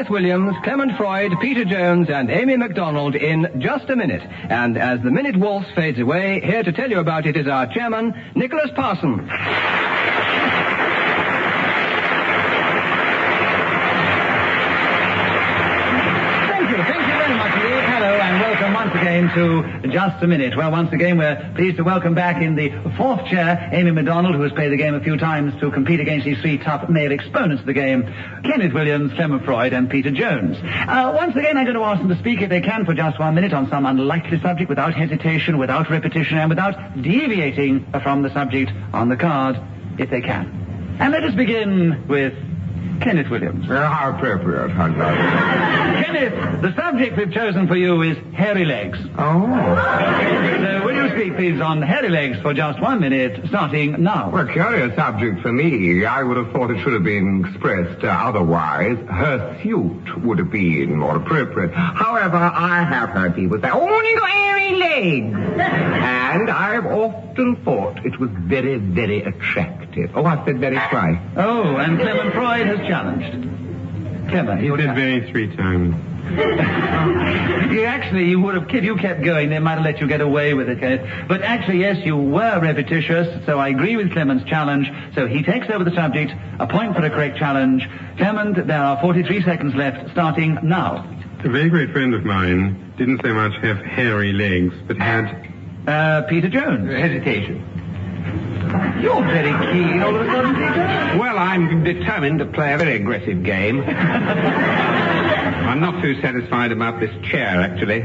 Kenneth Williams, Clement Freud, Peter Jones, and Amy MacDonald in just a minute. And as the minute waltz fades away, here to tell you about it is our chairman, Nicholas Parsons. Once again to Just a Minute. Well, once again, we're pleased to welcome back in the fourth chair Amy MacDonald, who has played the game a few times to compete against these three tough male exponents of the game, Kenneth Williams, Clement Freud, and Peter Jones. Once again, I'm going to ask them to speak, if they can, for just 1 minute on some unlikely subject, without hesitation, without repetition, and without deviating from the subject on the card, if they can. And let us begin with Kenneth Williams. How appropriate, Kenneth, the subject we've chosen for you is hairy legs. Oh. So will you speak, please, on hairy legs for just 1 minute, starting now? Well, curious subject for me. I would have thought it should have been expressed otherwise. Hirsute would have been more appropriate. However, I have heard people say, oh, you got hairy legs. And I've often thought it was very, very attractive. Oh, I said very twice. Oh, and Clement Freud has challenged. Clement, He did very 3 times. you would have, if you kept going, they might have let you get away with it, Kenneth. But actually, yes, you were repetitious, so I agree with Clement's challenge. So he takes over the subject, a point for a correct challenge. Clement, there are 43 seconds left, starting now. A very great friend of mine didn't so much have hairy legs, but had... Peter Jones. Hesitation. You're very keen all of a sudden, Peter. Well, I'm determined to play a very aggressive game. I'm not too satisfied about this chair, actually.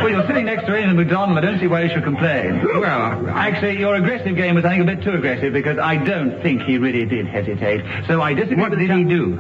Well, you're sitting next to Amy MacDonald. I don't see why you should complain. Well, actually, your aggressive game was, I think, a bit too aggressive, because I don't think he really did hesitate. So I disagree What with did he do?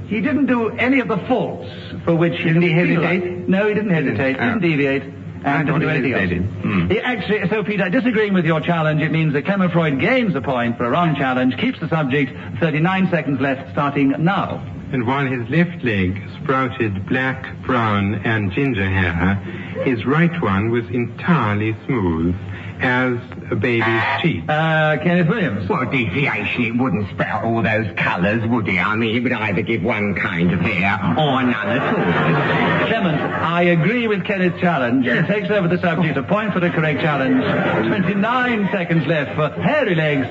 He didn't do any of the faults for which Didn't he hesitate? No, he didn't hesitate. Didn't deviate. I And thought didn't do he anything hesitated. else. Actually, so Peter, disagreeing with your challenge, it means that Clement Freud gains a point for a wrong challenge, keeps the subject, 39 seconds left, starting now. And while his left leg sprouted black, brown, and ginger hair, his right one was entirely smooth, as a baby's teeth. Kenneth Williams. Well, deviation, it wouldn't sprout all those colours, would it? I mean, it would either give one kind of hair or none at all. Clement, I agree with Kenneth's challenge. He takes over the subject, a point for the correct challenge. 29 seconds left for hairy legs,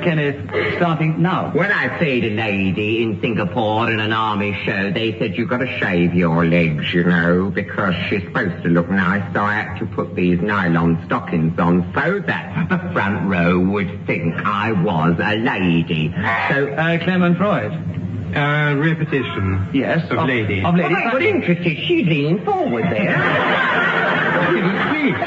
Kenneth, starting now. When I played a lady in Singapore in an army show, they said you've got to shave your legs, you know, because she's supposed to look nice, so I had to put these nylon stockings on so that the front row would think I was a lady. So, Clement Freud. Repetition. Yes. Of lady. Of lady. But interested, she leaned forward there.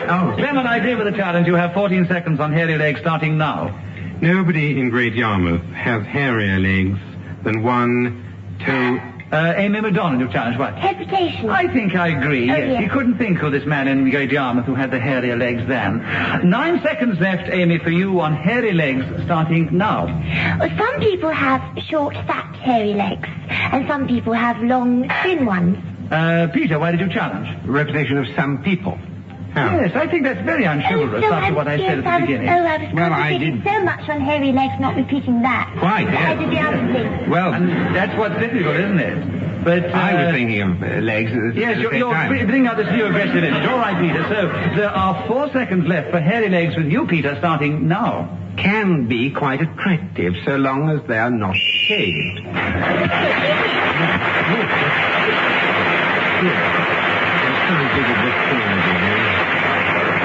Oh, Clement, I agree with the challenge. You have 14 seconds on hairy legs, starting now. Nobody in Great Yarmouth has hairier legs than 1, 2... Amy MacDonald, your challenge, what? Hesitation. I think I agree, yes. yes. You couldn't think of this man in Great Yarmouth who had the hairier legs then. 9 seconds left, Amy, for you on hairy legs, starting now. Well, some people have short, fat, hairy legs, and some people have long, thin ones. Peter, why did you challenge? Repetition of some people. Yes, I think that's very unchivalrous after what I said at the beginning. I was concentrating so much on hairy legs, not repeating that. Quite, I yes. did the other thing. Well, And that's what's difficult, isn't it? But I was thinking of legs at the Yes, same you're time. bringing out this new aggressive image. All right, Peter. So there are 4 seconds left for hairy legs with you, Peter, starting now. Can be quite attractive so long as they are not shaved.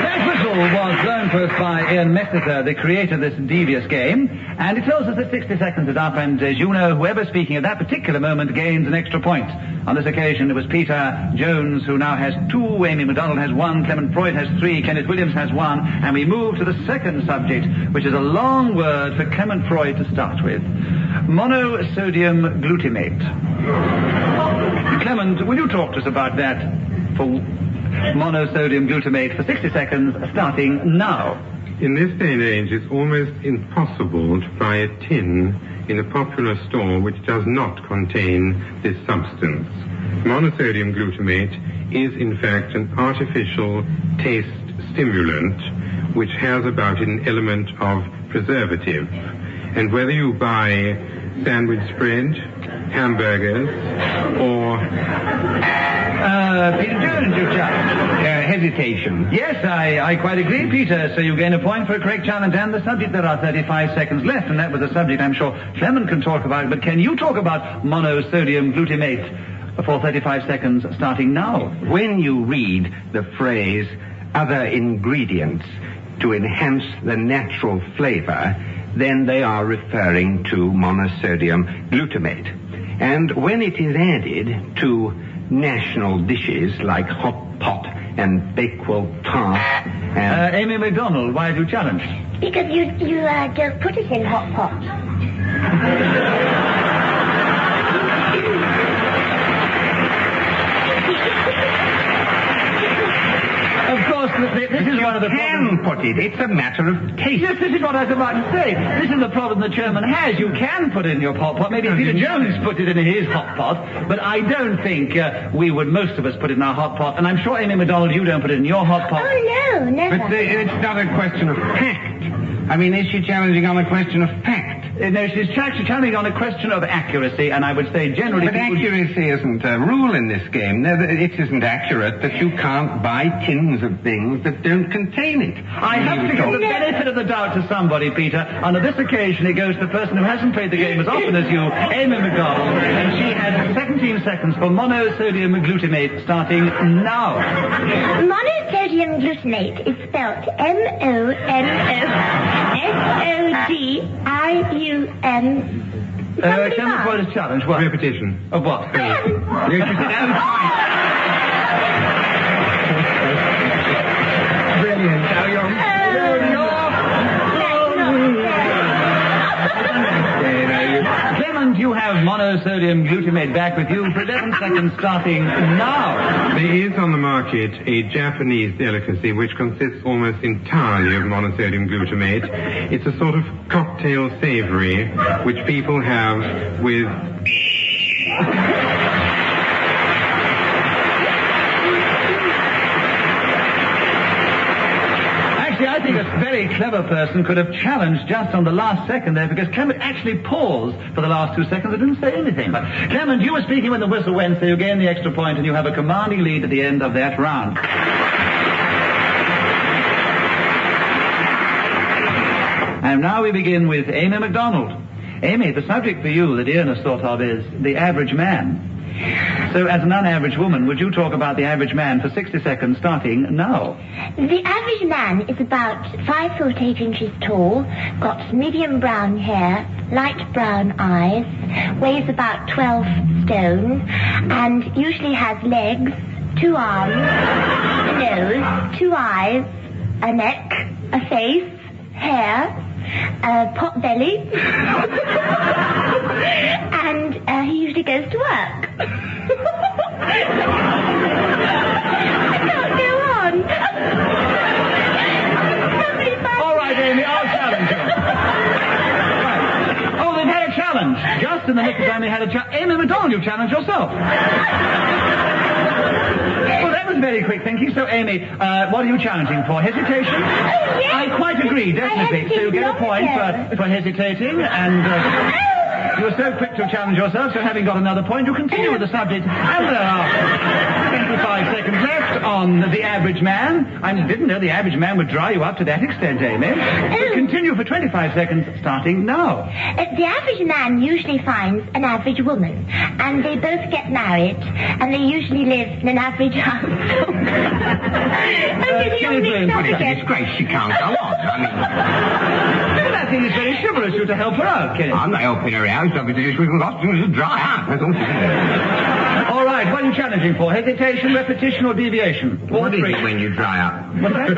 That whistle was blown to us by Ian Messiter, the creator of this devious game, and it tells us that 60 seconds is up, and as you know, whoever speaking at that particular moment gains an extra point. On this occasion, it was Peter Jones who now has 2, Amy MacDonald has 1, Clement Freud has 3, Kenneth Williams has 1, and we move to the second subject, which is a long word for Clement Freud to start with. Monosodium glutamate. Clement, will you talk to us about that for monosodium glutamate for 60 seconds, starting now? In this day and age, it's almost impossible to buy a tin in a popular store which does not contain this substance. Monosodium glutamate is, in fact, an artificial taste stimulant which has about it an element of preservative. And whether you buy sandwich spread, hamburgers, or... Peter Jones, you challenge. Hesitation. Yes, I quite agree, Peter. So you gain a point for a correct challenge and the subject. There are 35 seconds left, and that was a subject I'm sure Clement can talk about. But can you talk about monosodium glutamate for 35 seconds starting now? When you read the phrase other ingredients to enhance the natural flavor, then they are referring to monosodium glutamate. And when it is added to national dishes like hot pot and bakewell tart and... Amy MacDonald, why do you challenge? Because you don't put it in hot pot. Of course, this is one of the problems. put it. It's a matter of taste. Yes, this is what I was about to say. This is the problem the chairman has. You can put it in your hot pot. Maybe Peter Jones put it in his hot pot, but I don't think most of us put it in our hot pot. And I'm sure, Amy MacDonald, you don't put it in your hot pot. Oh, no, never. But it's not a question of fact. I mean, is she challenging on a question of fact? No, she's challenging on a question of accuracy, and I would say generally... But accuracy isn't a rule in this game. No, it isn't accurate that you can't buy tins of things that don't contain it. I have to give the benefit of the doubt to somebody, Peter. On this occasion, it goes to the person who hasn't played the game as often as you, Amy MacDonald, and she has 17 seconds for monosodium glutamate starting now. Monosodium glutamate is spelled MONOSODIUM. Clement, what is challenge? What? Repetition. Of what? Brilliant. Now Clement, you have monosodium glutamate back with you for 11 seconds starting now. There is on the market a Japanese delicacy which consists almost entirely of monosodium glutamate. It's a sort of cocktail savory which people have with... I think a very clever person could have challenged just on the last second there, because Clement actually paused for the last 2 seconds and didn't say anything. But Clement, you were speaking when the whistle went, so you gain the extra point and you have a commanding lead at the end of that round. And now we begin with Amy MacDonald. Amy, the subject for you that Ian has thought of is the average man. So as an unaverage woman, would you talk about the average man for 60 seconds starting now? The average man is about 5 foot 8 inches tall, got medium brown hair, light brown eyes, weighs about 12 stone, and usually has legs, 2 arms, a nose, 2 eyes, a neck, a face, hair, a pot belly, and he usually goes to work. I can't go on. All right, Amy, I'll challenge you. Right. Oh, they've had a challenge. Just in the nick of time they had a challenge. Amy MacDonald, you challenged yourself. Well, that was very quick thinking. So, Amy, what are you challenging for? Hesitation? Oh, yes. I quite agree, definitely. So you get a point for hesitating, and you were so quick to challenge yourself, so having got another point, you continue with the subject. And there are 25 seconds left on the average man. I didn't know the average man would dry you up to that extent, Amy. So continue for 25 seconds, starting now. The average man usually finds an average woman, and they both get married, and they usually live in an average household. Disgrace, she can't go on. I mean... I think it's very chivalrous you to help her out, Kenny. I'm not helping her out. She's just dry out. That's all she can All right, what are you challenging for? Hesitation, repetition, or deviation? What is it when you dry up? What's that?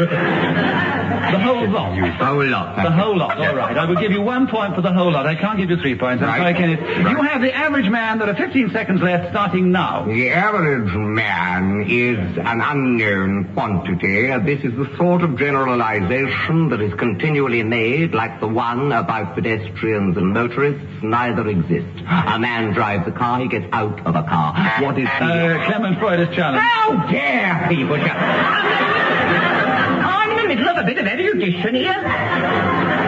The whole lot. The whole lot. The whole lot, all right. I will give you 1 point for the whole lot. I can't give you 3 points. I'm sorry, Kenneth. You have the average man. There are 15 seconds left, starting now. The average man is an unknown quantity. This is the sort of generalization that is continually made, like the one about pedestrians and motorists. Neither exist. A man drives a car, he gets out of a car. What is the... Clement Freud is challenged. How dare people... I'm in the middle of a bit of erudition here.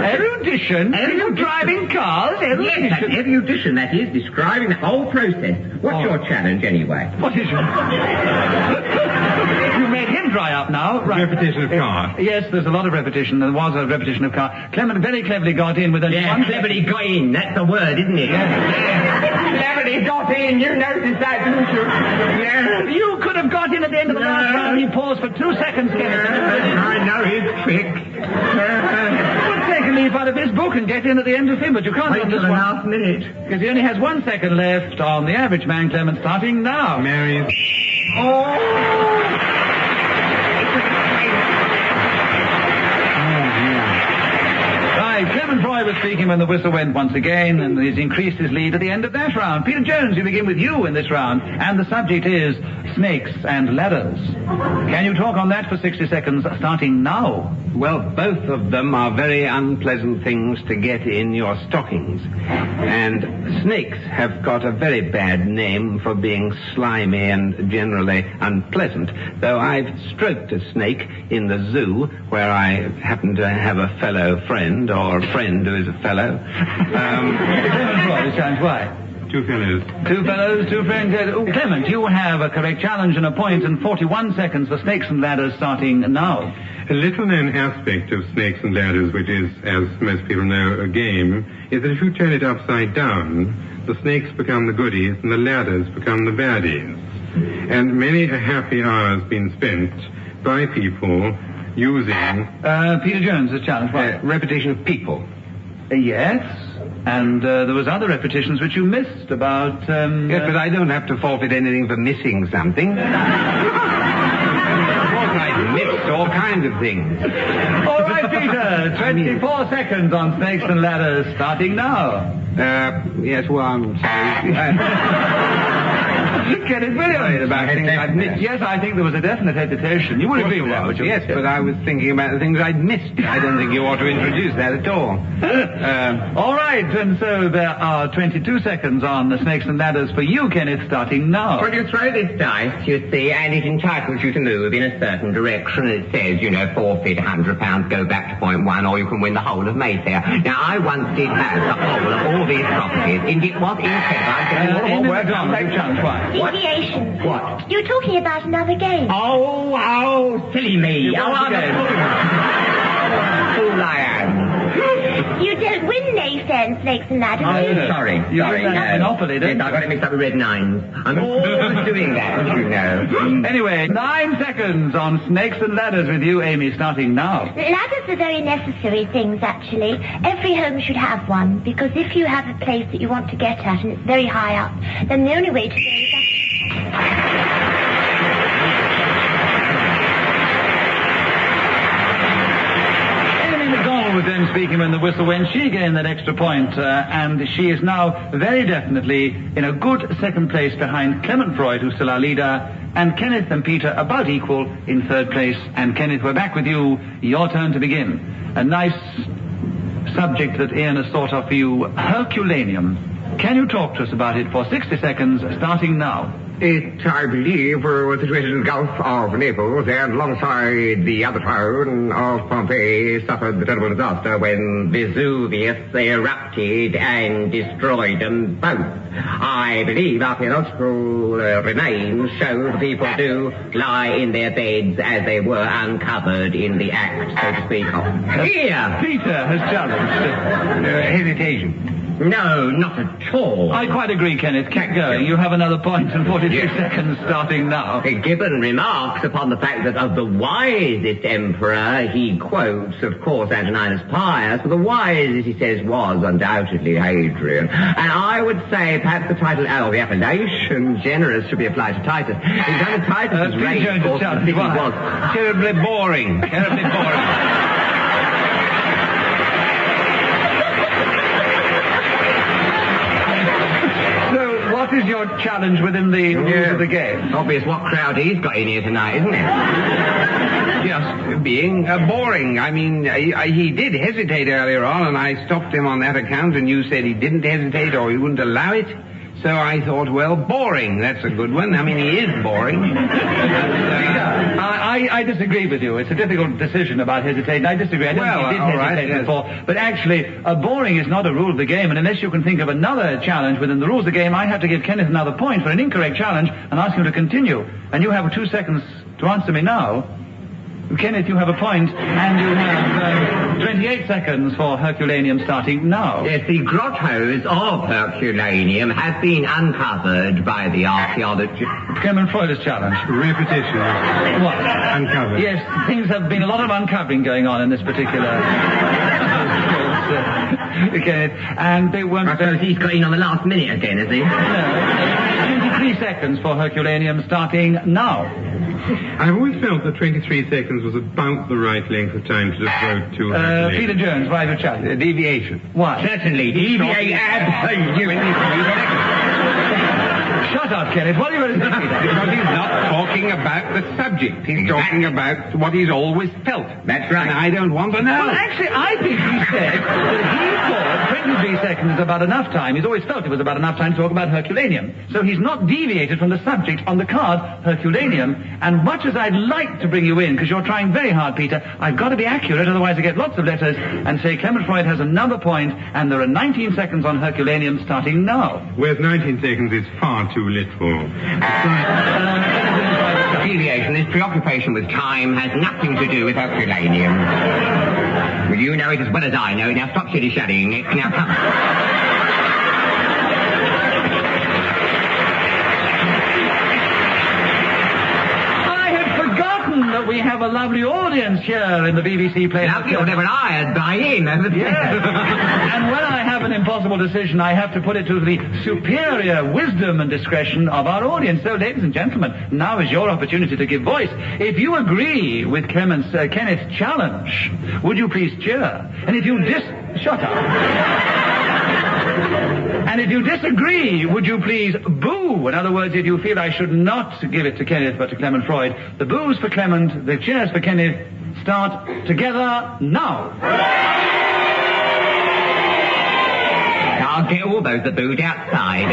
Erudition? Are you driving cars? Erudition? Yes, an erudition, that is, describing the whole process. What's your challenge, anyway? What is your... You made him dry up now. Right. Repetition of car. Yes, there's a lot of repetition. There was a repetition of car. Clement very cleverly got in with only one... cleverly got in. That's the word, isn't it? Cleverly got in. You noticed that, didn't you? Yeah. You could have got in at the end of the last round. He paused for 2 seconds. I know his trick. You would take a leaf out of his book and get in at the end of him, but you can't Wait on till this the one. last minute. Because he only has 1 second left on the average man, Clement, starting now. Mary's... Right, Clement Roy was speaking when the whistle went once again, and he's increased his lead at the end of that round. Peter Jones, you begin with you in this round, and the subject is snakes and ladders. Can you talk on that for 60 seconds, starting now? Well, both of them are very unpleasant things to get in your stockings. And snakes have got a very bad name for being slimy and generally unpleasant, though I've stroked a snake in the zoo where I happen to have a fellow friend, or a friend who is a fellow. Why? Two fellows. Two fellows, two friends. Clement, you have a correct challenge and a point in 41 seconds for snakes and ladders starting now. A little-known aspect of snakes and ladders, which is, as most people know, a game, is that if you turn it upside down, the snakes become the goodies and the ladders become the baddies. And many a happy hour has been spent by people using... Peter Jones, the challenge. Repetition of people. Yes, and there was other repetitions which you missed about... Yes, but I don't have to forfeit anything for missing something. I missed all kinds of things. All right, Peter, 24 seconds on snakes and ladders, starting now. Yes, well, I'm sorry. Get it, William? About things I'd missed. Yes, I think there was a definite hesitation. You would agree with that, would you? Yes, but I was thinking about the things I'd missed. I don't think you ought to introduce that at all. All right, and so there are 22 seconds on the snakes and ladders for you, Kenneth, starting now. Well, you throw this dice, you see, and it entitles you to move in a certain direction. It says, forfeit £100, go back to point one, or you can win the whole of Mayfair. Now, I once did have the whole of all these properties. It was incredible. Deviation. What? You're talking about another game. Oh, silly me. Fool I am. You don't win Mayfair snakes and ladders. Oh, sorry. You got that monopoly, didn't Yes, I got it mixed up with red nines. I'm always doing that, you know. Anyway, 9 seconds on snakes and ladders with you, Amy, starting now. Ladders are very necessary things, actually. Every home should have one, because if you have a place that you want to get at and it's very high up, then the only way to go is up. Was then speaking when the whistle went. She gained that extra point, and she is now very definitely in a good second place behind Clement Freud, who's still our leader, and Kenneth and Peter about equal in third place. And Kenneth, we're back with you. Your turn to begin. A nice subject that Ian has thought of for you, Herculaneum. Can you talk to us about it for 60 seconds, starting now? It, I believe, was situated in the Gulf of Naples, and alongside the other town of Pompeii suffered the terrible disaster when Vesuvius erupted and destroyed them both. I believe archaeological remains show the people do lie in their beds as they were uncovered in the act, so to speak of. Here! Peter has challenged. Hesitation. No, not at all. I quite agree, Kenneth. Keep going. You have another point in 43 seconds, starting now. Gibbon remarks upon the fact that of the wisest emperor, he quotes, of course, Antoninus Pius, but the wisest, he says, was undoubtedly Hadrian. And I would say perhaps the title, the appellation, generous, should be applied to Titus. It's under Titus' reign, of course, the city was Terribly boring. Terribly boring. What is your challenge within the rules of the game? Obvious what crowd he's got in here tonight, isn't it? Just being boring. I mean, he did hesitate earlier on, and I stopped him on that account, and you said he didn't hesitate or he wouldn't allow it. So so I thought, well, boring, that's a good one. I mean, he is boring. I disagree with you. It's a difficult decision about hesitating. I disagree. I don't think he did hesitate before. But actually, boring is not a rule of the game, and unless you can think of another challenge within the rules of the game, I have to give Kenneth another point for an incorrect challenge and ask him to continue. And you have 2 seconds to answer me now. Kenneth, you have a point, and you have 28 seconds for Herculaneum starting now. Yes, the grottos of Herculaneum have been uncovered by the archaeologists. Clement Freud's challenge. Repetition. What? Uncovered. Yes, things have been a lot of uncovering going on in this particular... Kenneth, and they weren't... I suppose he's got in on the last minute again, has he? No. 23 seconds for Herculaneum starting now. I've always felt that 23 seconds was about the right length of time to devote to Herculaneum. Peter Jones, private challenge. Deviation. Why? Certainly, deviate absolutely. Shut up, Kenneth. What are you going to say? Because he's not talking about the subject. He's talking about what he's always felt. That's right. And I don't want to know. Well, actually, I think he said that he thought 23 seconds is about enough time. He's always felt it was about enough time to talk about Herculaneum. So he's not deviated from the subject on the card, Herculaneum. And much as I'd like to bring you in, because you're trying very hard, Peter, I've got to be accurate, otherwise I get lots of letters, and say Clement Freud has another point, and there are 19 seconds on Herculaneum starting now. Whereas 19 seconds is far too little. Deviation, this preoccupation with time has nothing to do with Herculaneum. Well, you know it as well as I know. Now stop shilly-shallying it. Now come. That we have a lovely audience here in the BBC place. Lovely, whatever I had buy in over there. Yes. And when I have an impossible decision, I have to put it to the superior wisdom and discretion of our audience. So, ladies and gentlemen, now is your opportunity to give voice. If you agree with Kenneth's challenge, would you please cheer? And if you shut up. And if you disagree, would you please boo? In other words, if you feel I should not give it to Kenneth but to Clement Freud, the boos for Clement, the cheers for Kenneth, start together now. I'll get all those that booed outside.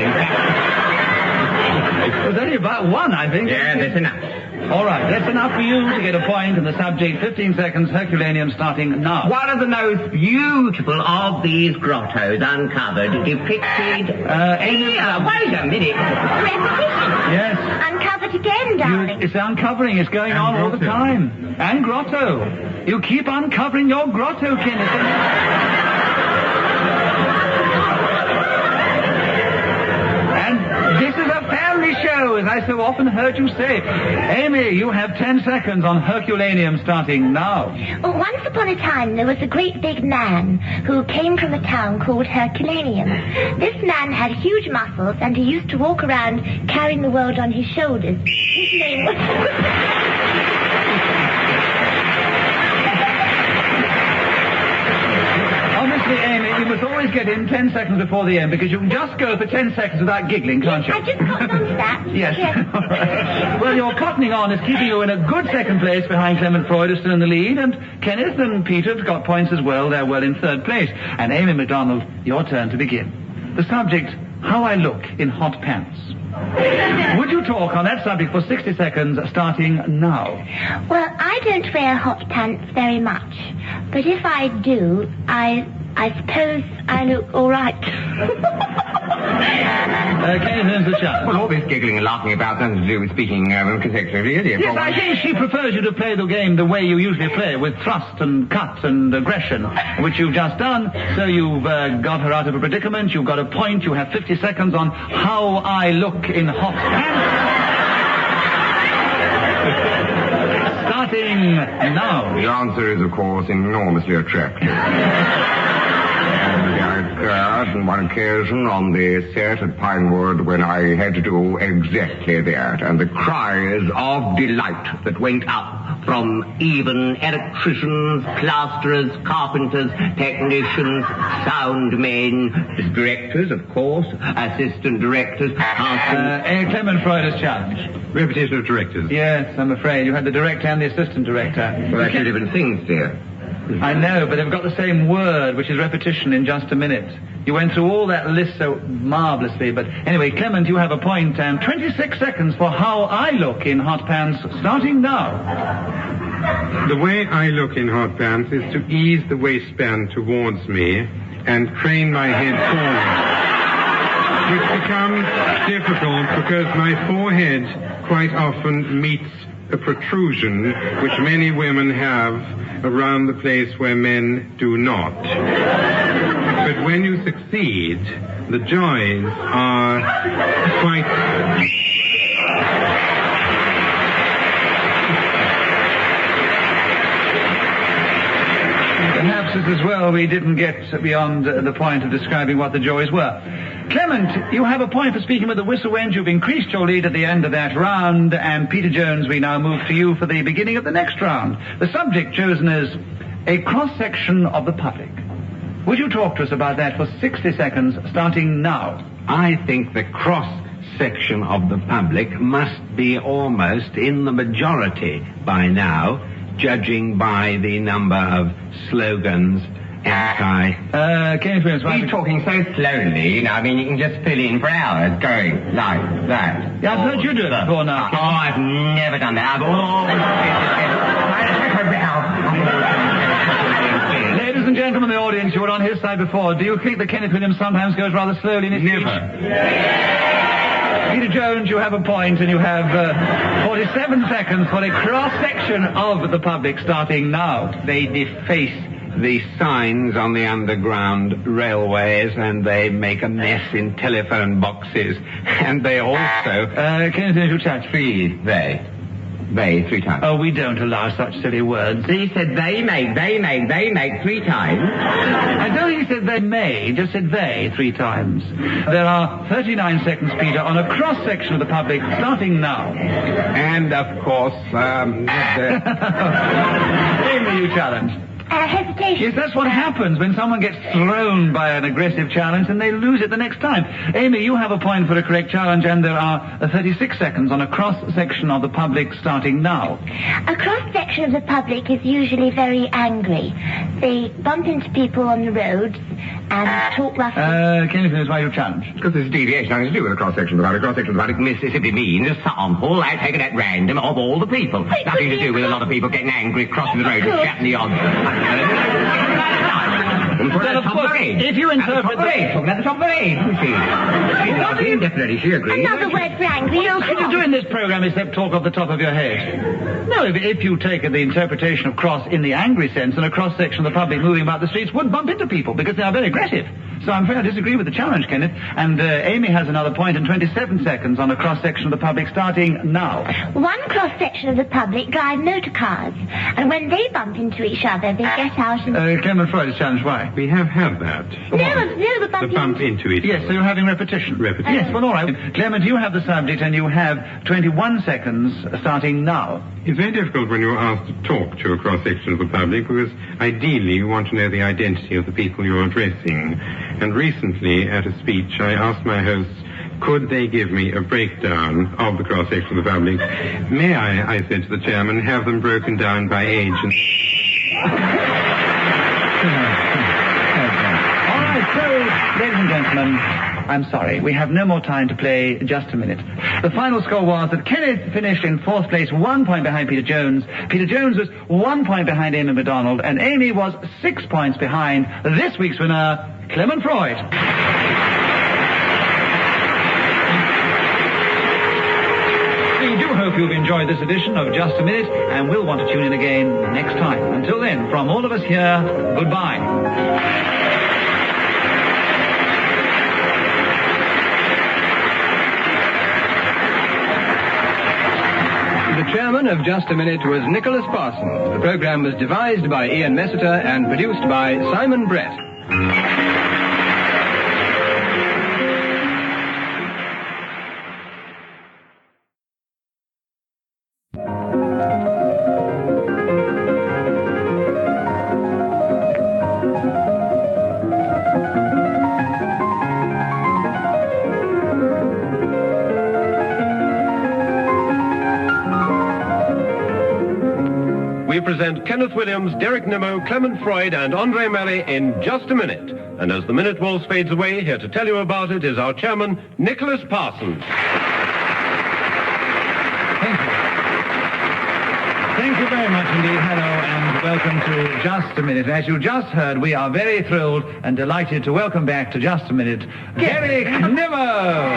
There's only about one, I think. Yeah, that's enough. All right, that's enough for you to get a point, and the subject, 15 seconds, Herculaneum starting now. One of the most beautiful of these grottos uncovered depicted... wait a minute. Yes. Uncovered again, darling. It's uncovering. It's going on all the time. And grotto. You keep uncovering your grotto, Kenneth. And this is a family show, as I so often heard you say. Amy, you have 10 seconds on Herculaneum starting now. Well, once upon a time, there was a great big man who came from a town called Herculaneum. This man had huge muscles, and he used to walk around carrying the world on his shoulders. His name was... Honestly, Amy, you must always get in 10 seconds before the end, because you can just go for 10 seconds without giggling, can't you? I just cottoned on to that. Yes. Well, your cottoning on is keeping you in a good second place behind Clement Freud, who's still in the lead, and Kenneth and Peter have got points as well. They're well in third place. And Amy MacDonald, your turn to begin. The subject, how I look in hot pants. Would you talk on that subject for 60 seconds, starting now? Well, I don't wear hot pants very much, but if I do, I suppose I look all right. Kenneth earns the chance. Well, all this giggling and laughing about nothing to do with speaking consecutively, is it? Yes, I think she prefers you to play the game the way you usually play, with thrust and cut and aggression, which you've just done. So you've got her out of a predicament. You've got a point. You have 50 seconds on how I look in hot pants. Starting now. The answer is, of course, enormously attractive. And I occurred on one occasion on the set at Pinewood when I had to do exactly that. And the Cries of delight that went up from even electricians, plasterers, carpenters, technicians, sound men, directors, of course, assistant directors, Clement Freud's challenge. Repetition of directors. Yes, I'm afraid. You had the director and the assistant director. Well, they're two different things, dear. I know, but they've got the same word, which is repetition, in just a minute. You went through all that list so marvellously, but anyway, Clement, you have a point, and 26 seconds for how I look in hot pants, starting now. The way I look in hot pants is to ease the waistband towards me and crane my head forward, which becomes difficult because my forehead quite often meets a protrusion which many women have around the place where men do not. But when you succeed, the joys are quite... Perhaps it's as well we didn't get beyond the point of describing what the joys were. Clement, you have a point for speaking with the whistle wind. You've increased your lead at the end of that round, and Peter Jones, we now move to you for the beginning of the next round. The subject chosen is a cross-section of the public. Would you talk to us about that for 60 seconds, starting now? I think the cross-section of the public must be almost in the majority by now, judging by the number of slogans Kenneth Williams, He's talking so slowly, you know, I mean, you can just fill in for hours going like that. Yeah, I've heard you do it before now. Oh, I've never done that. I've always... Ladies and gentlemen of the audience, you were on his side before. Do you think that Kenneth Williams sometimes goes rather slowly in his speech? Peter Jones, you have a point, and you have 47 seconds for a cross-section of the public, starting now. They deface the signs on the underground railways, and they make a mess in telephone boxes, and they also... Kenneth Williams, you chat. They, 3 times. Oh, we don't allow such silly words. He said they make 3 times. I don't think he said they may, just said they 3 times. There are 39 seconds, Peter, on a cross-section of the public, starting now. And, of course, Amy, you challenge. Hesitation. Yes, that's what happens when someone gets thrown by an aggressive challenge and they lose it the next time. Amy, you have a point for a correct challenge, and there are 36 seconds on a cross-section of the public, starting now. A cross-section of the public is usually very angry. They bump into people on the roads and talk roughly. Kenneth Williams, why you challenge? Because there's a deviation nothing to do with a cross-section of the public. Cross-section of the public simply means a sample taken at random of all the people. Nothing to do with a lot of people getting angry, crossing the road and shouting the odds. Well, of course, if you interpret Talking at the top of the age, you see. Definitely, she agrees. Another word for angry. What else can you do in this program except talk off the top of your head? No, if you take the interpretation of cross in the angry sense, then a cross-section of the public moving about the streets would bump into people because they are very aggressive. So I'm afraid I disagree with the challenge, Kenneth. And Amy has another point in 27 seconds on a cross-section of the public, starting now. One cross-section of the public drive motor cars, and when they bump into each other, they get out and... Clement Freud is challenged. Why? We have had that. the The bump into each Yes, other. so you're having repetition. Repetition. Yes, well, all right. Clement, you have the subject, and you have 21 seconds, starting now. It's very difficult when you're asked to talk to a cross-section of the public because ideally you want to know the identity of the people you're addressing. And recently at a speech I asked my hosts, could they give me a breakdown of the cross-section of the public? May I said to the chairman, have them broken down by age and... All right, so, ladies and gentlemen, I'm sorry, we have no more time to play just a minute. The final score was that Kenneth finished in 4th place, 1 point behind Peter Jones. Peter Jones was 1 point behind Amy MacDonald, and Amy was 6 points behind this week's winner, Clement Freud. We do hope you've enjoyed this edition of Just a Minute, and we'll want to tune in again next time. Until then, from all of us here, goodbye. The chairman of Just a Minute was Nicholas Parsons. The program was devised by Ian Messiter and produced by Simon Brett. We present Kenneth Williams, Derek Nimmo, Clement Freud, and Andre Melly in just a minute. And as the minute waltz fades away, here to tell you about it is our chairman, Nicholas Parsons. Thank you. Thank you very much indeed. Hello and welcome to Just a Minute. As you just heard, we are very thrilled and delighted to welcome back to Just a Minute, Derek Nimmo.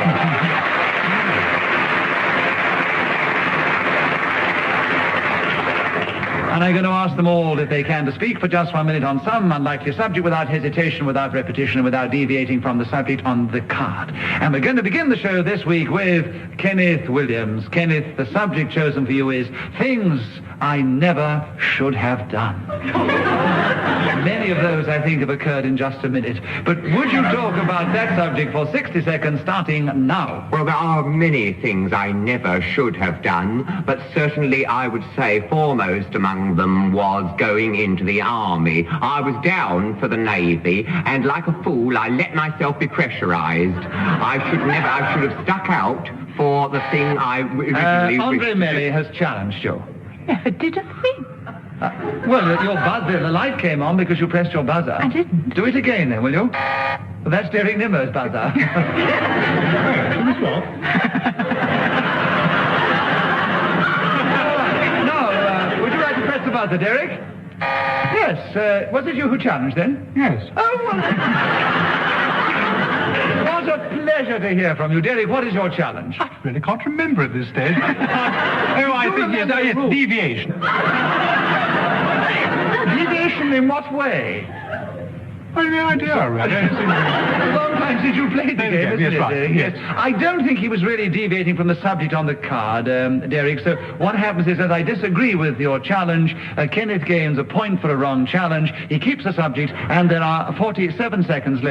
And I'm going to ask them all, if they can, to speak for just 1 minute on some unlikely subject without hesitation, without repetition, and without deviating from the subject on the card. And we're going to begin the show this week with Kenneth Williams. Kenneth, the subject chosen for you is Things I Never Should Have Done. Many of those, I think, have occurred in just a minute. But would you talk about that subject for 60 seconds, starting now? Well, there are many things I never should have done, but certainly I would say foremost among them was going into the army. I was down for the Navy, and like a fool, I let myself be pressurized. I should have stuck out for the thing I originally Andre wished Melly has challenged you. Never did a thing. Well, your buzzer, the light came on because you pressed your buzzer. I didn't. Do it again then, will you? Well, that's Derek Nimmo's buzzer. Would you like to press the buzzer, Derek? Yes. Was it you who challenged then? Yes. Oh, well. What a pleasure to hear from you. Derek, what is your challenge? I really can't remember at this stage. I think yes, deviation. Deviation in what way? I have no idea. A long time since you played the game, isn't yes, it, right. Derek? Yes. I don't think he was really deviating from the subject on the card, Derek. So what happens is, as I disagree with your challenge, Kenneth gains a point for a wrong challenge. He keeps the subject, and there are 43 seconds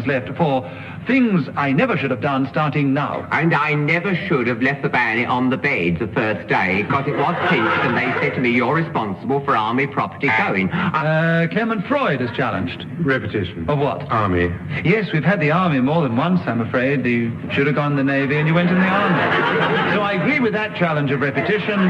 left for Things I Never Should Have Done, starting now. And I never should have left the bayonet on the bed the first day, because it was pinched, and they said to me, you're responsible for army property going. Clement Freud is challenged. Repetition. Of what? Army. Yes, we've had the army more than once, I'm afraid. You should have gone in the Navy and you went in the army. So I agree with that challenge of repetition.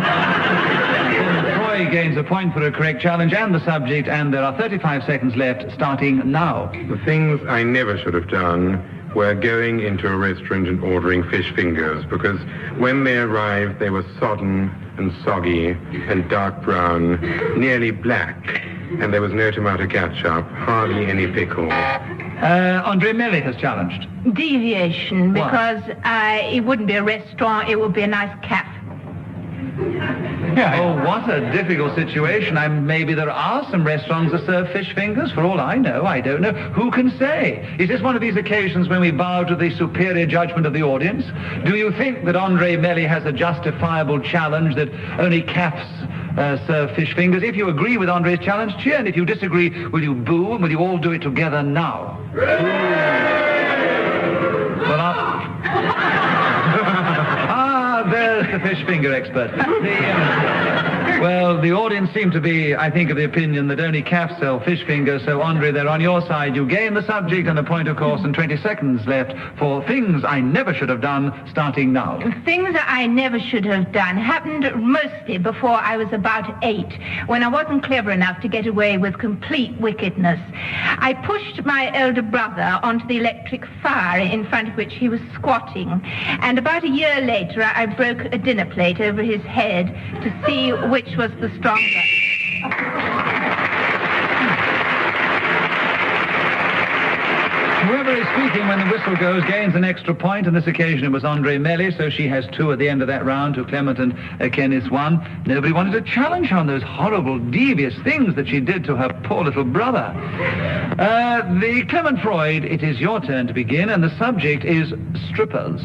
Troy gains a point for a correct challenge and the subject, and there are 35 seconds left, starting now. The things I never should have done were going into a restaurant and ordering fish fingers, because when they arrived, they were sodden and soggy and dark brown, nearly black, and there was no tomato ketchup, hardly any pickle. Andre Melly has challenged. Deviation, Why? because it wouldn't be a restaurant, it would be a nice cafe. Oh, what a difficult situation. Maybe there are some restaurants that serve fish fingers, for all I know. I don't know. Who can say? Is this one of these occasions when we bow to the superior judgment of the audience? Do you think that Andre Melly has a justifiable challenge that only cafes serve fish fingers? If you agree with Andre's challenge, cheer. And if you disagree, will you boo, and will you all do it together now? Well, there's the fish finger expert. The audience seem to be, I think, of the opinion that only cafes sell fish fingers. So, Andre, they're on your side. You gain the subject and a point, of course, and 20 seconds left for Things I Never Should Have Done, starting now. Things that I never should have done happened mostly before I was about 8, when I wasn't clever enough to get away with complete wickedness. I pushed my elder brother onto the electric fire in front of which he was squatting, and about a year later I broke a dinner plate over his head to see which was the stronger. Whoever is speaking when the whistle goes gains an extra point. On this occasion it was Andre Melly, so she has 2 at the end of that round, to Clement and Kenneth 1. Nobody wanted to challenge her on those horrible, devious things that she did to her poor little brother. The Clement Freud, it is your turn to begin, and the subject is strippers.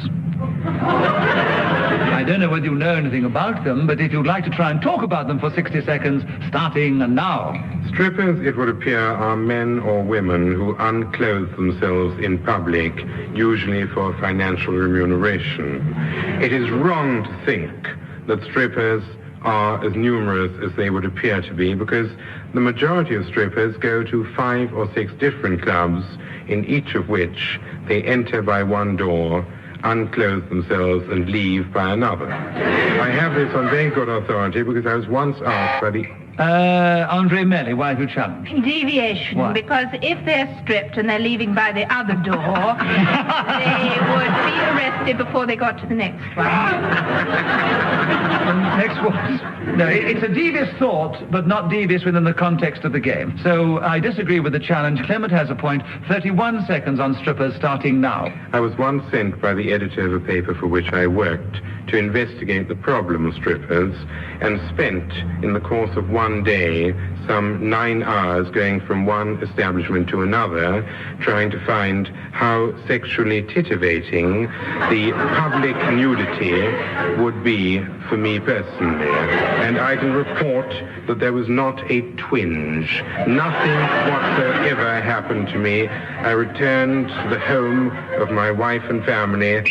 I don't know whether you know anything about them, but if you'd like to try and talk about them for 60 seconds, starting now. Strippers, it would appear, are men or women who unclothe themselves in public, usually for financial remuneration. It is wrong to think that strippers are as numerous as they would appear to be, because the majority of strippers go to 5 or 6 different clubs, in each of which they enter by one door, unclothe themselves and leave by another. I have this on very good authority because I was once asked by the... Andre Melly, why have you challenged? Deviation, Why? because if they're stripped and they're leaving by the other door, they would be arrested before they got to the next one. Next one. No, it's a devious thought, but not devious within the context of the game. So I disagree with the challenge. Clement has a point. 31 seconds on strippers starting now. I was once sent by the editor of a paper for which I worked to investigate the problem of strippers, and spent in the course of one day some 9 hours going from one establishment to another, trying to find how sexually titivating the public nudity would be for me personally. And I can report that there was not a twinge. Nothing whatsoever happened to me. I returned to the home of my wife and family.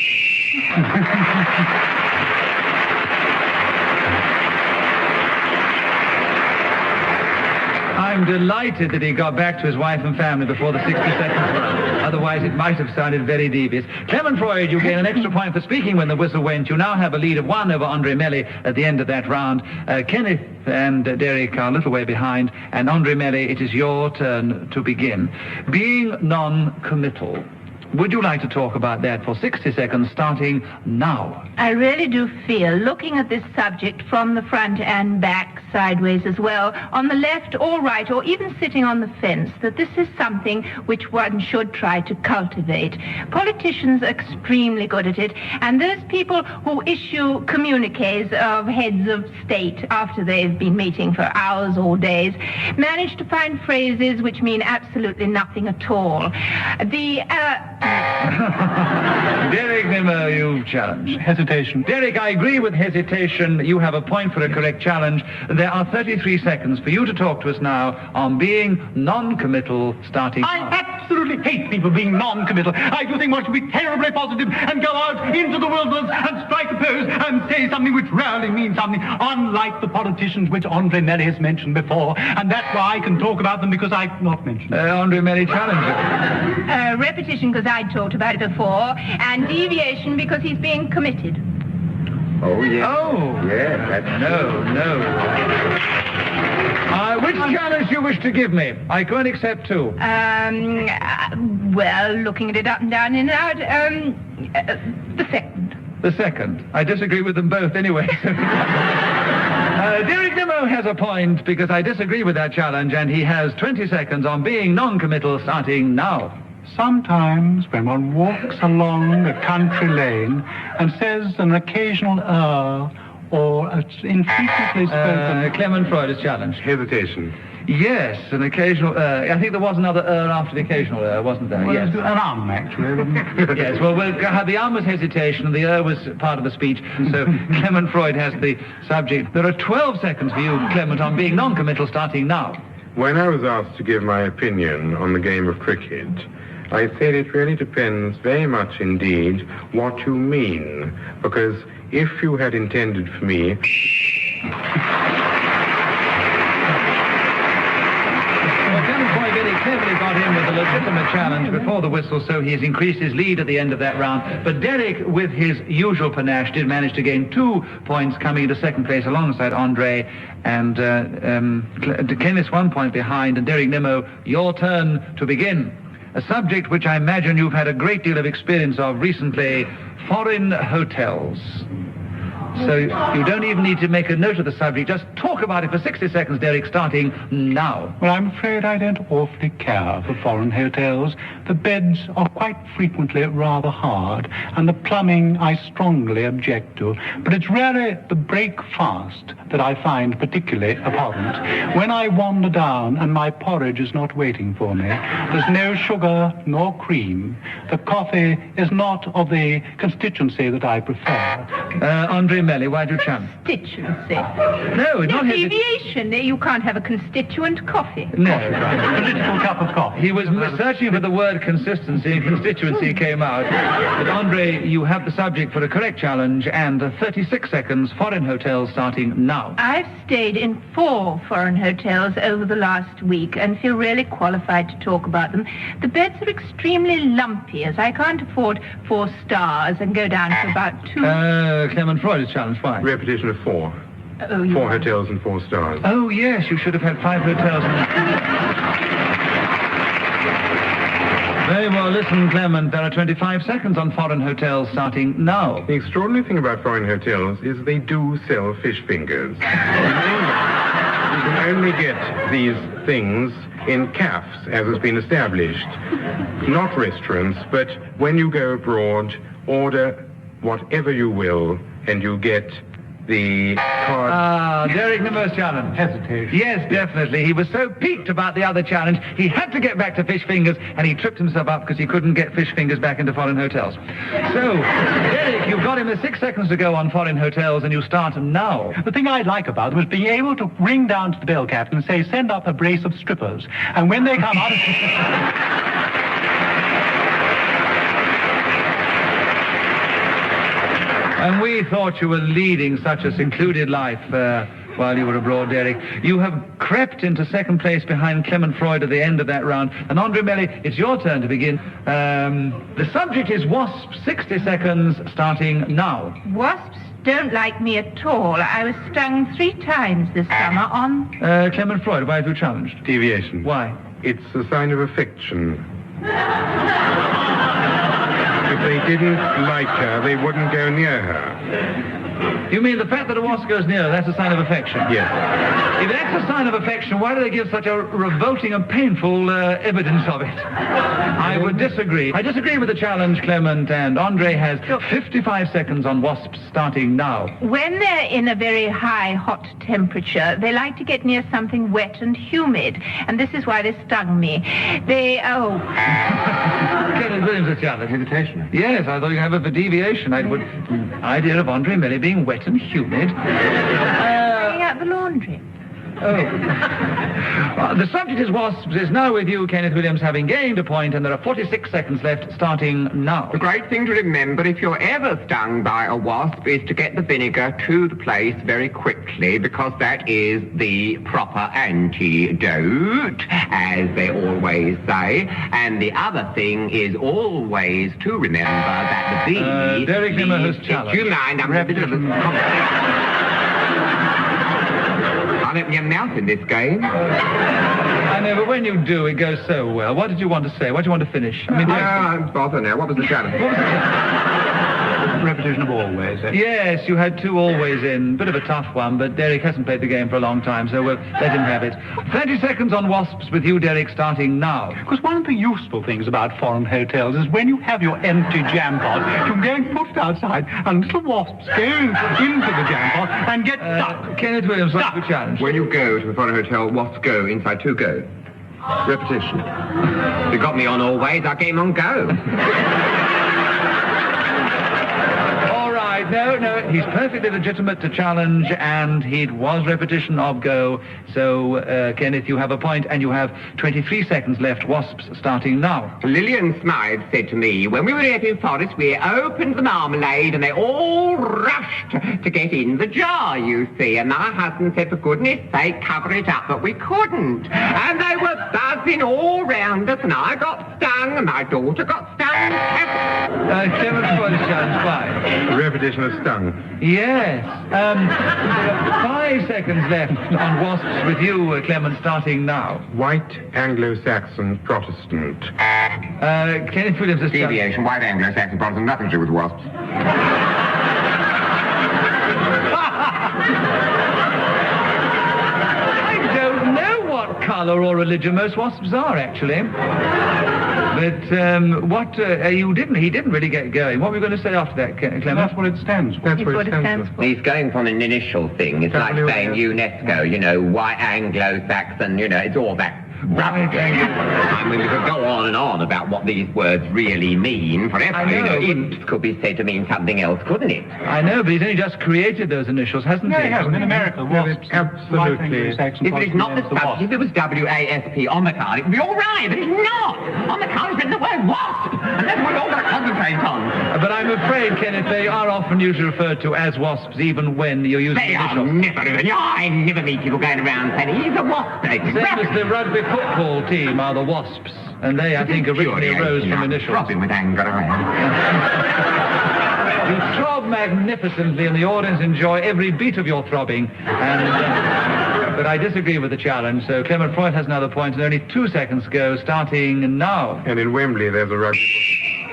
I'm delighted that he got back to his wife and family before the 60 seconds were up. Otherwise, it might have sounded very devious. Clement Freud, you gain an extra point for speaking when the whistle went. You now have a lead of 1 over Andre Melly at the end of that round. Kenneth and Derek are a little way behind. And Andre Melly, it is your turn to begin. Being non-committal. Would you like to talk about that for 60 seconds, starting now? I really do feel, looking at this subject from the front and back, sideways as well, on the left or right, or even sitting on the fence, that this is something which one should try to cultivate. Politicians are extremely good at it, and those people who issue communiques of heads of state after they've been meeting for hours or days manage to find phrases which mean absolutely nothing at all. Derek Nimmo, you challenge. Hesitation. Derek, I agree with hesitation. You have a point for a correct challenge. There are 33 seconds for you to talk to us now on being non-committal, starting I now. absolutely hate people being non-committal. I do think one should be terribly positive and go out into the wilderness and strike a pose and say something which really means something, unlike the politicians which Andre Melly has mentioned before. And that's why I can talk about them, because I've not mentioned them. Andre Melly, challenge. Repetition, because I talked about it before, and deviation, because he's being committed. Oh, yes. Oh. Yes, that's... No. Which challenge do you wish to give me? I can accept 2. Well, looking at it up and down and out, the second. The second. I disagree with them both anyway. Derek Nimmo has a point because I disagree with that challenge, and he has 20 seconds on being non-committal, starting now. Sometimes when one walks along a country lane and says an occasional or an infrequently spoken... Clement Freud is challenged. Hesitation. Yes, an occasional I think there was another after the occasional wasn't there? Well, Yes. an actually. Yes, well, the arm was hesitation and the was part of the speech, so Clement Freud has the subject. There are 12 seconds for you, Clement, on being non-committal, starting now. When I was asked to give my opinion on the game of cricket, I said it really depends very much indeed what you mean, because if you had intended for me... Well, Clement Freud very cleverly got in with a legitimate challenge before the whistle, so he has increased his lead at the end of that round. But Derek, with his usual panache, did manage to gain 2 points, coming into second place alongside Andre, and Kenneth's 1 point behind. And Derek Nimmo, your turn to begin. A subject which I imagine you've had a great deal of experience of recently, foreign hotels. So you don't even need to make a note of the subject. Just talk about it for 60 seconds, Derek, starting now. Well, I'm afraid I don't awfully care for foreign hotels. The beds are quite frequently rather hard, and the plumbing I strongly object to. But it's really the breakfast that I find particularly abhorrent. When I wander down and my porridge is not waiting for me, there's no sugar nor cream. The coffee is not of the constituency that I prefer. Andre Melly, why do you challenge? Constituency. No, not his... Deviation. You can't have a constituent coffee. No. Political cup of coffee. He was searching for the word consistency, and constituency came out. But Andre, you have the subject for a correct challenge, and 36 seconds, foreign hotels starting now. I've stayed in 4 foreign hotels over the last week and feel really qualified to talk about them. The beds are extremely lumpy, as I can't afford 4 stars and go down to about 2. Clement Freud is challenged. Why? Repetition of 4. Oh, 4 hotels and 4 stars. Oh, yes, you should have had 5 hotels. Very well, listen, Clement, there are 25 seconds on foreign hotels starting now. The extraordinary thing about foreign hotels is they do sell fish fingers. You can only get these things in cafes, as has been established. Not restaurants, but when you go abroad, order whatever you will, and you get the card. Derek Nimmo's challenge. Hesitation. Yes, definitely. He was so piqued about the other challenge, he had to get back to fish fingers, and he tripped himself up because he couldn't get fish fingers back into foreign hotels. So, Derek, you've got him with 6 seconds to go on foreign hotels, and you start now. The thing I like about them is being able to ring down to the bell captain and say, send up a brace of strippers. And when they come out of... And we thought you were leading such a secluded life while you were abroad, Derek. You have crept into second place behind Clement Freud at the end of that round. And Andre Melly, it's your turn to begin. The subject is wasps. 60 seconds starting now. Wasps don't like me at all. I was stung 3 times this summer on... Clement Freud, why have you challenged? Deviation. Why? It's a sign of affection. If they didn't like her, they wouldn't go near her. You mean the fact that a wasp goes near her, that's a sign of affection? Yes. If that's a sign of affection, why do they give such a revolting and painful evidence of it? I would disagree. I disagree with the challenge, Clement, and Andre has 55 seconds on wasps starting now. When they're in a very high hot temperature, they like to get near something wet and humid, and this is why they stung me. Kenneth Williams, a challenge. Hesitation. Yes, I thought you have a deviation. Idea of Andre Melly being wet and humid. Hanging out the laundry. The subject is wasps is now with you, Kenneth Williams, having gained a point, and there are 46 seconds left starting now. The great thing to remember if you're ever stung by a wasp is to get the vinegar to the place very quickly, because that is the proper antidote, as they always say. And the other thing is always to remember that the bee... Derek Nimmo has challenged. Do you mind? I'm a bit of a... Can't open your mouth in this game. I know, but when you do, it goes so well. What did you want to say? What do you want to finish? I mean, I'm bothered now. What was the challenge? Repetition of always. Yes, you had 2 always in. Bit of a tough one, but Derek hasn't played the game for a long time, so we'll let him have it. 30 seconds on wasps with you, Derek, starting now. Because one of the useful things about foreign hotels is when you have your empty jam pot, you can go and put it outside, and little wasps go into the jam pot and get stuck. Kenneth Williams, what's the challenge? When you go to a foreign hotel, wasps go inside 2 go. Repetition. You got me on always, I came on go. No, he's perfectly legitimate to challenge, and it was repetition of go. So, Kenneth, you have a point, and you have 23 seconds left. Wasps starting now. Lillian Smythe said to me, when we were at in Forest, we opened the marmalade and they all rushed to get in the jar, you see. And my husband said, for goodness sake, cover it up, but we couldn't. And they were buzzing all round us, and I got stung, and my daughter got stung. Clement Freud is challenged. Why? Repetition of stung. Yes. 5 seconds left on wasps with you, Clement, starting now. White Anglo-Saxon Protestant. Kenneth Williams is Deviation. White Anglo-Saxon Protestant. Nothing to do with wasps. I don't know what colour or religion most wasps are, actually. But he didn't really get going. What were you going to say after that, Clement? That's what it stands for. That's what it stands for. He's going for an initial thing. It's like saying UNESCO, white Anglo-Saxon, it's all that. Rubbish. I mean, we could go on and on about what these words really mean forever. I know, Imps could be said to mean something else, couldn't it? I know, but he's only just created those initials, hasn't No, he? he hasn't. In America, wasps. Absolutely. If it's not the wasp. if it was W-A-S-P on the card, it would be all right, but it's not. On the card, it's written the word wasp, and that's what we're all going to concentrate on. But I'm afraid, Kenneth, they are often usually referred to as wasps, even when you're using They are initials. never, I never meet people going around saying, he's a wasp. Same as the rugby football team are the Wasps, and they, I think, originally arose from initials. Throbbing with anger, I am. You throb magnificently, and the audience enjoy every beat of your throbbing. And but I disagree with the challenge, so Clement Freud has another point, and only 2 seconds go, starting now. And in Wembley, there's a rugby.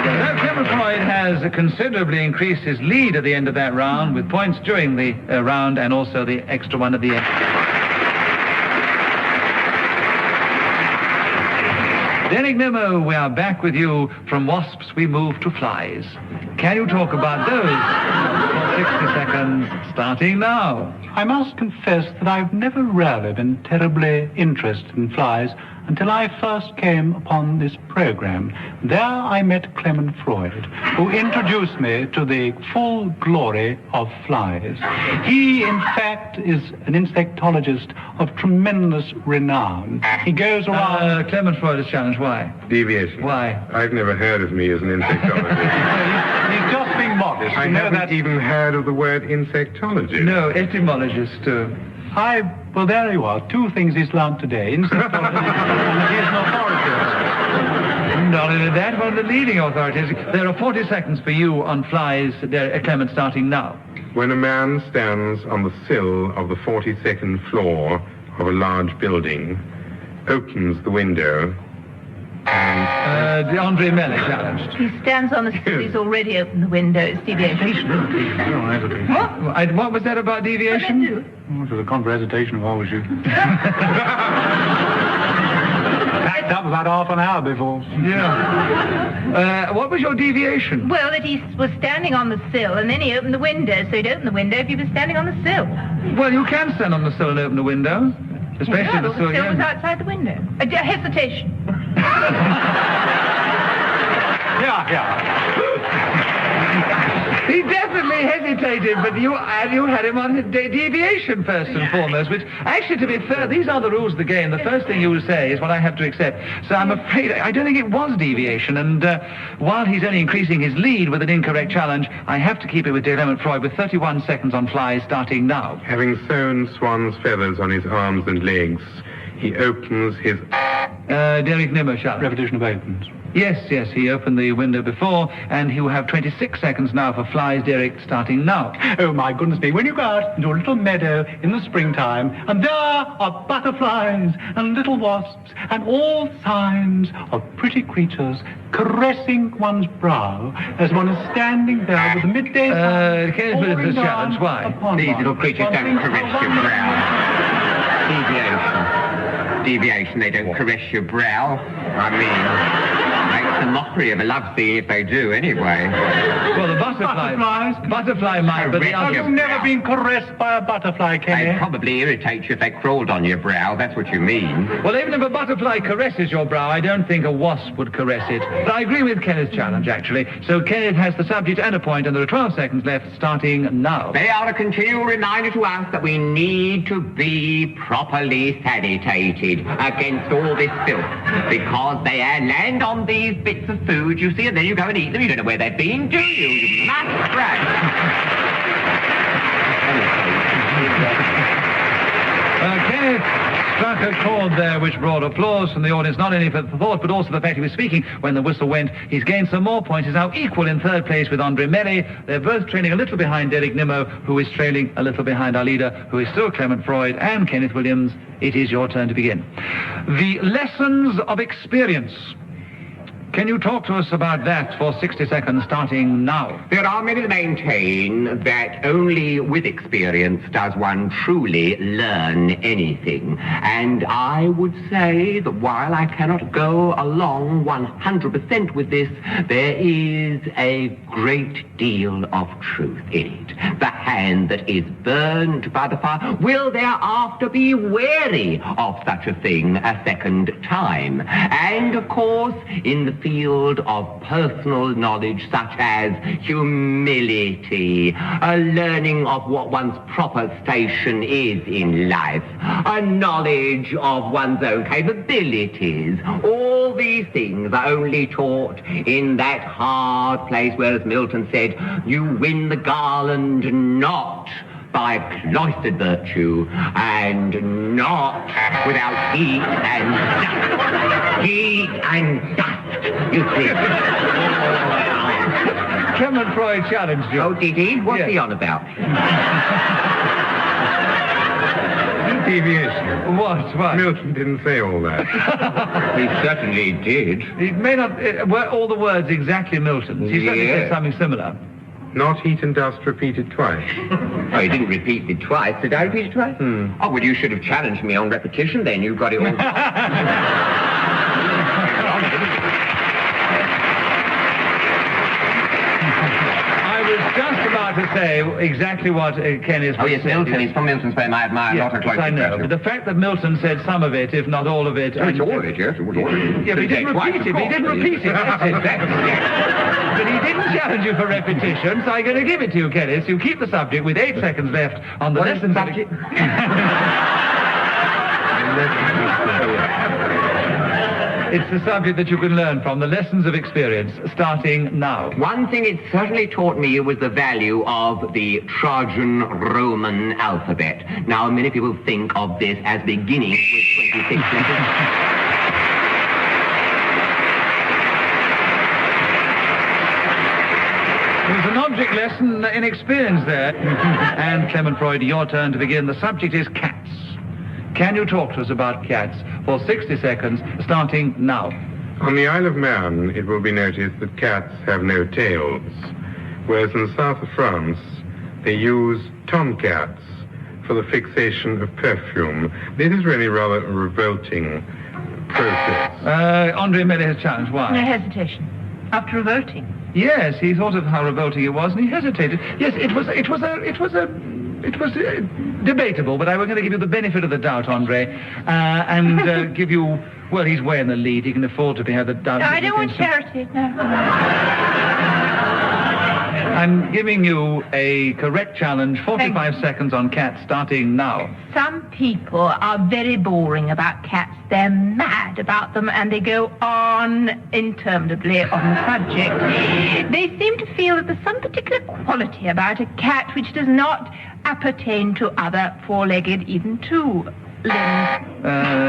Now, Clement Freud has considerably increased his lead at the end of that round, with points during the round and also the extra one at the end. Derek Nimmo, we are back with you. From wasps, we move to flies. Can you talk about those for 60 seconds, starting now? I must confess that I've never really been terribly interested in flies until I first came upon this program. There I met Clement Freud, who introduced me to the full glory of flies. He, in fact, is an insectologist of tremendous renown. He goes around... Clement Freud is challenged. Why? Deviation. Why? I've never heard of me as an insectologist. He's just being modest. I You know haven't that- even heard of the word insectologist. No, etymologist, too. Well, there you are. 2 things he's learned today. Insectologist and he is an authority. Not only that, one of the leading authorities. There are 40 seconds for you on flies, Clement, starting now. When a man stands on the sill of the 42nd floor of a large building, opens the window, and... Andre Melly challenged. He stands on the sill. He's already opened the window. It's deviation. What was that about deviation? It was a contra hesitation if I was you. Packed up about half an hour before. Yeah. What was your deviation? Well, that he was standing on the sill, and then he opened the window. So he'd open the window if he was standing on the sill. Well, you can stand on the sill and open the window. Especially Yeah, the well, sill. the sill was outside the window. Hesitation. Yeah. He definitely hesitated, but you had him on deviation first and foremost, which, actually, to be fair, these are the rules of the game. The first thing you will say is what I have to accept. So I'm afraid, I don't think it was deviation, and while he's only increasing his lead with an incorrect challenge, I have to keep it with Clement Freud with 31 seconds on flies, starting now. Having sewn swan's feathers on his arms and legs, he opens his... Derek Nimmo challenge. Repetition of opens. Yes, he opened the window before, and he will have 26 seconds now for flies, Derek, starting now. Oh, my goodness me. When you go out into a little meadow in the springtime, and there are butterflies and little wasps and all signs of pretty creatures caressing one's brow as one is standing there with the midday sun Kenneth Williams' challenge. Why? These little creatures don't caress your brow. Deviation, they don't caress your brow. I mean... Makes a mockery of a love scene if they do, anyway. Well, the butterfly might, but the Have you never been caressed by a butterfly, Kenny? They'd probably irritate you if they crawled on your brow, that's what you mean. Well, even if a butterfly caresses your brow, I don't think a wasp would caress it. But I agree with Kenneth's challenge, actually. So Kenneth has the subject and a point, and there are 12 seconds left, starting now. They are a continual reminder to us that we need to be properly sanitated against all this filth, because they land on these bits of food, you see, and then you go and eat them. You don't know where they've been, do you? You must Kenneth struck a chord there which brought applause from the audience, not only for the thought, but also the fact he was speaking when the whistle went. He's gained some more points. He's now equal in third place with Andre Melly. They're both trailing a little behind Derek Nimmo, who is trailing a little behind our leader, who is still Clement Freud, and Kenneth Williams. It is your turn to begin. The lessons of experience. Can you talk to us about that for 60 seconds, starting now? There are many that maintain that only with experience does one truly learn anything. And I would say that while I cannot go along 100% with this, there is a great deal of truth in it. hand that is burned by the fire will thereafter be wary of such a thing a second time. And, of course, in the field of personal knowledge such as humility, a learning of what one's proper station is in life, a knowledge of one's own capabilities, all these things are only taught in that hard place where, as Milton said, you win the garland not by cloistered virtue and not without heat and dust. Heat and dust, you see. Clement Freud challenged you. Oh, did he? What's he on about? Deviation. What? Milton didn't say all that. He certainly did. He may not... were all the words exactly Milton's? He certainly said something similar. Not heat and dust repeated twice. Oh, he didn't repeat it twice. Did I repeat it twice? Oh, well, you should have challenged me on repetition then. You got it all wrong. Just about to say exactly what Ken is. Oh, yes, Milton. He's from Milton's poem. I admire a lot of I know. But the fact that Milton said some of it, if not all of it... It's all of it, yes. It was all of it. Yeah, but he didn't repeat it. He didn't repeat it. That's it. But he didn't challenge you for repetition, so I'm going to give it to you, Kenneth. You keep the subject with 8 seconds left on the lesson subject. It's the subject that you can learn from, the lessons of experience, starting now. One thing it certainly taught me was the value of the Trojan Roman alphabet. Now, many people think of this as beginning with 26 letters. There's an object lesson in experience there. And Clement Freud, your turn to begin. The subject is cats. Can you talk to us about cats for 60 seconds, starting now? On the Isle of Man, it will be noticed that cats have no tails, whereas in the south of France, they use tomcats for the fixation of perfume. This is really rather a revolting process. Andre Melly has challenged. Why? No hesitation. After revolting. Yes, he thought of how revolting it was, and he hesitated. Yes, it was debatable, but I was going to give you the benefit of the doubt, Andre, and give you... Well, he's way in the lead. He can afford to have the doubt. No, I don't want charity. No. I'm giving you a correct challenge. 45 seconds on cats, starting now. Some people are very boring about cats. They're mad about them, and they go on interminably on the subject. They seem to feel that there's some particular quality about a cat which does not appertain to other four-legged, even two-limbed.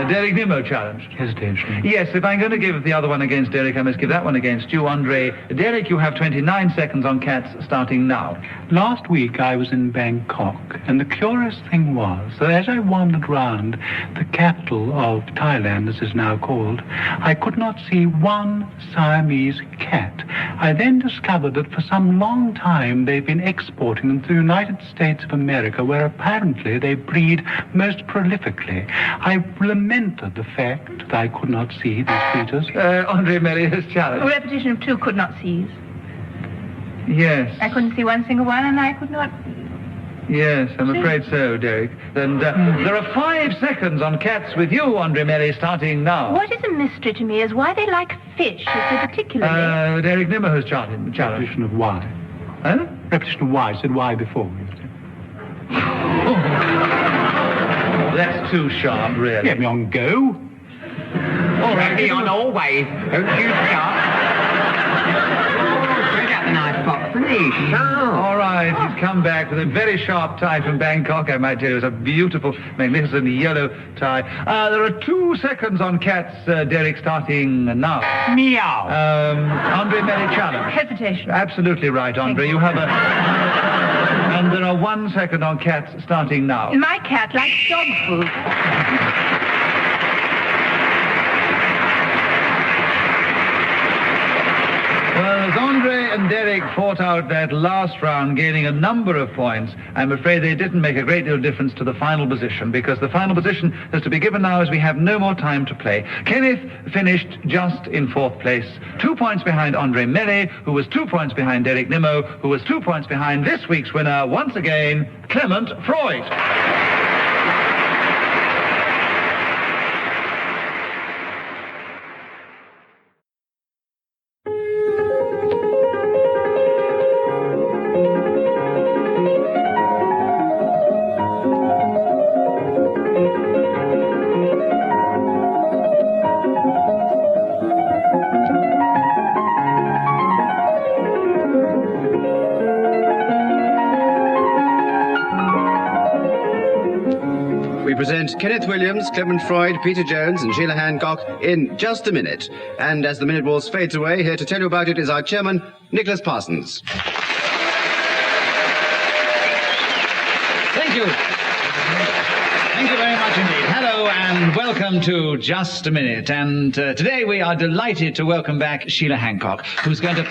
Derek Nimmo challenged. Hesitation. Yes, if I'm going to give the other one against Derek, I must give that one against you, Andre. Derek, you have 29 seconds on cats, starting now. Last week I was in Bangkok, and the curious thing was that as I wandered round the capital of Thailand, as is now called, I could not see one Siamese cat. I then discovered that for some long time they've been exporting them to the United States of America, where apparently they breed most prolifically. I lamented the fact that I could not see these creatures. Andre Melly has challenged. A repetition of two could not seize. Yes. I couldn't see one single one, and I could not... Yes, I'm afraid so, Derek. And there are 5 seconds on cats with you, Andre Melly, starting now. What is a mystery to me is why they like fish, if they particularly... Derek Nimmo has challenged. Repetition of why. Huh? Repetition of why. I said why before. That's too sharp, really. Get me on go. All right, be on always. Don't you stop. Bring out the knife box, and he's sharp. All right, he's come back with a very sharp tie from Bangkok, I might tell you. It's a beautiful, magnificent yellow tie. There are 2 seconds on cats, Derek, starting now. Meow. Andre Melly challenge. Hesitation. Absolutely right, Andre. You have a... And there are 1 second on cats, starting now. My cat likes dog food. Well, as Andre and Derek fought out that last round, gaining a number of points, I'm afraid they didn't make a great deal of difference to the final position, because the final position is to be given now as we have no more time to play. Kenneth finished just in 4th place, 2 points behind Andre Melly, who was 2 points behind Derek Nimmo, who was 2 points behind this week's winner, once again, Clement Freud. Present Kenneth Williams, Clement Freud, Peter Jones and Sheila Hancock in just a minute. And as the minute waltz fades away, here to tell you about it is our chairman, Nicholas Parsons. Thank you. Thank you very much indeed. Hello and welcome to Just a Minute. And today we are delighted to welcome back Sheila Hancock, who's going to...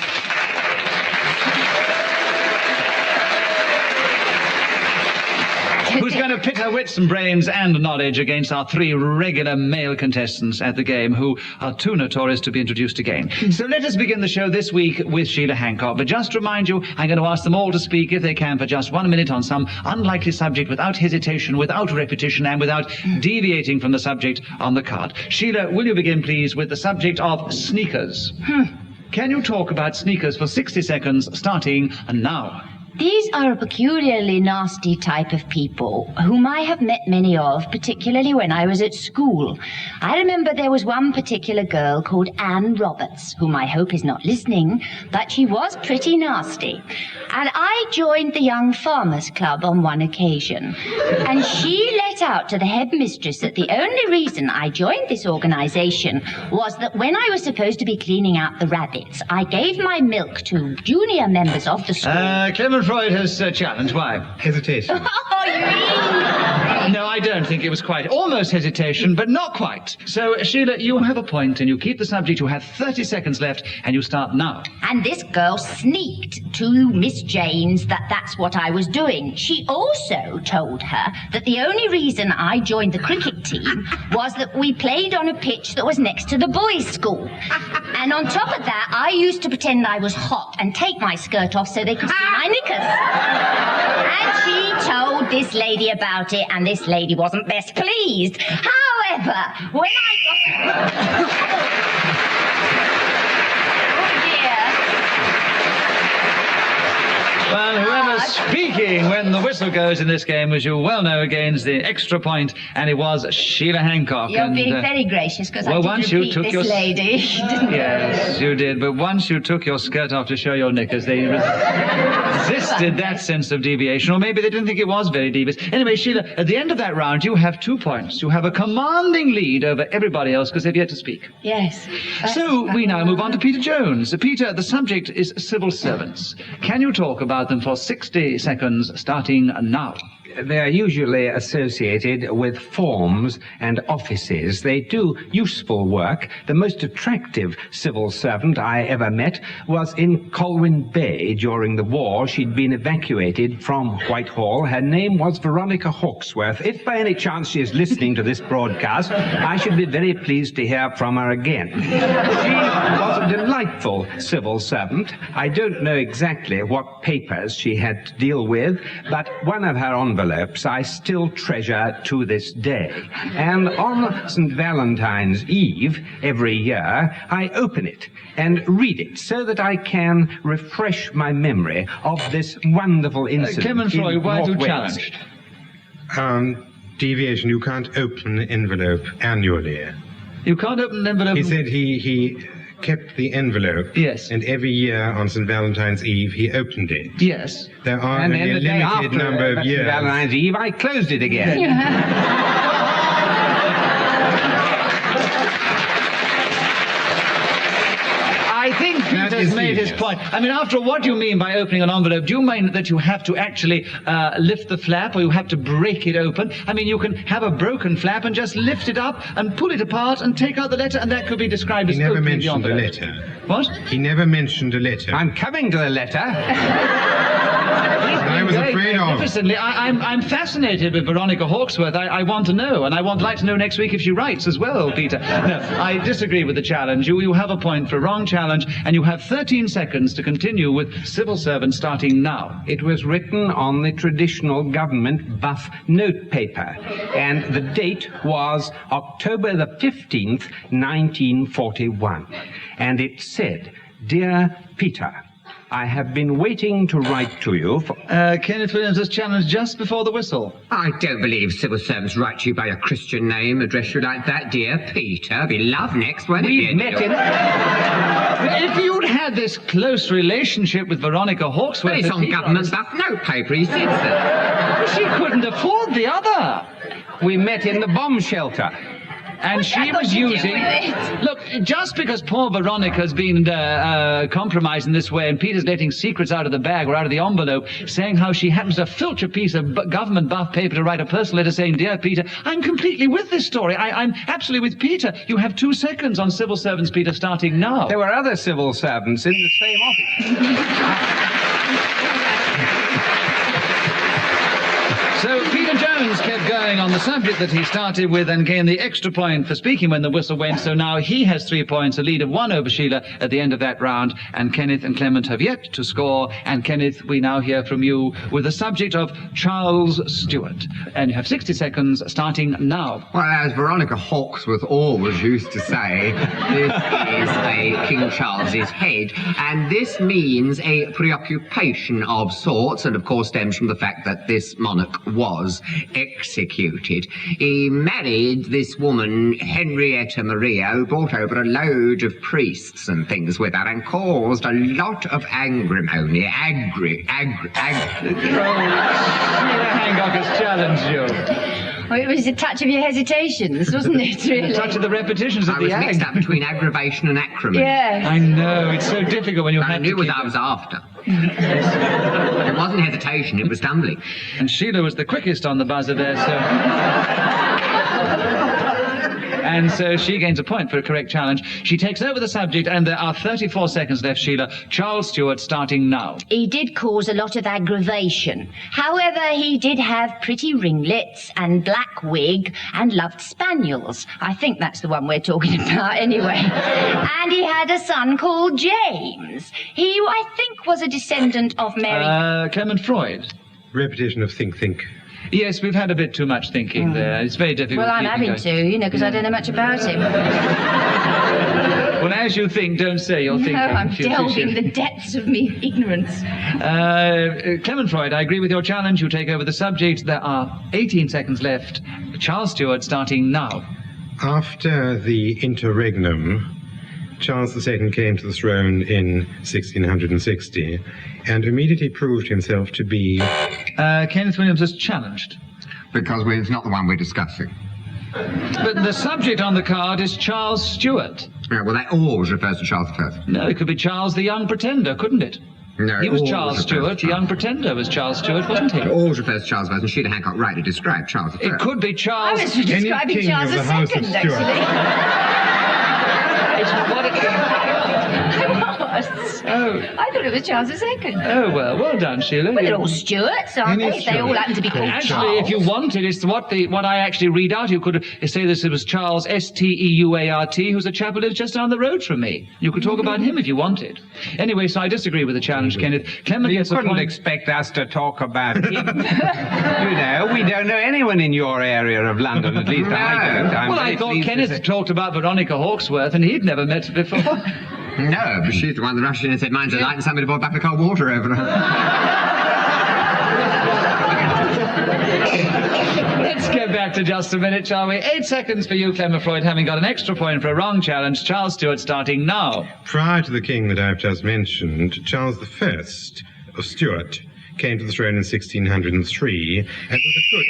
who's going to pit her wits and brains and knowledge against our 3 regular male contestants at the game, who are too notorious to be introduced again. So let us begin the show this week with Sheila Hancock. But just to remind you, I'm going to ask them all to speak, if they can, for just 1 minute on some unlikely subject, without hesitation, without repetition, and without deviating from the subject on the card. Sheila, will you begin, please, with the subject of sneakers? Can you talk about sneakers for 60 seconds, starting now? These are a peculiarly nasty type of people, whom I have met many of, particularly when I was at school. I remember there was one particular girl called Anne Roberts, whom I hope is not listening, but she was pretty nasty. And I joined the Young Farmers Club on one occasion. And she let out to the headmistress that the only reason I joined this organization was that when I was supposed to be cleaning out the rabbits, I gave my milk to junior members of the school. Clement Freud has challenged. Why? Hesitation. Oh, you mean? No, I don't think it was quite. Almost hesitation, but not quite. So, Sheila, you have a point, and you keep the subject. You have 30 seconds left, and you start now. And this girl sneaked to Miss Jane's that that's what I was doing. She also told her that the only reason I joined the cricket team was that we played on a pitch that was next to the boys' school. And on top of that, I used to pretend I was hot and take my skirt off so they could see my knickers. And she told this lady about it, and this lady wasn't best pleased. However, when I got... Well, whoever's speaking when the whistle goes in this game, as you well know, gains the extra point, and it was Sheila Hancock. You're being very gracious, because I did repeat this lady, didn't Yes, you did, but once you took your skirt off to show your knickers, they resisted that sense of deviation, or maybe they didn't think it was very devious. Anyway, Sheila, at the end of that round, you have 2 points. You have a commanding lead over everybody else, because they've yet to speak. Yes. So we now move on to Peter Jones. Peter, the subject is civil servants. Can you talk about them for 60 seconds, starting now? They're usually associated with forms and offices. They do useful work. The most attractive civil servant I ever met was in Colwyn Bay during the war. She'd been evacuated from Whitehall. Her name was Veronica Hawksworth. If by any chance she is listening to this broadcast, I should be very pleased to hear from her again. She was a delightful civil servant. I don't know exactly what papers she had to deal with, but one of her envelopes I still treasure to this day. And on St. Valentine's Eve every year, I open it and read it so that I can refresh my memory of this wonderful incident. Clement Freud, why do you Wales. challenge? Deviation, you can't open an envelope annually. You can't open an envelope? He said he kept the envelope. Yes. And every year on St. Valentine's Eve, he opened it. Yes. There are And only then a the day limited after number of St. years. Valentine's Eve, I closed it again. I think Peter has made his point. I mean, after all, what do you mean by opening an envelope? Do you mean that you have to actually lift the flap, or you have to break it open? I mean, you can have a broken flap and just lift it up and pull it apart and take out the letter, and that could be described as opening the envelope. He never mentioned a letter. What? He never mentioned a letter. I'm coming to the letter. I was afraid of. Magnificently. I'm fascinated with Veronica Hawksworth. I want to know, and I would like to know next week if she writes as well, Peter. No, I disagree with the challenge. You have a point for a wrong challenge, and you have 13 seconds to continue with civil servants starting now. It was written on the traditional government buff notepaper, and the date was October the 15th, 1941. And it said, "Dear Peter, I have been waiting to write to you for..." Kenneth Williams has challenged just before the whistle. I don't believe civil servants write to you by a Christian name, address you like that, dear Peter. Be love next, won't it? We've met in... But if you'd had this close relationship with Veronica Hawksworth... But it's on government buff notepaper, he said so. She couldn't afford the other. We met in the bomb shelter. And she was using... Look, just because poor Veronica's been compromised in this way, and Peter's letting secrets out of the bag or out of the envelope, saying how she happens to filch a piece of government buff paper to write a personal letter saying, "Dear Peter," I'm completely with this story. I'm absolutely with Peter. You have 2 seconds on civil servants, Peter, starting now. There were other civil servants in the same office. So Peter Jones kept going on the subject that he started with and gained the extra point for speaking when the whistle went. So now he has 3 points, a lead of 1 over Sheila at the end of that round. And Kenneth and Clement have yet to score. And Kenneth, we now hear from you with the subject of Charles Stuart. And you have 60 seconds starting now. Well, as Veronica Hawksworth always used to say, this is a King Charles's head. And this means a preoccupation of sorts, and of course stems from the fact that this monarch was executed. He married this woman, Henrietta Maria, who brought over a load of priests and things with her and caused a lot of agrimony. Hancock has challenged you. Well, it was a touch of your hesitations, wasn't it, really? A touch of the repetitions of I the was mixed up between aggravation and acrimony. Yes. I know, it's so difficult when you I have knew to what keep I was after. It wasn't hesitation, it was stumbling. And Sheila was the quickest on the buzzer there, so... And so she gains a point for a correct challenge. She takes over the subject, and there are 34 seconds left, Sheila. Charles Stuart starting now. He did cause a lot of aggravation. However, he did have pretty ringlets and black wig and loved spaniels. I think that's the one we're talking about anyway. And he had a son called James. He, I think, was a descendant of Mary... Clement Freud. Repetition of think. Yes, we've had a bit too much thinking there. It's very difficult. Well, I'm having to, because I don't know much about him. Well, as you think, don't say you're thinking. No, I'm delving the depths of me ignorance. Clement Freud, I agree with your challenge. You take over the subject. There are 18 seconds left. Charles Stuart starting now. After the interregnum, Charles II came to the throne in 1660 and immediately proved himself to be... Kenneth Williams is challenged. Because it's not the one we're discussing. But the subject on the card is Charles Stuart. Yeah, well, that always refers to Charles I. No, it could be Charles the Young Pretender, couldn't it? No, he was Charles Stuart. The Young Pretender was Charles Stuart, wasn't he? It always refers to Charles I, and Sheila Hancock rightly described Charles I. It could be Charles... I was describing Charles II, actually. It's what it... I was. Oh. I thought it was Charles II. Oh, well done, Sheila. Well, they're all Stuarts, aren't they? They all happen to be called Actually, Charles. if you wanted, it's what I actually read out. You could say this was Charles Steuart, who's a chap who lives just down the road from me. You could talk about him if you wanted. Anyway, so I disagree with the challenge, Kenneth. Clement You gets a couldn't point. expect us to talk about him. You know, we don't know anyone in your area of London, at least I don't. Well, I thought Kenneth talked about Veronica Hawksworth, and he'd never met her before. No, but she's the one that rushed in and said, "Mine's a light," and somebody bought a bucket of cold water over her. Let's get back to just a minute, shall we? 8 seconds for you, Clement Freud, having got an extra point for a wrong challenge. Charles Stuart starting now. Prior to the king that I've just mentioned, Charles I of Stuart came to the throne in 1603 and was a good...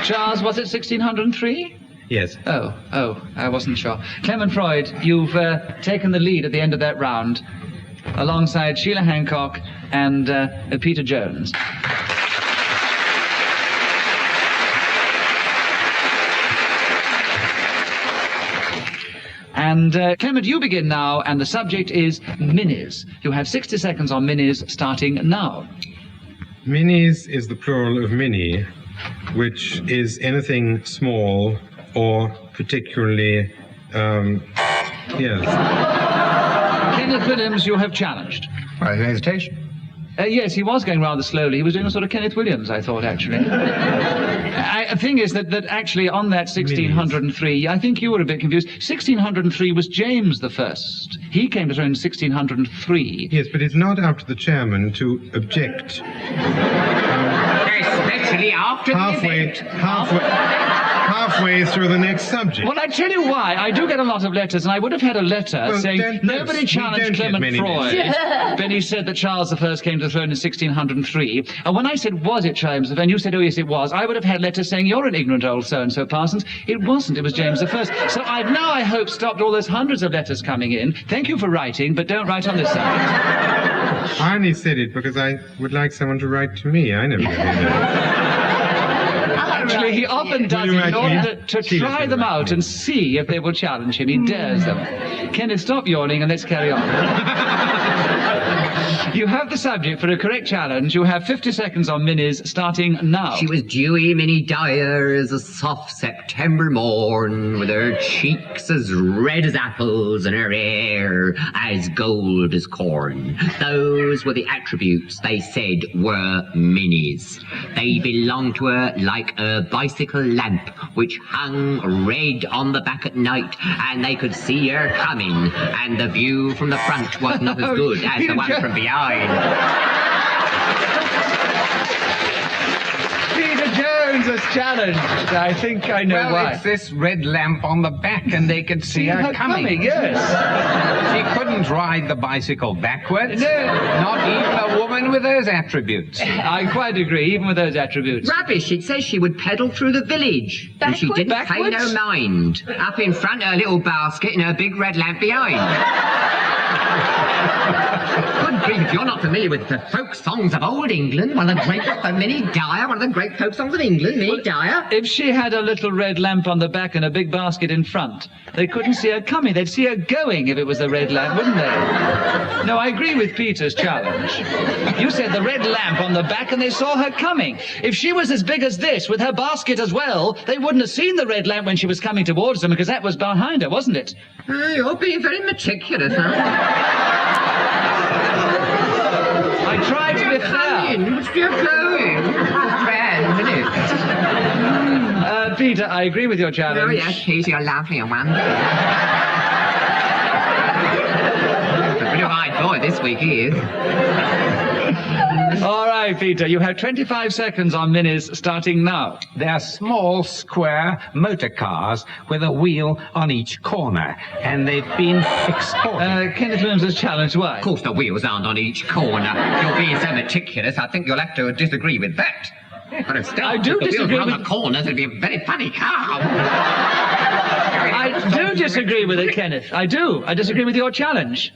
Charles, was it 1603? Yes. Oh, I wasn't sure. Clement Freud, you've taken the lead at the end of that round, alongside Sheila Hancock and Peter Jones. And Clement, you begin now, and the subject is minis. You have 60 seconds on minis, starting now. Minis is the plural of mini, which is anything small or particularly, yes. Kenneth Williams, you have challenged. By hesitation. Yes, he was going rather slowly. He was doing a sort of Kenneth Williams, I thought, actually. The thing is that actually on that 1603, I think you were a bit confused. 1603 was James the First. He came to throne in 1603. Yes, but it's not up to the chairman to object. Especially after the event. Halfway through the next subject. Well, I tell you why. I do get a lot of letters, and I would have had a letter saying nobody challenged Clement Freud. Then he said that Charles I came to the throne in 1603. And when I said, was it James I? And you said, oh, yes, it was. I would have had letters saying, you're an ignorant old so-and-so, Parsons. It wasn't. It was James I. So I've now, I hope, stopped all those hundreds of letters coming in. Thank you for writing, but don't write on this subject. I only said it because I would like someone to write to me. I never did that. Actually, he often does it in order to try them out and see if they will challenge him. He dares them. Kenneth, stop yawning and let's carry on. You have the subject for a correct challenge. You have 50 seconds on minis, starting now. She was dewy, Minnie Dyer, as a soft September morn, with her cheeks as red as apples and her hair as gold as corn. Those were the attributes they said were minis. They belonged to her like a bicycle lamp, which hung red on the back at night, and they could see her coming, and the view from the front was not as good as the one from behind. Peter Jones has challenged. I think I know why. It's this red lamp on the back, and they could see her coming. Yes. She couldn't ride the bicycle backwards. No. Not even a woman with those attributes. I quite agree, even with those attributes. Rubbish. It says she would pedal through the village. And she didn't pay no mind. Up in front, her little basket and her big red lamp behind. Good grief, you're not familiar with the folk songs of old England. One of the great, Minnie Dyer, one of the great folk songs of England, Minnie Dyer. If she had a little red lamp on the back and a big basket in front, they couldn't see her coming. They'd see her going if it was the red lamp, wouldn't they? No, I agree with Peter's challenge. You said the red lamp on the back and they saw her coming. If she was as big as this, with her basket as well, they wouldn't have seen the red lamp when she was coming towards them, because that was behind her, wasn't it? You're being very meticulous, huh? I tried to be fair. You're going. Peter, I agree with your challenge. Oh, yes, Peter, you're lovely and wonderful. A bit of eyed boy this week, he is. All right, Peter, you have 25 seconds on minis, starting now. They're small, square motor cars with a wheel on each corner, and they've been exported. Kenneth Williams has challenged. Why? Of course, the wheels aren't on each corner. You're being so meticulous, I think you'll have to disagree with that. But if still, I do if the disagree wheels were on with... the corners, it'd be a very funny car. I do disagree with it, Kenneth. I do. I disagree with your challenge.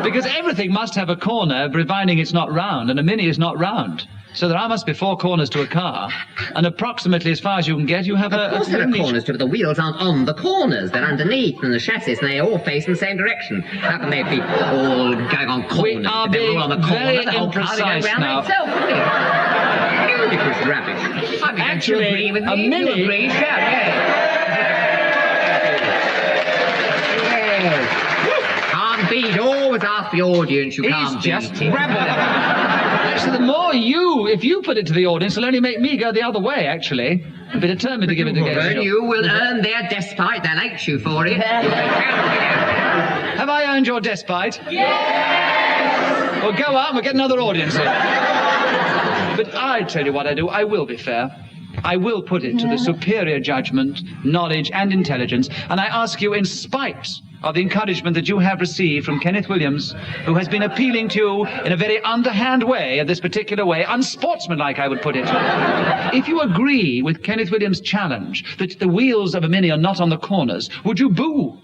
Because everything must have a corner, providing it's not round, and a Mini is not round. So there must be 4 corners to a car, and approximately as far as you can get, you have Of course there are corners to it, but the wheels aren't on the corners. They're underneath in the chassis, and they all face in the same direction. How can they be all going on corners? We are being all on the corner, very the whole car imprecise going round now. itself, ludicrous rubbish. Actually, agree with me. a Mini... You agree, yes. Can't beat. Always ask the audience. You can't beat just it. Actually, the more if you put it to the audience, it'll only make me go the other way, actually. I'll be determined to give it again. Well, you will earn their despite. They'll hate you for it. Have I earned your despite? Yes! Well, go out and we'll get another audience in. But I tell you what I do. I will be fair. I will put it to the superior judgment, knowledge, and intelligence, and I ask you, in spite of the encouragement that you have received from Kenneth Williams, who has been appealing to you in a very underhand way, in this particular way, unsportsmanlike, I would put it. If you agree with Kenneth Williams' challenge that the wheels of a Mini are not on the corners, would you boo?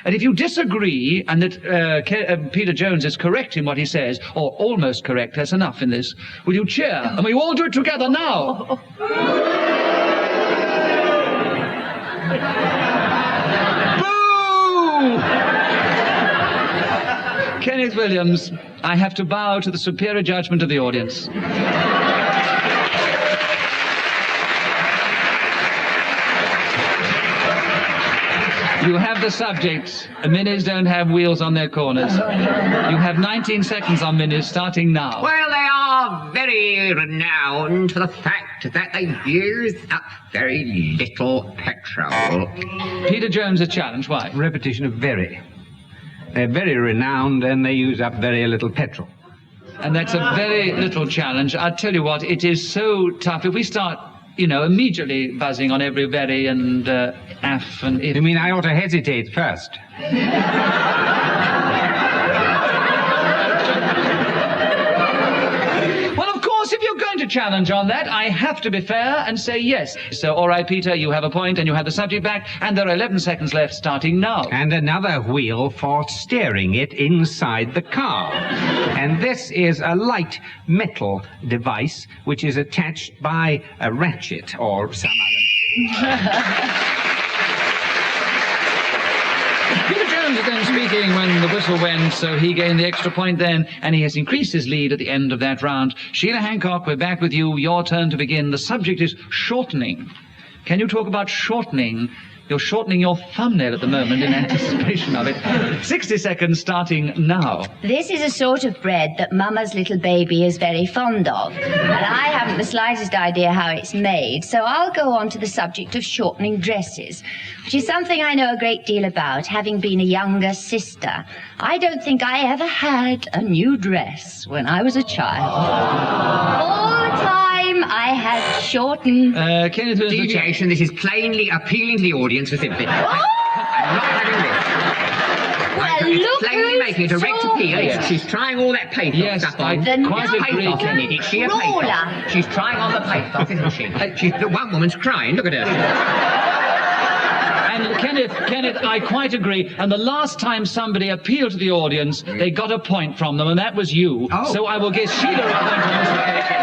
And if you disagree, and that Peter Jones is correct in what he says, or almost correct, that's enough in this, will you cheer? And we all do it together now. Kenneth Williams, I have to bow to the superior judgment of the audience. You have the subject. Minis don't have wheels on their corners. You have 19 seconds on Minis, starting now. Well, they are very renowned for the fact that they use up very little petrol. Peter Jones, a challenge. Why? Repetition of very. They're very renowned and they use up very little petrol. And that's a very little challenge. I'll tell you what, it is so tough. If we start, immediately buzzing on every very and af and if... You mean I ought to hesitate first? Well, of course, if you're going to challenge on that, I have to be fair and say yes. So, all right, Peter, you have a point and you have the subject back, and there are 11 seconds left, starting now. And another wheel for steering it inside the car. And this is a light metal device which is attached by a ratchet or some other... Peter Jones is then speaking when the whistle went, so he gained the extra point then, and he has increased his lead at the end of that round. Sheila Hancock, we're back with you. Your turn to begin. The subject is shortening. Can you talk about shortening? You're shortening your thumbnail at the moment in anticipation of it. 60 seconds starting now. This is a sort of bread that Mama's little baby is very fond of. And I haven't the slightest idea how it's made, so I'll go on to the subject of shortening dresses, which is something I know a great deal about, having been a younger sister. I don't think I ever had a new dress when I was a child. All the time I had shortened... Kenneth, Deviation, this is plainly appealing to the audience for sympathy. I'm not having this. Well, look plainly making a direct appeal. Yes. She's trying all that pathos stuff on. quite agree, Kenneth. Is she a pathos? She's trying on the pathos, isn't she? The one woman's crying. Look at her. And Kenneth, I quite agree. And the last time somebody appealed to the audience, they got a point from them, and that was you. Oh. So I will give Sheila a point on this occasion.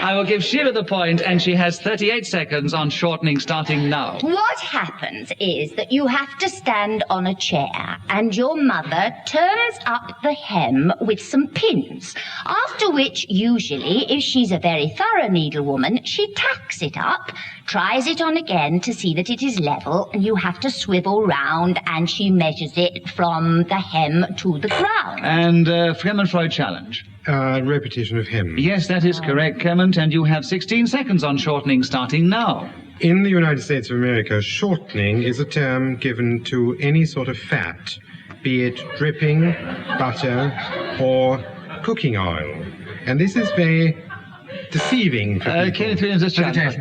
I will give Sheila the point, and she has 38 seconds on shortening starting now. What happens is that you have to stand on a chair, and your mother turns up the hem with some pins, after which, usually, if she's a very thorough needlewoman, she tacks it up, tries it on again to see that it is level, and you have to swivel round, and she measures it from the hem to the ground. And Clement Freud challenge. Repetition of him. Yes, that is correct, Clement, and you have 16 seconds on shortening starting now. In the United States of America, shortening is a term given to any sort of fat, be it dripping, butter, or cooking oil. And this is very deceiving for people. Kenneth Williams, this challenge.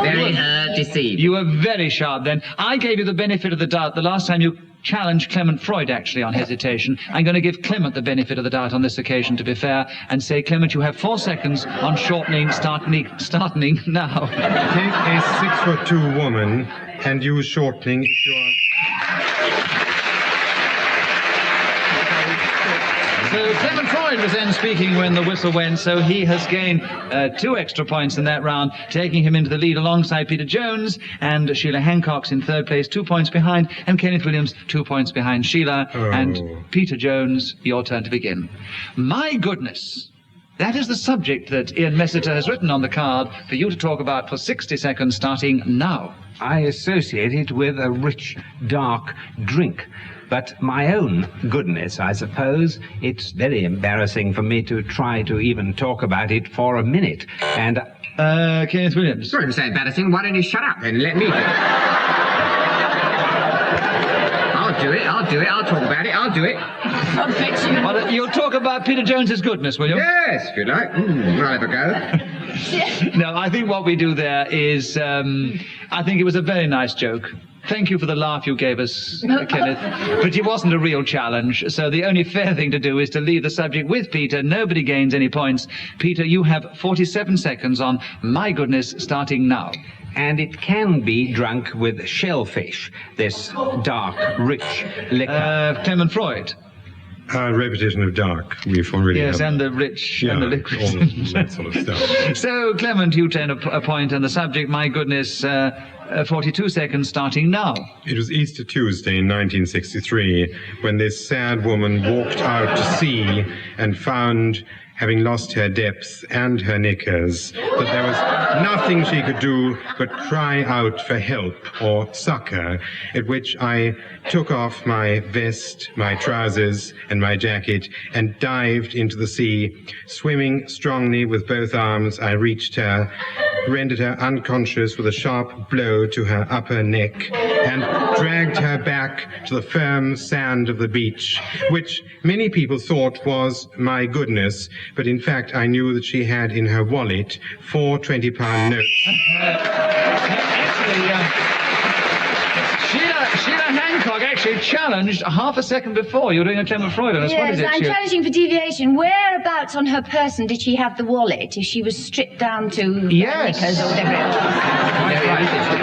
Very deceived. You were very sharp then. I gave you the benefit of the doubt the last time you challenged Clement Freud, actually, on hesitation. I'm going to give Clement the benefit of the doubt on this occasion, to be fair, and say, Clement, you have 4 seconds on shortening starting now. Take a 6'2" woman and use shortening if you are... So Clement Freud was then speaking when the whistle went, so he has gained 2 extra points in that round, taking him into the lead alongside Peter Jones, and Sheila Hancock's in 3rd place, 2 points behind, and Kenneth Williams 2 points behind Sheila. And Peter Jones, your turn to begin. My goodness, that is the subject that Ian Messiter has written on the card for you to talk about for 60 seconds starting now. I associate it with a rich, dark drink. But my own goodness, I suppose, it's very embarrassing for me to try to even talk about it for a minute. And... Kenneth Williams. Sorry to say embarrassing. Why don't you shut up then and let me do it? I'll I'll do it. I'll talk about it. I'll do it. Well, you'll talk about Peter Jones's goodness, will you? Yes, if you like. I'll have a go. No, I think what we do there is, I think it was a very nice joke. Thank you for the laugh you gave us, Kenneth. But it wasn't a real challenge, so the only fair thing to do is to leave the subject with Peter. Nobody gains any points. Peter, you have 47 seconds on My Goodness starting now. And it can be drunk with shellfish, this dark, rich liquor. Clement Freud. Repetition of dark. We've already Yes, had. and the rich and the liquid. All that sort of stuff. So, Clement, you turn a point, and the subject, My Goodness, 42 seconds starting now. It was Easter Tuesday in 1963 when this sad woman walked out to sea and found, having lost her depths and her knickers, that there was nothing she could do but cry out for help or succor, at which I took off my vest, my trousers, and my jacket and dived into the sea. Swimming strongly with both arms, I reached her, rendered her unconscious with a sharp blow to her upper neck, and dragged her back to the firm sand of the beach, which many people thought was My Goodness, but in fact I knew that she had in her wallet 4 20-pound notes. Sheila Hancock actually challenged half a second before. You were doing a Clement Freud on us. What is Yes, it, I'm Sheila? challenging for deviation. Whereabouts on her person did she have the wallet? If she was stripped down to knickers or whatever it was?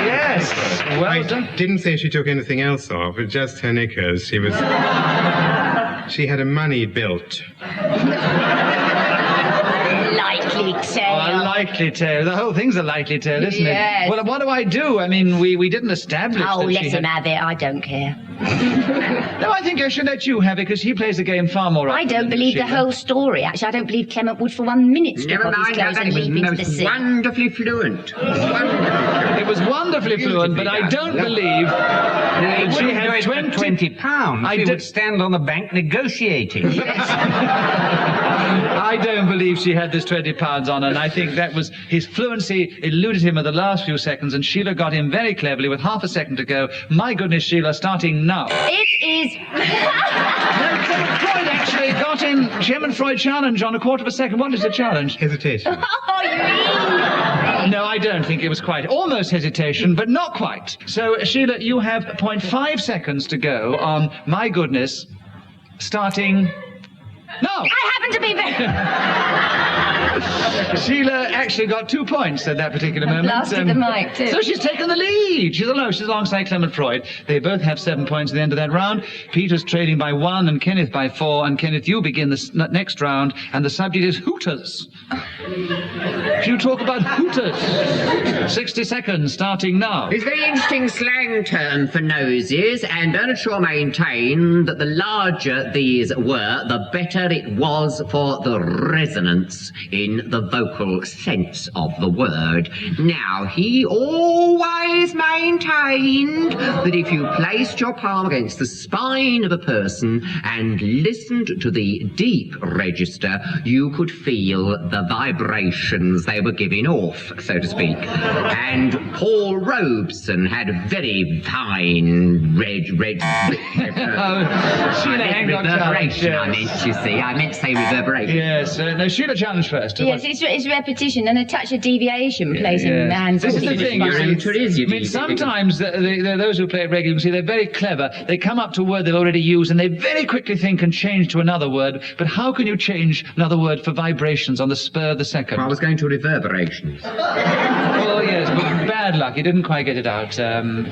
Yes. Well done. I didn't say she took anything else off, but just her knickers. She had a money belt. Likely tale. A likely tale. The whole thing's a likely tale, isn't Yes. it? Well, what do I do? I mean, we didn't establish Oh, that let she him had... have it. I don't care. No, I think I should let you have it, because he plays the game far more I often don't than believe the Sheila. whole story. Actually, I don't believe Clement would for 1 minute strip Never off his mind, clothes that and was leap into the most sea. wonderfully fluent. It was wonderfully fluent, but I don't believe that she had 20 pounds. I She don't- would stand on the bank negotiating. I don't believe she had this 20 pounds on her, and I think that was his fluency eluded him at the last few seconds, and Sheila got him very cleverly with half a second to go. My goodness, Sheila, starting now. It is... Clement Freud actually got in Clement Freud challenge on a quarter of a second. What is the challenge? Hesitation. Oh, you mean... No, I don't think it was quite. Almost hesitation, but not quite. So, Sheila, you have 0.5 seconds to go on My Goodness, starting... No! I happen to be very... Sheila actually got 2 points at that particular moment. Blasted the mic, too. So she's taken the lead. She's alongside Clement Freud. They both have 7 points at the end of that round. Peter's trailing by 1 and Kenneth by 4. And Kenneth, you begin the next round, and the subject is Hooters. You talk about Hooters. 60 seconds, starting now. It's a very interesting slang term for noses, and Bernard Shaw maintained that the larger these were, the better it was for the resonance in the vocal sense of the word. Now, he always maintained that if you placed your palm against the spine of a person and listened to the deep register, you could feel the vibrations they were giving off, so to speak. And Paul Robeson had very fine red Sheila Hancock challenge. reverberation, I meant, you see. I meant to say reverberation. Yes, no, Sheila challenge first. Yes, it's repetition and a touch of deviation, placing hands... This is the thing. Your router is, you I mean, do. sometimes those who play it regularly, you see, they're very clever. They come up to a word they've already used, and they very quickly think and change to another word. But how can you change another word for vibrations on the spur of the second? I was going to reverberations. Oh, yes, but bad luck. You didn't quite get it out,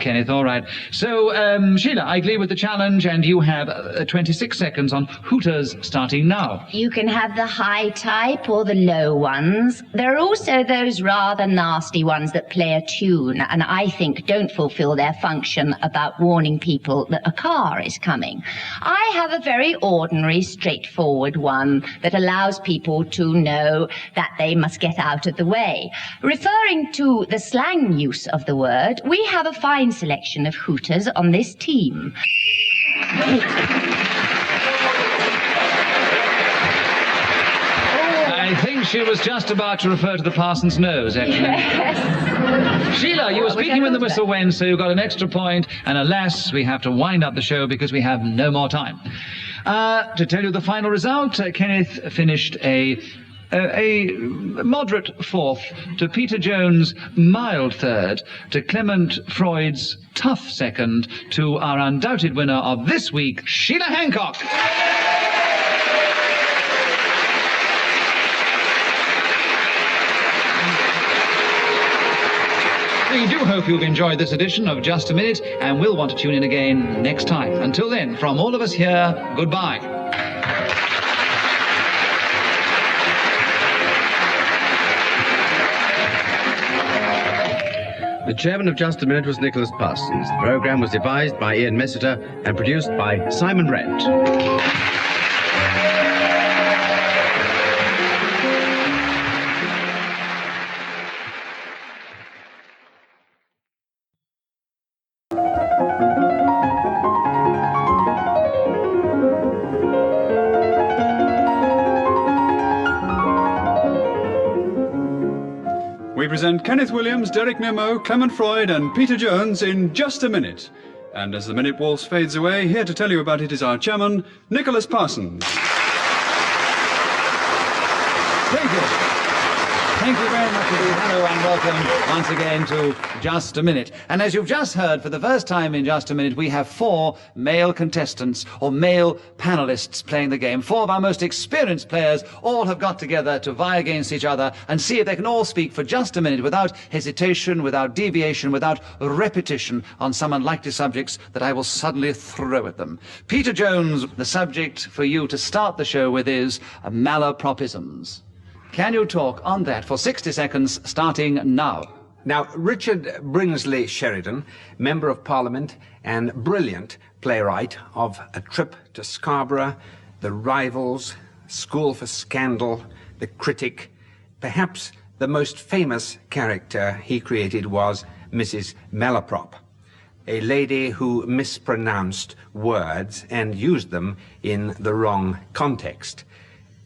Kenneth. All right. So, Sheila, I agree with the challenge, and you have 26 seconds on Hooters starting now. You can have the high type or the low ones. There are also those rather nasty ones that play a tune and I think don't fulfill their function about warning people that a car is coming. I have a very ordinary, straightforward one that allows people to know that they must get out of the way. Referring to the slang use of the word, we have a fine selection of Hooters on this team. I think she was just about to refer to the Parsons nose, actually. Yes. Sheila, you were speaking when the whistle went, so you got an extra point, and alas, we have to wind up the show because we have no more time. To tell you the final result, Kenneth finished a moderate fourth, to Peter Jones' mild third, to Clement Freud's tough second, to our undoubted winner of this week, Sheila Hancock. We do hope you've enjoyed this edition of Just a Minute, and we'll want to tune in again next time. Until then, from all of us here, goodbye. The chairman of Just a Minute was Nicholas Parsons. The programme was devised by Ian Messiter and produced by Simon Rent. We present Kenneth Williams, Derek Nimmo, Clement Freud and Peter Jones in Just a Minute. And as the minute waltz fades away, here to tell you about it is our chairman, Nicholas Parsons. Thank you. Thank you very much indeed. Hello and welcome once again to Just a Minute. And as you've just heard, for the first time in Just a Minute, we have 4 male contestants or male panelists playing the game. 4 of our most experienced players all have got together to vie against each other and see if they can all speak for just a minute without hesitation, without deviation, without repetition on some unlikely subjects that I will suddenly throw at them. Peter Jones, the subject for you to start the show with is Malapropisms. Can you talk on that for 60 seconds, starting now? Now, Richard Brinsley Sheridan, Member of Parliament and brilliant playwright of A Trip to Scarborough, The Rivals, School for Scandal, The Critic, perhaps the most famous character he created was Mrs. Malaprop, a lady who mispronounced words and used them in the wrong context.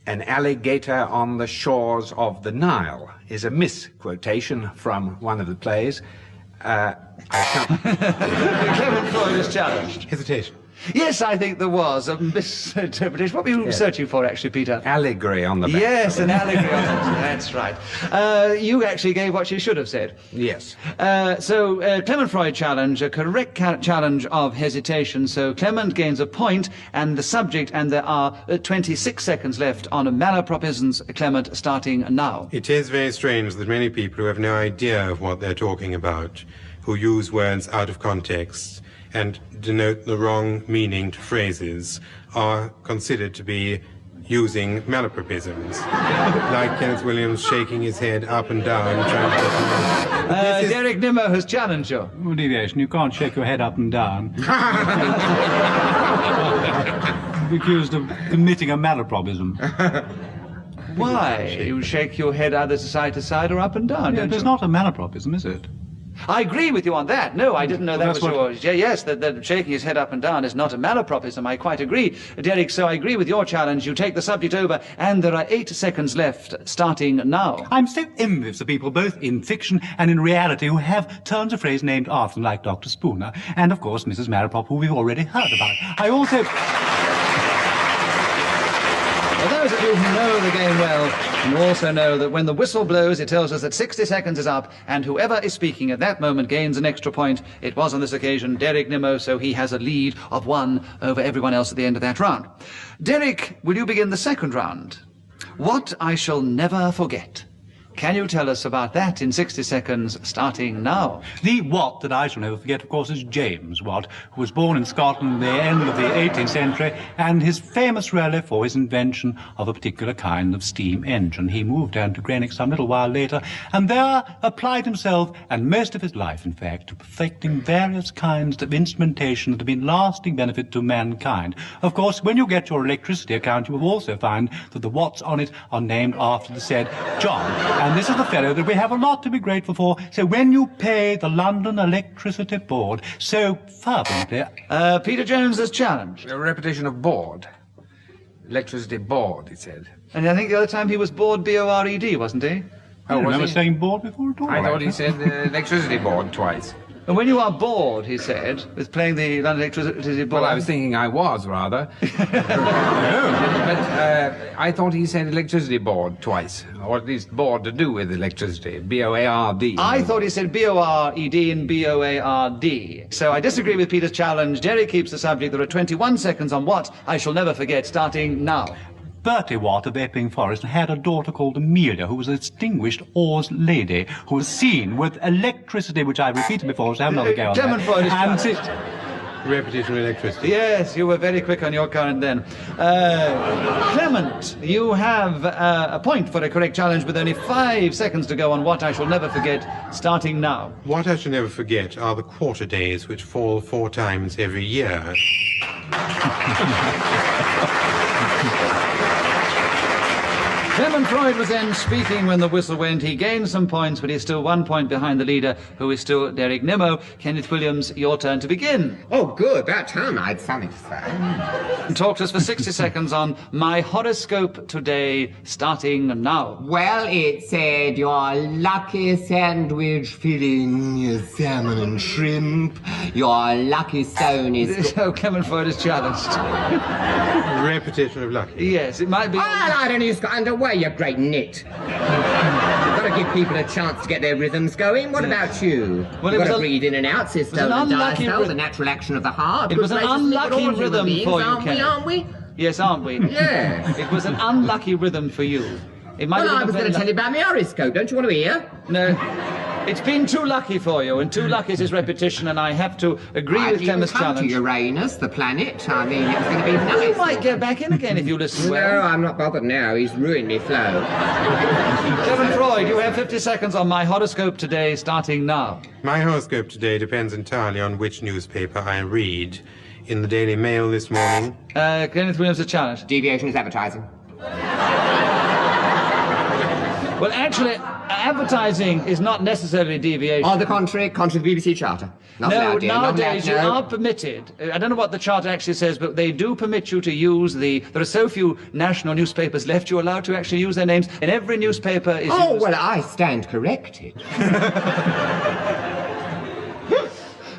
An alligator on the shores of the Nile is a misquotation from one of the plays. Clement Freud is challenged. Hesitation. Yes, I think there was a misinterpretation. What were you searching for, actually, Peter? Allegory on the back. Yes, an allegory on the back. That's right. You actually gave what you should have said. Yes. So, Clement Freud challenge, a correct challenge of hesitation. So, Clement gains a point, and the subject, and there are 26 seconds left on Malapropisms, Clement, starting now. It is very strange that many people who have no idea of what they're talking about, who use words out of context and denote the wrong meaning to phrases, are considered to be using malapropisms. Like Kenneth Williams shaking his head up and down, trying to... Derek Nimmo has challenged you. Well, deviation, you can't shake your head up and down. You're accused of committing a malapropism. Why? You shake your head either side to side or up and down, Yeah, don't there's you? not a malapropism, is it? I agree with you on that. No, I didn't know that That's was what- yours. Yeah, yes, that shaking his head up and down is not a malapropism. I quite agree. Derek, so I agree with your challenge. You take the subject over, and there are 8 seconds left, starting now. I'm so envious of people, both in fiction and in reality, who have turns of phrase named after them, like Dr. Spooner, and, of course, Mrs. Malaprop, who we've already heard about. I also... For those of you who know the game well, you also know that when the whistle blows, it tells us that 60 seconds is up, and whoever is speaking at that moment gains an extra point. It was on this occasion Derek Nimmo, so he has a lead of 1 over everyone else at the end of that round. Derek, will you begin the second round? What I shall never forget. Can you tell us about that in 60 seconds, starting now? The Watt that I shall never forget, of course, is James Watt, who was born in Scotland at the end of the 18th century, and his famous really for his invention of a particular kind of steam engine. He moved down to Greenwich some little while later, and there applied himself, and most of his life, in fact, to perfecting various kinds of instrumentation that have been lasting benefit to mankind. Of course, when you get your electricity account, you will also find that the Watts on it are named after the said John. And this is the fellow that we have a lot to be grateful for. So when you pay the London Electricity Board so fervently... Peter Jones has challenged. A repetition of board. Electricity board, he said. And I think the other time he was bored, B-O-R-E-D, wasn't he? I remember saying bored before at all. I thought he said electricity board twice. And when you are bored, he said, with playing the London Electricity Board... Well, I was thinking I was, rather. But I thought he said electricity board twice, or at least board to do with electricity, B-O-A-R-D. I thought he said B-O-R-E-D and B-O-A-R-D. So I disagree with Peter's challenge. Jerry keeps the subject. There are 21 seconds on what I shall never forget, starting now. Bertie Watt of Epping Forest had a daughter called Amelia, who was a distinguished Oars lady, who was seen with electricity, which I repeated before, so have another go on Clement Freud is Repetition of electricity. Yes, you were very quick on your current then. Clement, you have a point for a correct challenge with only 5 seconds to go on what I shall never forget, starting now. What I shall never forget are the quarter days which fall 4 times every year. Clement Freud was then speaking when the whistle went. He gained some points, but he's still 1 point behind the leader, who is still Derek Nimmo. Kenneth Williams, your turn to begin. Oh, good. That time I had something to say. Talk to us for 60 seconds on my horoscope today, starting now. Well, it said your lucky sandwich filling salmon and shrimp. Your lucky stone is... So Clement Freud is challenged. Repetition of lucky. Yes, it might be... I don't know, you've got underway, you great nit. You've got to give people a chance to get their rhythms going. What about you? Well, You've got to breathe in and out, systole and diastole, the natural action of the heart. It was an unlucky rhythm for you, Kenneth. Aren't we? Yes, aren't we? Yes. It was an unlucky rhythm for you. It might Well, have I was going to tell you about my horoscope. Don't you want to hear? No. It's been too lucky for you, and too lucky is his repetition, and I have to agree with Clement's challenge. To Uranus, the planet. I mean, it was going to be nice. You might get back in again if you listen well. No, I'm not bothered now. He's ruined me flow. Clement Freud, you have 50 seconds on my horoscope today, starting now. My horoscope today depends entirely on which newspaper I read. In the Daily Mail this morning... Kenneth Williams, a challenge. Deviation is advertising. Well, actually, advertising is not necessarily deviation. On the contrary, contrary to the BBC Charter. Not allowed, dear. Nowadays you are permitted. I don't know what the Charter actually says, but they do permit you to use the... There are so few national newspapers left, you're allowed to actually use their names. And every newspaper is... Oh, well, I stand corrected.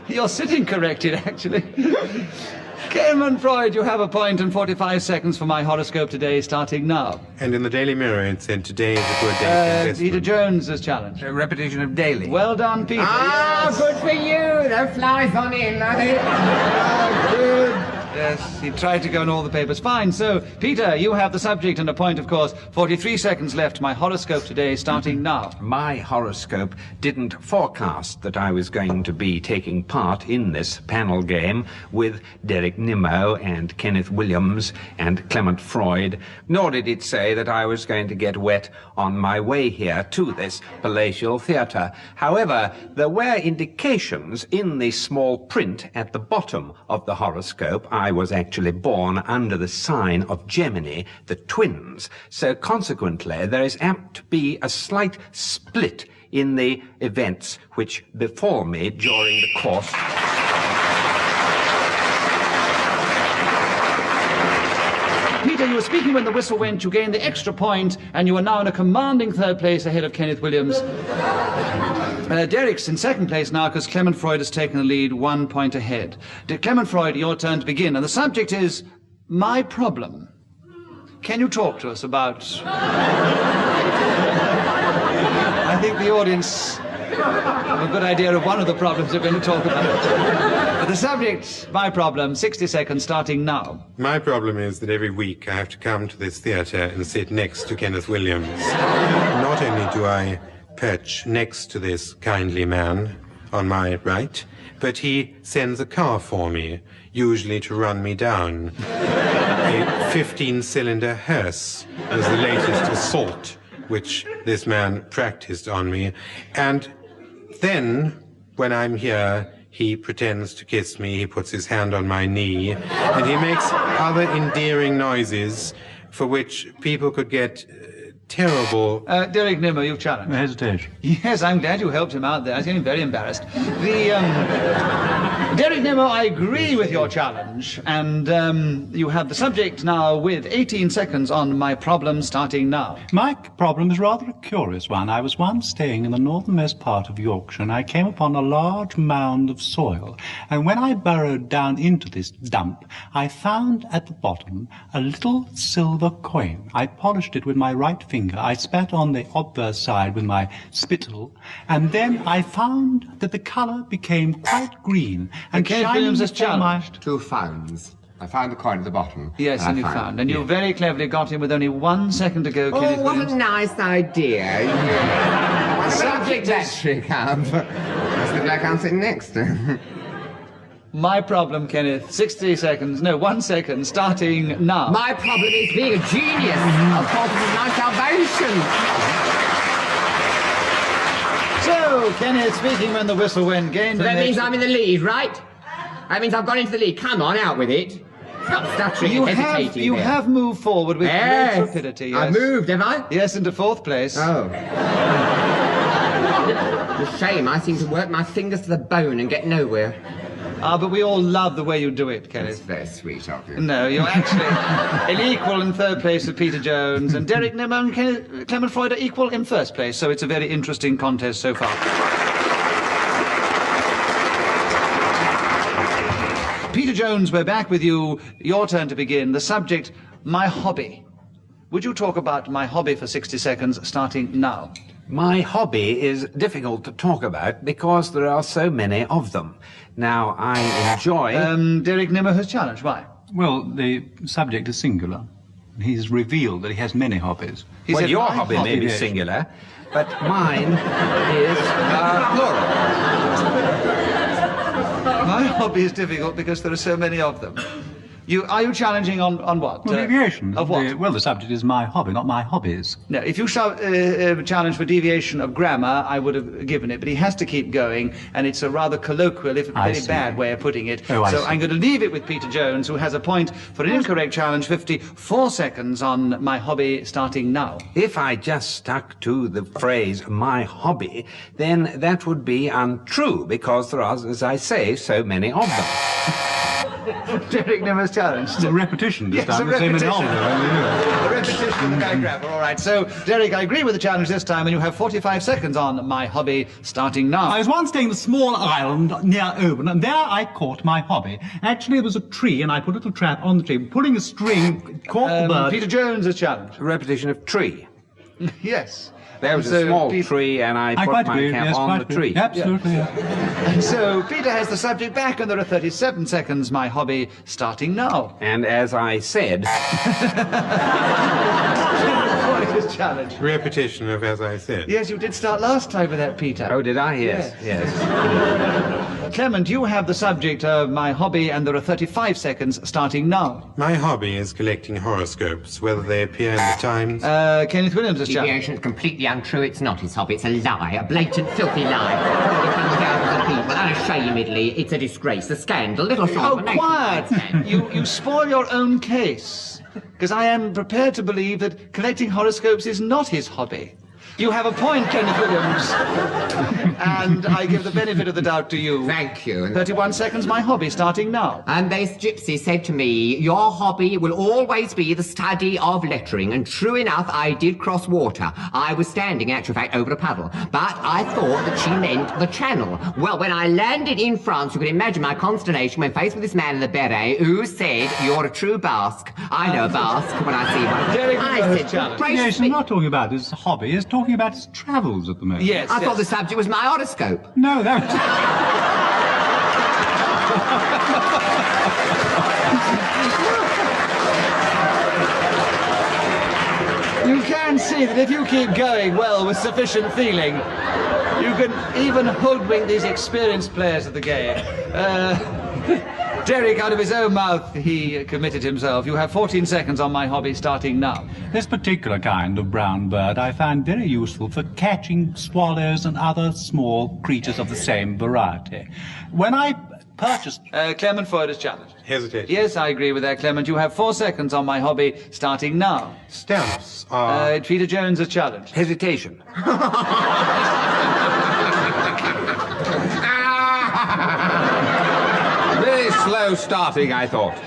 You're sitting corrected, actually. Clement Freud, you have a point and 45 seconds for my horoscope today, starting now. And in the Daily Mirror it said today is a good day for investment. Peter Jones's challenge. A repetition of daily. Well done, Peter. Ah, yes. Good for you. The flies on in, are they? Oh, good. Yes, he tried to go in all the papers. Fine, so, Peter, you have the subject and a point, of course. 43 seconds left. My horoscope today, starting now. My horoscope didn't forecast that I was going to be taking part in this panel game with Derek Nimmo and Kenneth Williams and Clement Freud, nor did it say that I was going to get wet on my way here to this palatial theatre. However, there were indications in the small print at the bottom of the horoscope. I was actually born under the sign of Gemini, the twins. So consequently, there is apt to be a slight split in the events which befall me during the course. Peter, you were speaking when the whistle went. You gained the extra point, and you are now in a commanding third place ahead of Kenneth Williams. Derek's in second place now because Clement Freud has taken the lead 1 point ahead. Clement Freud, your turn to begin, and the subject is my problem. Can you talk to us about... I think the audience have a good idea of one of the problems we're going to talk about. But the subject, my problem, 60 seconds starting now. My problem is that every week I have to come to this theatre and sit next to Kenneth Williams. Not only do I perch next to this kindly man on my right, but he sends a car for me, usually to run me down. A 15-cylinder hearse was the latest assault which this man practiced on me. And then, when I'm here, he pretends to kiss me, he puts his hand on my knee, and he makes other endearing noises for which people could get terrible... Derek Nimmo, you've challenged. Hesitation. Yes, I'm glad you helped him out there. I was getting very embarrassed. Derek Nemo, I agree with your challenge, and you have the subject now with 18 seconds on my problem starting now. My problem is rather a curious one. I was once staying in the northernmost part of Yorkshire, and I came upon a large mound of soil. And when I burrowed down into this dump, I found at the bottom a little silver coin. I polished it with my right finger. I spat on the obverse side with my spittle, and then I found that the colour became quite green. And Kenneth Williams has before my- challenged. 2 phones. I found the coin at the bottom. Yes, and you found. And you very cleverly got him with only 1 second to go, Kenneth Oh, what Williams. a nice idea. My subject battery camp. That's the black I'm sitting next to. My problem, Kenneth. 60 seconds. No, 1 second, starting now. My problem is being a genius. Of course, it is my salvation. So, Kenneth speaking when the whistle went, gained So that an means extra- I'm in the lead, right? That means I've gone into the lead. Come on, out with it. Stop stuttering You and hesitating have, there. have moved forward with Yes. great rapidity. Yes. I've moved, have I? Yes, into 4th place. Oh. It's a shame. I seem to work my fingers to the bone and get nowhere. But we all love the way you do it, Kenneth. It's very sweet of you. No, you're actually an equal in 3rd place with Peter Jones, and Derek Nemo and Clement Freud are equal in 1st place, so it's a very interesting contest so far. Peter Jones, we're back with you. Your turn to begin. The subject, my hobby. Would you talk about my hobby for 60 seconds, starting now? My hobby is difficult to talk about because there are so many of them. Now, I enjoy... Derek Nimmer has challenged. Why? Well, the subject is singular. He's revealed that he has many hobbies. Well, your hobby may be Yes. singular, but mine is plural. My hobby is difficult because there are so many of them. Are you challenging on what? Well, deviation. Of what? The subject is my hobby, not my hobbies. No, if you challenge for deviation of grammar, I would have given it, but he has to keep going, and it's a rather colloquial, if I very see. bad way of putting it. Oh, I so see. I'm going to leave it with Peter Jones, who has a point for an incorrect challenge, 54 seconds on my hobby, starting now. If I just stuck to the phrase my hobby, then that would be untrue because there are, as I say, so many of them. Derek Nimmer's challenge. It's a repetition this Yes, time. a the same as repetition. all. A repetition of the guy grabber. All right. So, Derek, I agree with the challenge this time, and you have 45 seconds on my hobby, starting now. I was once staying in a small island near Oban, and there I caught my hobby. Actually, there was a tree, and I put a little trap on the tree. Pulling a string, caught the bird. Peter Jones has challenged. A repetition of tree. Yes. There was So a small Peter- tree, and I put quite my agree. cap Yes, on quite the agree. tree. Absolutely. Yeah. And so Peter has the subject back, and there are 37 seconds. My hobby starting now. And as I said, What is his challenge? Repetition of as I said. Yes, you did start last time with that, Peter. oh, did I? Yes, yes. Clement, you have the subject of my hobby, and there are 35 seconds starting now. My hobby is collecting horoscopes, whether they appear in the Times. Kenneth Williams has challenged. Deviation is completely untrue. It's not his hobby. It's a lie. A blatant, filthy lie. Probably from thousands of people. Unashamedly, it's a disgrace. A scandal. Little short Oh, of a nation. quiet! You spoil your own case. Because I am prepared to believe that collecting horoscopes is not his hobby. You have a point, Kenneth Williams. And I give the benefit of the doubt to you. Thank you. 31 seconds, my hobby, starting now. And this gypsy said to me, your hobby will always be the study of lettering. And true enough, I did cross water. I was standing, actual fact, over a puddle. But I thought that she meant the channel. Well, when I landed in France, you can imagine my consternation when faced with this man in the beret who said, you're a true Basque. I know a Basque when I see one. Derek I Nimmer said, has challenged. gracious Yes, me. he's not talking about his hobby. He's talking about his travels at the moment. Yes, I yes. thought the subject was my horoscope. No, that You can see that if you keep going well with sufficient feeling, you can even hoodwink these experienced players of the game. Derek, out of his own mouth, he committed himself. You have 14 seconds on my hobby, starting now. This particular kind of brown bird I find very useful for catching swallows and other small creatures of the same variety. When I purchased... Clement Freud has challenged. Hesitation. Yes, I agree with that, Clement. You have 4 seconds on my hobby, starting now. Stamps are... Peter Jones has challenged. Hesitation. slow starting, I thought.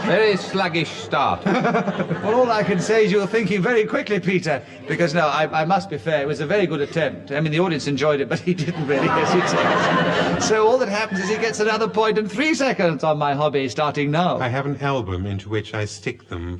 Very sluggish start. Well, all I can say is you were thinking very quickly, Peter, because, no, I must be fair, it was a very good attempt. I mean, the audience enjoyed it, but he didn't really hesitate. So all that happens is he gets another point and 3 seconds on my hobby, starting now. I have an album into which I stick them.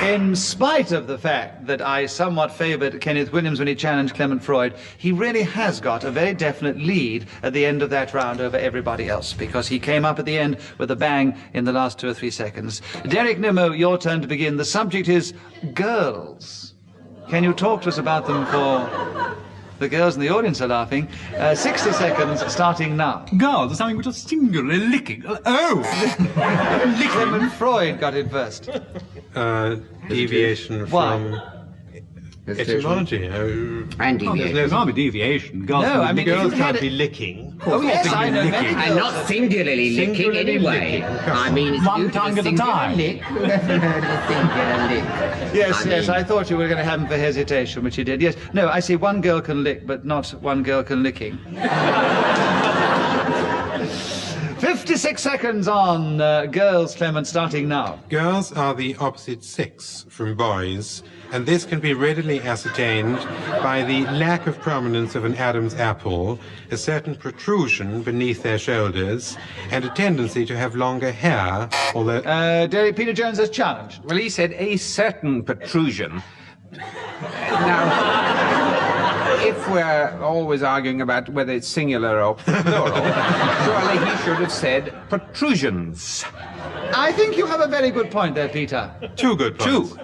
In spite of the fact that I somewhat favoured Kenneth Williams when he challenged Clement Freud, he really has got a very definite lead at the end of that round over everybody else, because he came up at the end with a bang in the last 2 or 3 seconds. Derek Nimmo, your turn to begin. The subject is girls. Can you talk to us about them for... The girls in the audience are laughing. 60 seconds, starting now. Girls are something which are singularly licking. Oh! Clement Freud got it first. Deviation from etymology. And deviation. There's not a deviation. Girls, No, I mean, Girls if you had can't it- be licking. Oh, yes, I know many And girls not that- singularly licking Singularly anyway. licking. I mean, it's One used as tongue at a singular time. lick. Who ever heard of a singular lick? Yes, I yes, mean- I thought you were going to have him for hesitation, which you did. Yes, no, I see one girl can lick, but not one girl can licking. 56 seconds on girls, Clement, starting now. Girls are the opposite sex from boys, and this can be readily ascertained by the lack of prominence of an Adam's apple, a certain protrusion beneath their shoulders, and a tendency to have longer hair, although... Derek Peter Jones has challenged. Well, he said a certain protrusion. Now, if we're always arguing about whether it's singular or plural, surely he should have said protrusions. I think you have a very good point there, Peter. 2 good points. 2.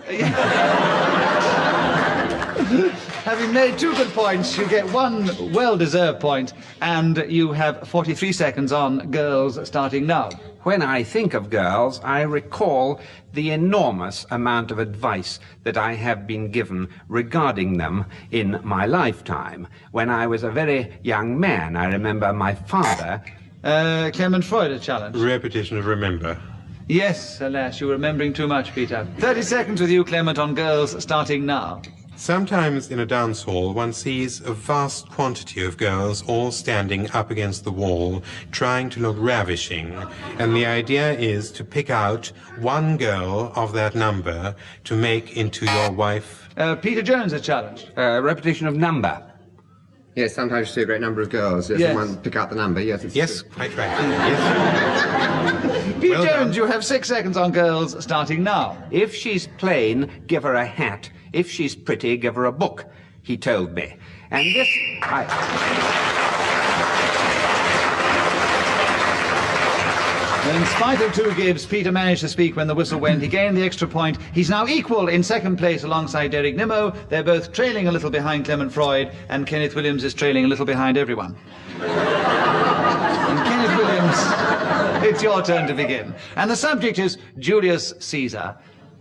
Having made 2 good points, you get 1 well-deserved point, and you have 43 seconds on girls, starting now. When I think of girls, I recall the enormous amount of advice that I have been given regarding them in my lifetime. When I was a very young man, I remember my father... Clement Freud has challenged. Repetition of remember. Yes, alas, you're remembering too much, Peter. 30 seconds with you, Clement, on girls, starting now. Sometimes in a dance hall one sees a vast quantity of girls all standing up against the wall, trying to look ravishing, and the idea is to pick out one girl of that number to make into your wife. Peter Jones has challenged. Repetition of number. Yes, sometimes you see a great number of girls. Yes, Yes. someone pick out the number. Yes, it's Yes, true. quite right. Yes. Peter Well Jones, done. you have 6 seconds on girls, starting now. If she's plain, give her a hat. If she's pretty, give her a book, he told me. And this... In spite of 2 gives, Peter managed to speak when the whistle went. He gained the extra point. He's now equal in second place alongside Derek Nimmo. They're both trailing a little behind Clement Freud, and Kenneth Williams is trailing a little behind everyone. And Kenneth Williams, it's your turn to begin. And the subject is Julius Caesar.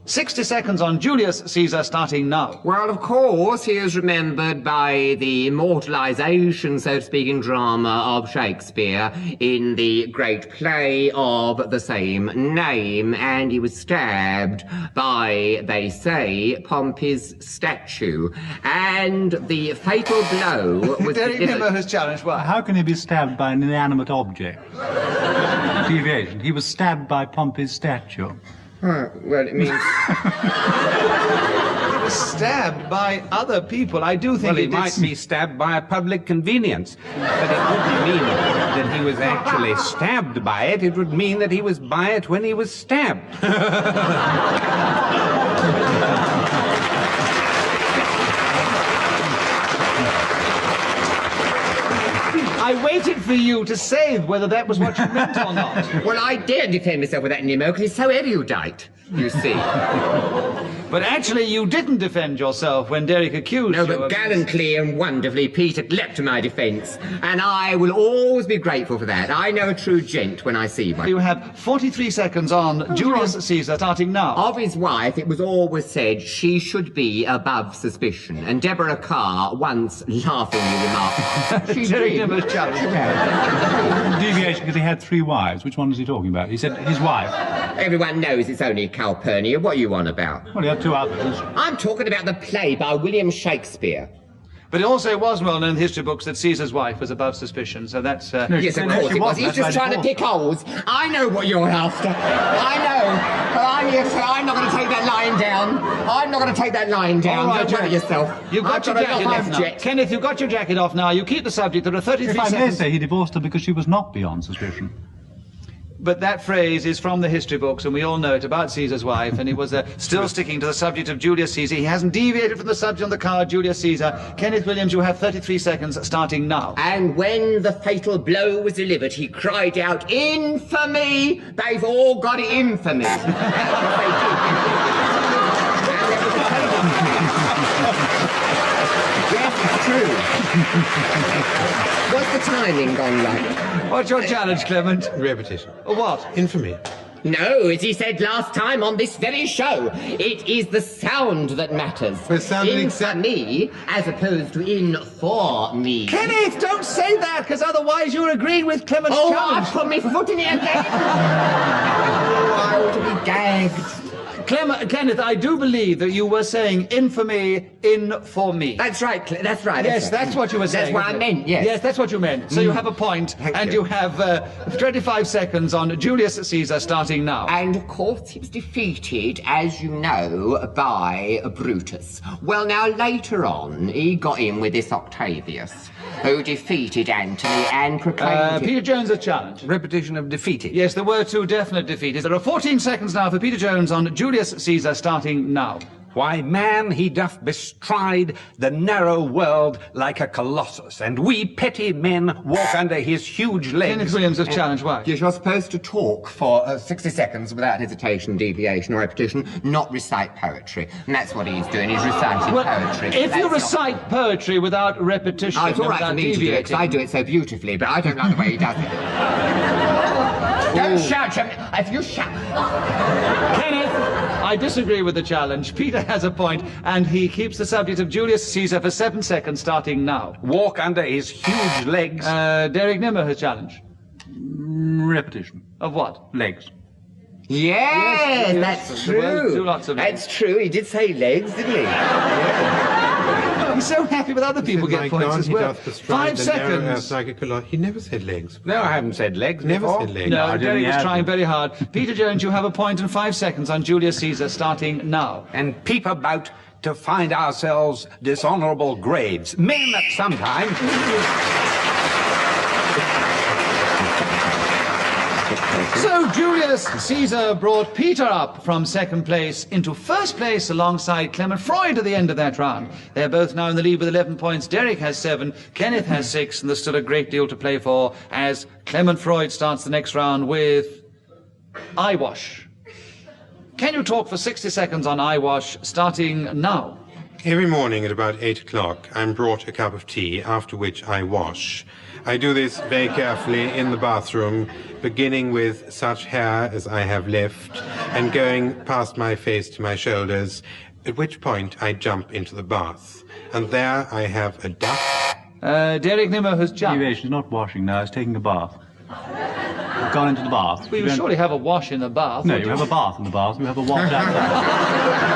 60 seconds on Julius Caesar, starting now. Well, of course, he is remembered by the immortalization, so to speak, in drama of Shakespeare in the great play of the same name, and he was stabbed by, they say, Pompey's statue. And the fatal blow was Derek Nimmo delivered... has challenged. Why? How can he be stabbed by an inanimate object? Deviation. He was stabbed by Pompey's statue. Well, it means... He was stabbed by other people. I do think Well, he it might be stabbed by a public convenience, but it wouldn't mean that he was actually stabbed by it. It would mean that he was by it when he was stabbed. I waited for you to say whether that was what you meant or not. Well, I dare defend myself with that Nimmo, because he's so erudite, you see. But actually, you didn't defend yourself when Derek accused No, you but of... gallantly and wonderfully, Peter leapt to my defence, and I will always be grateful for that. I know a true gent when I see one. You have 43 seconds on Julius Caesar, starting now. Of his wife, it was always said she should be above suspicion, and Deborah Carr once laughingly remarked, she Derek did. Nimmo's challenge. Deviation because he had 3 wives. Which one was he talking about? He said his wife. Everyone knows it's only Calpurnia. What are you on about? Well, he had 2 others. I'm talking about the play by William Shakespeare. But it also was well known in history books that Caesar's wife was above suspicion, so that's... Yes, of course it was. He's just trying to pick holes. I know what you're after. I know. But I'm not going to take that line down. I'm not going to take that line down. All right, Don't worry yourself. You've got your jacket off now. Kenneth, you've got your jacket off now. You keep the subject. There are 33 If I may seconds. say, he divorced her because she was not beyond suspicion. But that phrase is from the history books, and we all know it, about Caesar's wife, and he was still sticking to the subject of Julius Caesar. He hasn't deviated from the subject on the card, Julius Caesar. Kenneth Williams, you have 33 seconds starting now. And when the fatal blow was delivered, he cried out, "Infamy! They've all got it in for me." Yes, it's true. What's the timing gone like? What's your challenge, Clement? Repetition. What? Infamy. No, as he said last time on this very show, it is the sound that matters. But sounded in for me, as opposed to in for me. Kenneth, don't say that, because otherwise you're agreeing with Clement's challenge. I put my foot in it again. I ought to be gagged. Kenneth, I do believe that you were saying infamy in for me. That's right, that's right. Yes, that's what you were saying. That's what I meant, yes. Yes, that's what you meant. So you have a point, and you have 25 seconds on Julius Caesar starting now. And of course he was defeated, as you know, by Brutus. Well, now later on, he got in with this Octavius, who defeated Antony and proclaimed Peter Jones a challenge. Repetition of defeated. Yes, there were two definite defeats. There are 14 seconds now for Peter Jones on Julius Caesar starting now. Why, man, he doth bestride the narrow world like a colossus, and we petty men walk under his huge legs. Kenneth Williams has challenged. Why? Yes, you're supposed to talk for 60 seconds without hesitation, deviation, or repetition, not recite poetry. And that's what he's doing, he's reciting poetry. If you recite poetry without repetition, it's all right for me to do it, because I do it so beautifully, but I don't like the way he does it. Don't shout, if you shout. Kenneth, I disagree with the challenge. Peter has a point, and he keeps the subject of Julius Caesar for 7 seconds, starting now. Walk under his huge legs. Derek Nimmer has challenged. Repetition. Of what? Legs. Yes, that's true. Lots of legs. That's true. He did say legs, didn't he? Yeah. He's so happy with other people get points as well. 5 seconds. He never said legs. No, I haven't said legs. Never before. said legs. No, Derek was trying very hard. Peter Jones, you have a point and 5 seconds on Julius Caesar, starting now. And peep about to find ourselves dishonorable graves. Men that sometimes... So Julius Caesar brought Peter up from second place into first place alongside Clement Freud at the end of that round. They're both now in the lead with 11 points. Derek has 7, Kenneth has 6, and there's still a great deal to play for as Clement Freud starts the next round with eyewash. Can you talk for 60 seconds on eyewash, starting now? Every morning at about 8 o'clock, I'm brought a cup of tea, after which I wash. I do this very carefully in the bathroom, beginning with such hair as I have left, and going past my face to my shoulders, at which point I jump into the bath. And there I have a duck. Derek Nimmer has jumped. She's not washing now, she's taking a bath. Gone into the bath. Well, you surely have a wash in the bath. No, you have a bath in the bath, you have a wash outside.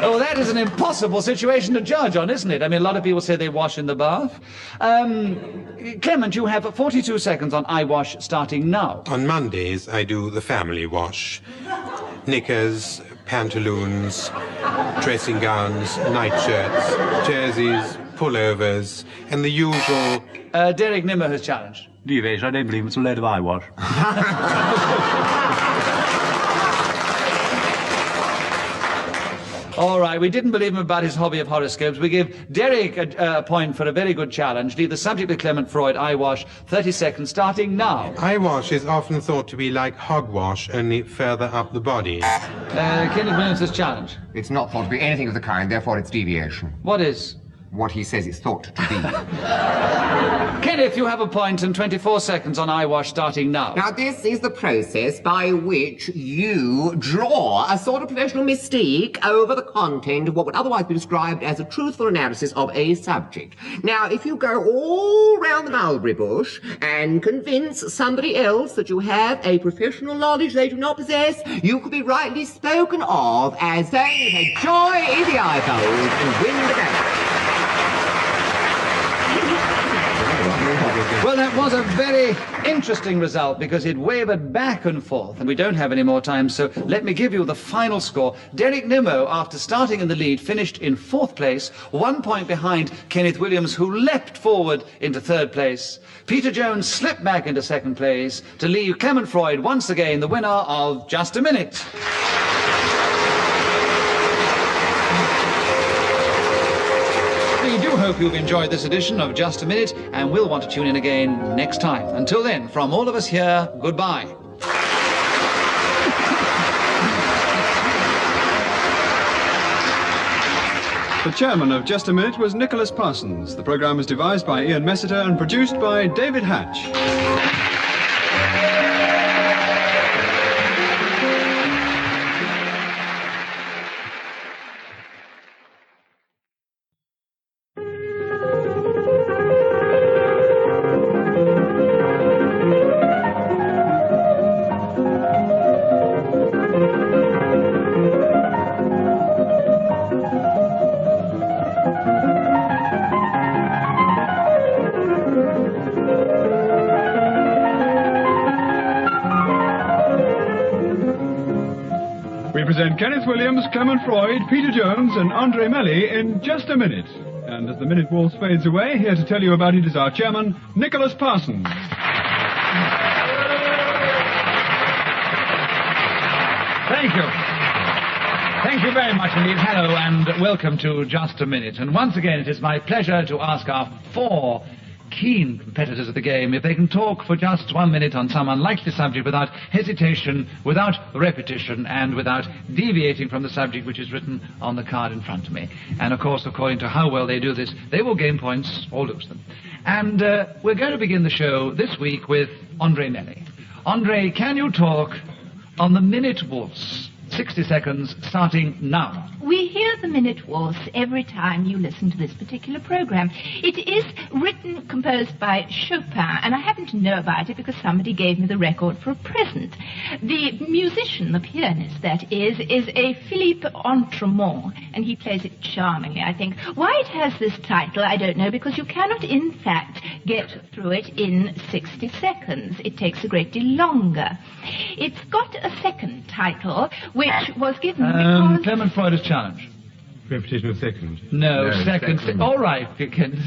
Oh, that is an impossible situation to judge on, isn't it? I mean, a lot of people say they wash in the bath. Clement, you have 42 seconds on eyewash, starting now. On Mondays, I do the family wash. Knickers, pantaloons, dressing gowns, nightshirts, jerseys, pullovers, and the usual... Derek Nimmer has challenged. Deviation, I don't believe it's a load of eyewash. All right, we didn't believe him about his hobby of horoscopes. We give Derek a point for a very good challenge. Leave the subject with Clement Freud, eyewash, 30 seconds, starting now. Eyewash is often thought to be like hogwash, only further up the body. Kenneth Williams' challenge. It's not thought to be anything of the kind, therefore it's deviation. What is? what he says it's thought to be. Kenneth, you have a point and 24 seconds on eyewash starting now. Now, this is the process by which you draw a sort of professional mystique over the content of what would otherwise be described as a truthful analysis of a subject. Now, if you go all round the mulberry bush and convince somebody else that you have a professional knowledge they do not possess, you could be rightly spoken of as saying that a joy in the eyeballs and win the game. Well, that was a very interesting result because it wavered back and forth, and we don't have any more time, so let me give you the final score. Derek Nimmo, after starting in the lead, finished in 4th place, 1 point behind Kenneth Williams, who leapt forward into 3rd place. Peter Jones slipped back into 2nd place to leave Clement Freud once again the winner of Just a Minute. We do hope you've enjoyed this edition of Just a Minute, and we'll want to tune in again next time. Until then, from all of us here, goodbye. The chairman of Just a Minute was Nicholas Parsons. The programme was devised by Ian Messiter and produced by David Hatch. Present Kenneth Williams, Clement Freud, Peter Jones and Andre Melly in Just a Minute. And as the minute waltz fades away, here to tell you about it is our chairman, Nicholas Parsons. Thank you. Thank you very much indeed. Hello and welcome to Just a Minute. And once again, it is my pleasure to ask our 4 keen competitors of the game if they can talk for just 1 minute on some unlikely subject without hesitation, without repetition, and without deviating from the subject which is written on the card in front of me. And of course, according to how well they do this, they will gain points or lose them. And we're going to begin the show this week with Andre Melly. Andre, can you talk on the minute waltz? 60 seconds starting now. We hear the minute waltz every time you listen to this particular program. It is written, composed by Chopin, and I happen to know about it because somebody gave me the record for a present. The musician, the pianist, that is a Philippe Entremont, and he plays it charmingly, I think. Why it has this title, I don't know, because you cannot, in fact, get through it in 60 seconds. It takes a great deal longer. It's got a second title, which was given because... Clement Freud is challenged. Repetition of second. No, second. All right, Pickens.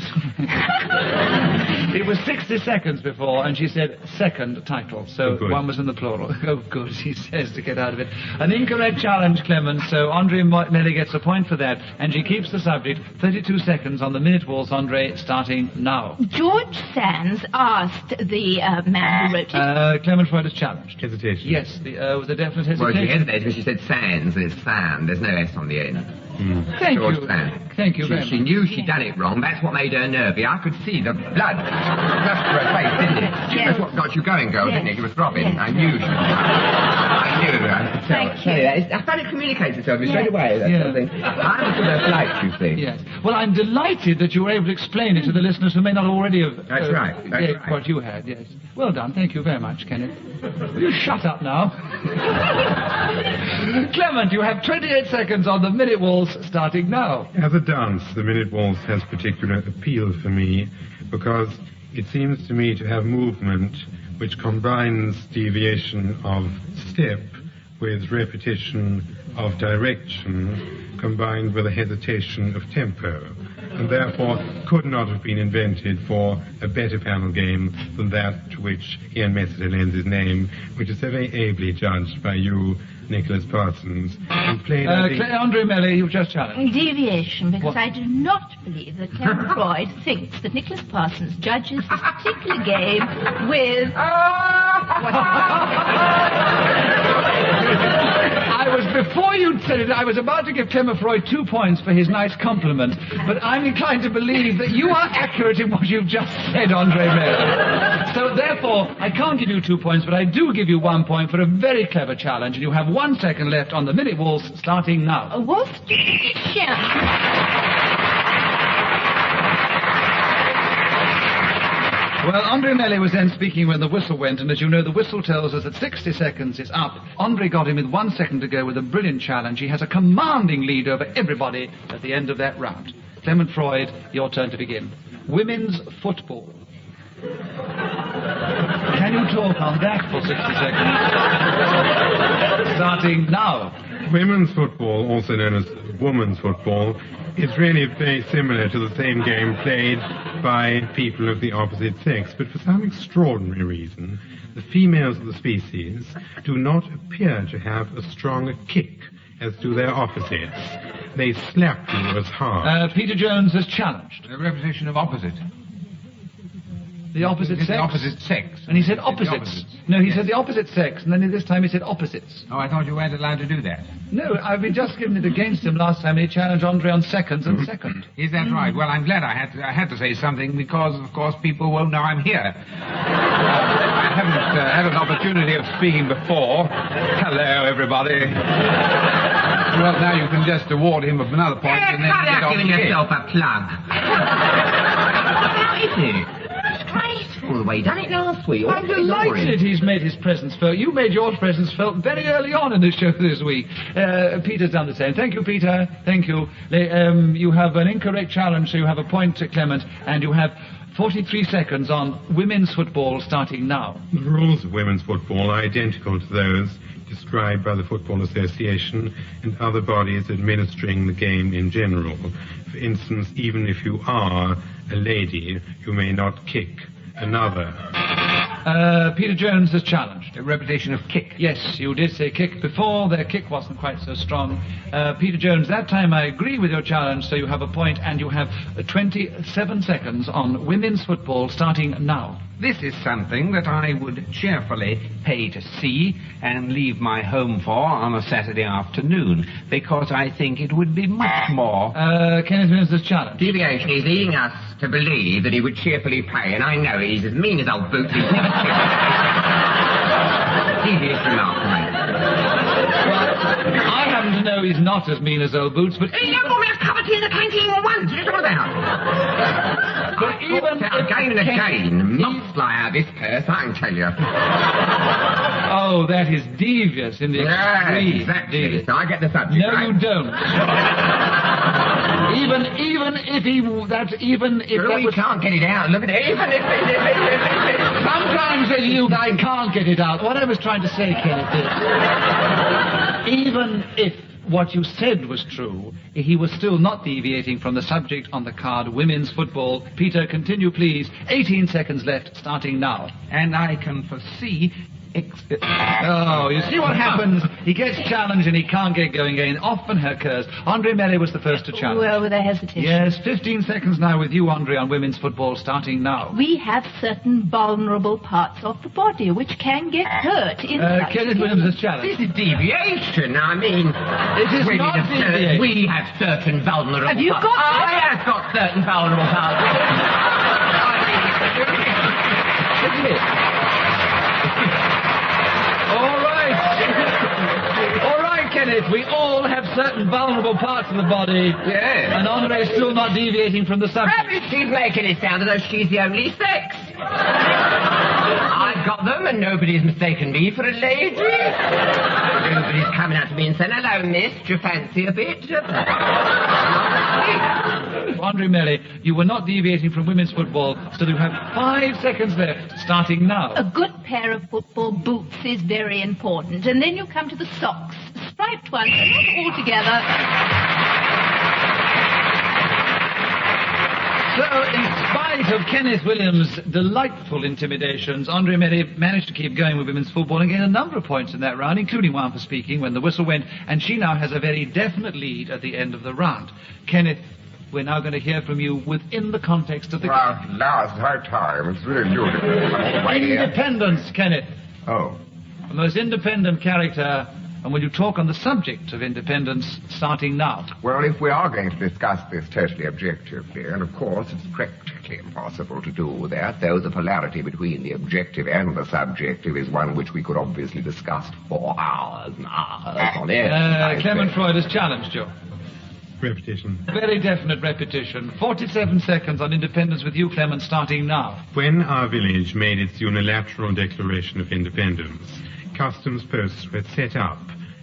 It was 60 seconds before, and she said second title, so one was in the plural. Oh, good, he says, to get out of it. An incorrect challenge, Clement, so Andre Melly gets a point for that, and she keeps the subject. 32 seconds on the minute waltz, Andre, starting now. George Sands asked the man who wrote it... Clement Freud is challenged. Hesitation. Yes, with a definite hesitation. Well, she hesitated because she said Sands, and it's Sand. There's no S on the end. Thank George you. Sand. Thank you very much. She knew she'd done it wrong. That's what made her nervy. I could see the blood flushed to her face, didn't it? Yes. That's what got you going, girl, didn't it? You were throbbing. Yes. I knew. I knew. I could tell. Thank you. I found it communicated to me straight away. That sort of thing. I understood her flight, you see. Yes. Well, I'm delighted that you were able to explain it to the listeners who may not already have... That's right. That's right. What you had, yes. Well done. Thank you very much, Kenneth. Will you shut up now? Clement, you have 28 seconds on the minute waltz starting now. As a dance, the minute waltz has particular appeal for me because it seems to me to have movement which combines deviation of step with repetition of direction combined with a hesitation of tempo, and therefore could not have been invented for a better panel game than that to which Ian Messiter lends his name, which is so very ably judged by you, Nicholas Parsons, and played... Andre Melly, you've just challenged. Deviation, because I do not believe that Clement Freud thinks that Nicholas Parsons judges this particular game with... I was before you said it, I was about to give Clement Freud 2 points for his nice compliment, but I'm inclined to believe that you are accurate in what you've just said, Andre Mayer. So therefore, I can't give you 2 points, but I do give you 1 point for a very clever challenge, and you have 1 second left on the minute waltz, starting now. A waltz? Well, Andre Melli was then speaking when the whistle went, and as you know, the whistle tells us that 60 seconds is up. Andre got him with 1 second to go with a brilliant challenge. He has a commanding lead over everybody at the end of that round. Clement Freud, your turn to begin. Women's football. Can you talk on that for 60 seconds? Starting now. Women's football, also known as women's football, is really very similar to the same game played by people of the opposite sex, but for some extraordinary reason, the females of the species do not appear to have a stronger kick as do their opposites. They slap you as hard. Peter Jones has challenged. A repetition of opposite. The opposite sex? The opposite sex. And he said opposites. No, he said the opposite sex, and then this time he said opposites. Oh, I thought you weren't allowed to do that. No, I've been just given it against him last time, and he challenged Andre on seconds and second. Is that right? Well, I'm glad I had to say something because, of course, people won't know I'm here. I haven't had an opportunity of speaking before. Hello, everybody. Well, now you can just award him with another point and then get on giving again. yourself a plug. How is it? Disgraceful the way he done it last week. I'm delighted he's made his presence felt. You made your presence felt very early on in the show this week. Peter's done the same. Thank you, Peter. Thank you. You have an incorrect challenge, so you have a point to Clement, and you have 43 seconds on women's football starting now. The rules of women's football are identical to those described by the Football Association and other bodies administering the game in general. For instance, even if you are a lady, you may not kick another. Peter Jones has challenged. A repetition of kick. Yes, you did say kick before. Their kick wasn't quite so strong. Peter Jones, that time I agree with your challenge, so you have a point, and you have 27 seconds on women's football starting now. This is something that I would cheerfully pay to see and leave my home for on a Saturday afternoon, because I think it would be much more... Kenneth Winston's challenge. Deviation is leading us to believe that he would cheerfully pay, and I know he's as mean as old boots. He's never cheerfully paid. Devious remark, mate. I happen to know he's not as mean as old boots, but... He never brought me a cup of tea in the canteen once. You know that? But even again and again, must fly out this purse, I can tell you. Oh, that is devious in the extreme. Exactly. Devious. So I get the subject, No, right? you don't. even if he... That's even if Sure, that we was... can't get it out. Look at it. Even if Sometimes I can't get it out. What I was trying to say, Kenneth, is... even if what you said was true, he was still not deviating from the subject on the card, women's football. Peter, continue, please. 18 seconds left, starting now. And I can foresee... Oh, you see what happens? He gets challenged and he can't get going again. Often occurs. Andre Melli was the first to challenge. Well, with a hesitation. Yes, 15 seconds now with you, Andre, on women's football, starting now. We have certain vulnerable parts of the body which can get hurt in such Kenneth Williams has challenged. This is deviation. I mean, it is not deviation. We have certain vulnerable Have you parts. got I have got certain vulnerable parts. Isn't it? All right, Kenneth, we all have certain vulnerable parts of the body. Yes. And Andre's still not deviating from the subject. Perhaps she's making it sound as though she's the only sex. I've got them and nobody's mistaken me for a lady. Nobody's coming out to me and saying, hello, miss, do you fancy a bit? Andre Melli, you were not deviating from women's football, so you have 5 seconds left, starting now. A good pair of football boots is very important. And then you come to the socks. Striped ones, but not all together. So, in spite of Kenneth Williams' delightful intimidations, Andre Melli managed to keep going with women's football and gain a number of points in that round, including one for speaking when the whistle went, and she now has a very definite lead at the end of the round. Kenneth, we're now going to hear from you within the context of the Well, now it's high time. It's really beautiful. Independence, Kenneth. Oh. The most independent character And will you talk on the subject of independence starting now? Well, if we are going to discuss this totally objectively, and of course it's practically impossible to do that, though the polarity between the objective and the subjective is one which we could obviously discuss for hours and hours on end. Clement Freud has challenged you. Repetition. Very definite repetition. 47 seconds on independence with you, Clement, starting now. When our village made its unilateral declaration of independence, customs posts were set up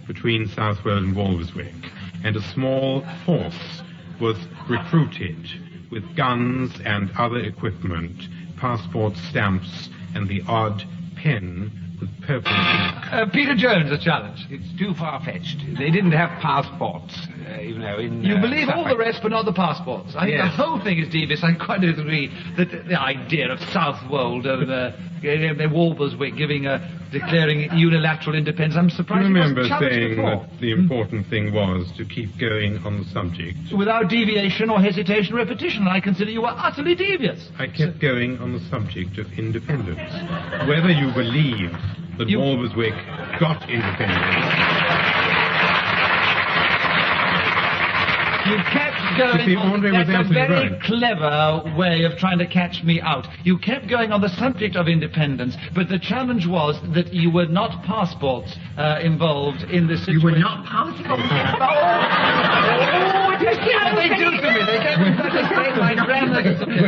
between Southwold and Walverswick, and a small force was recruited with guns and other equipment, passport stamps, and the odd pen with purple ink. Peter Jones, a challenge. It's too far-fetched. They didn't have passports, in... You believe all the rest, but not the passports. I think the whole thing is devious. I quite agree that the idea of Southwold, of Walverswick declaring unilateral independence, I'm surprised I remember it wasn't saying before. that the important thing was to keep going on the subject. Without deviation or hesitation or repetition, I consider you were utterly devious. I kept going on the subject of independence. Whether you believe that Walverswick got independence... You kept going on, that's a very clever way of trying to catch me out. You kept going on the subject of independence, but the challenge was that you were not passports involved in this situation. You were not passports involved? What they do to me? They get me to say my grammar.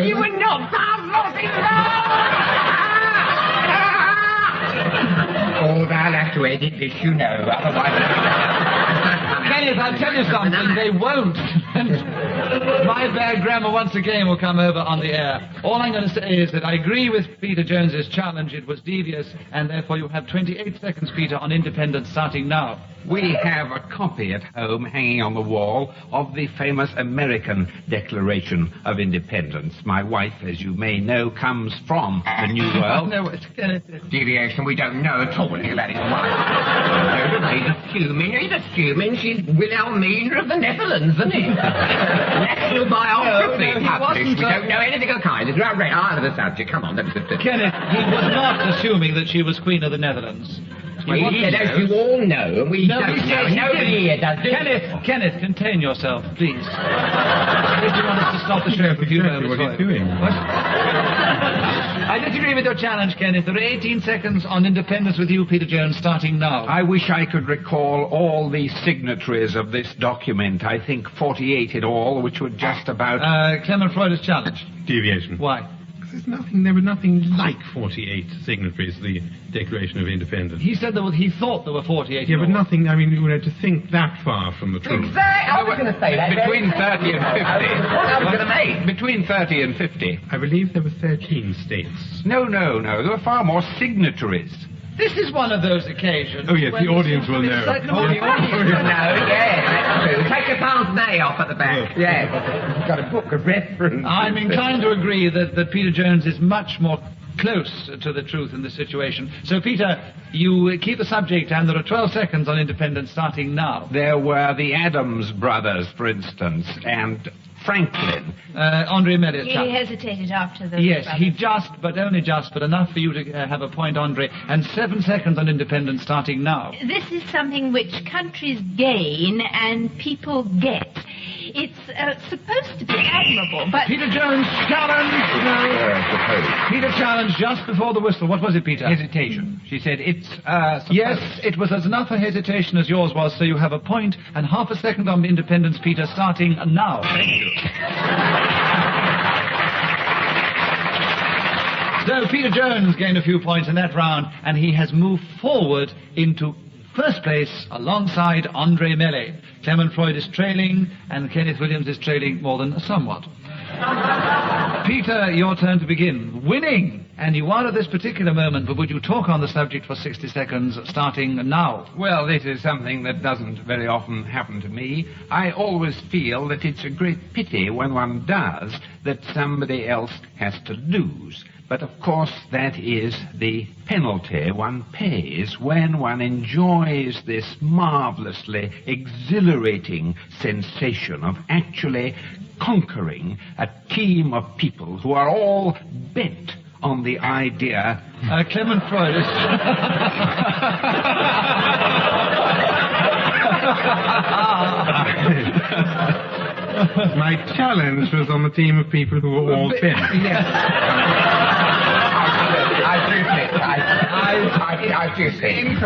You were not passports involved! Oh, they'll have to edit this, you know, otherwise... Kenneth, I'll tell you something, they won't. My bad grammar once again will come over on the air. All I'm going to say is that I agree with Peter Jones's challenge. It was devious, and therefore you have 28 seconds, Peter, on independence starting now. We have a copy at home hanging on the wall of the famous American Declaration of Independence. My wife, as you may know, comes from the New World. No, it's deviation we don't know at all about his wife. He's assuming she's Wilhelmina of the Netherlands, isn't he? National biography published. We don't know anything of the kind. It's right out of the subject. Come on, let's just... Kenneth, he was not assuming that she was Queen of the Netherlands. Well, he said, as you all know, and we don't know. Nobody here does. Kenneth, contain yourself, please. If you want us to stop the show for a few moments. What are you doing? What? I disagree with your challenge, Kenneth. There are 18 seconds on independence with you, Peter Jones, starting now. I wish I could recall all the signatories of this document. I think 48 in all, which were just about... Clement Freud's challenge. Deviation. Why? There were nothing like 48 signatories to the Declaration of Independence. He said he thought there were 48. Yeah, but nothing, I mean, to think that far from the truth. Exactly. I was going to say that. Between 30 and 50. I was going to make. Between 30 and 50. I believe there were 13 states. No. There were far more signatories. This is one of those occasions. Oh, yes, the audience will know. The audience will know, yeah, that's true. Take your pince-nez off at the back. Yeah. You've got a book of reference. I'm inclined to agree that Peter Jones is much more close to the truth in this situation. So, Peter, you keep the subject, and there are 12 seconds on independence starting now. There were the Adams brothers, for instance, and Franklin. Andre Melliot. He hesitated after the... Yes, he only just, but enough for you to have a point, Andre. And 7 seconds on independence starting now. This is something which countries gain and people get. It's supposed to be admirable, but... Peter Jones, challenge! Peter challenged just before the whistle. What was it, Peter? Hesitation. She said it's... Yes, it was as enough a hesitation as yours was, so you have a point and half a second on independence, Peter, starting now. Thank you. So Peter Jones gained a few points in that round, and he has moved forward into first place alongside Andre Mellet. Clement Freud is trailing, and Kenneth Williams is trailing more than somewhat. Peter, your turn to begin. Winning! And you are at this particular moment, but would you talk on the subject for 60 seconds, starting now? Well, this is something that doesn't very often happen to me. I always feel that it's a great pity when one does that somebody else has to lose. But of course, that is the penalty one pays when one enjoys this marvelously exhilarating sensation of actually conquering a team of people who are all bent on the idea... Clement Freud is... My challenge was on the team of people who were all thin. I do think.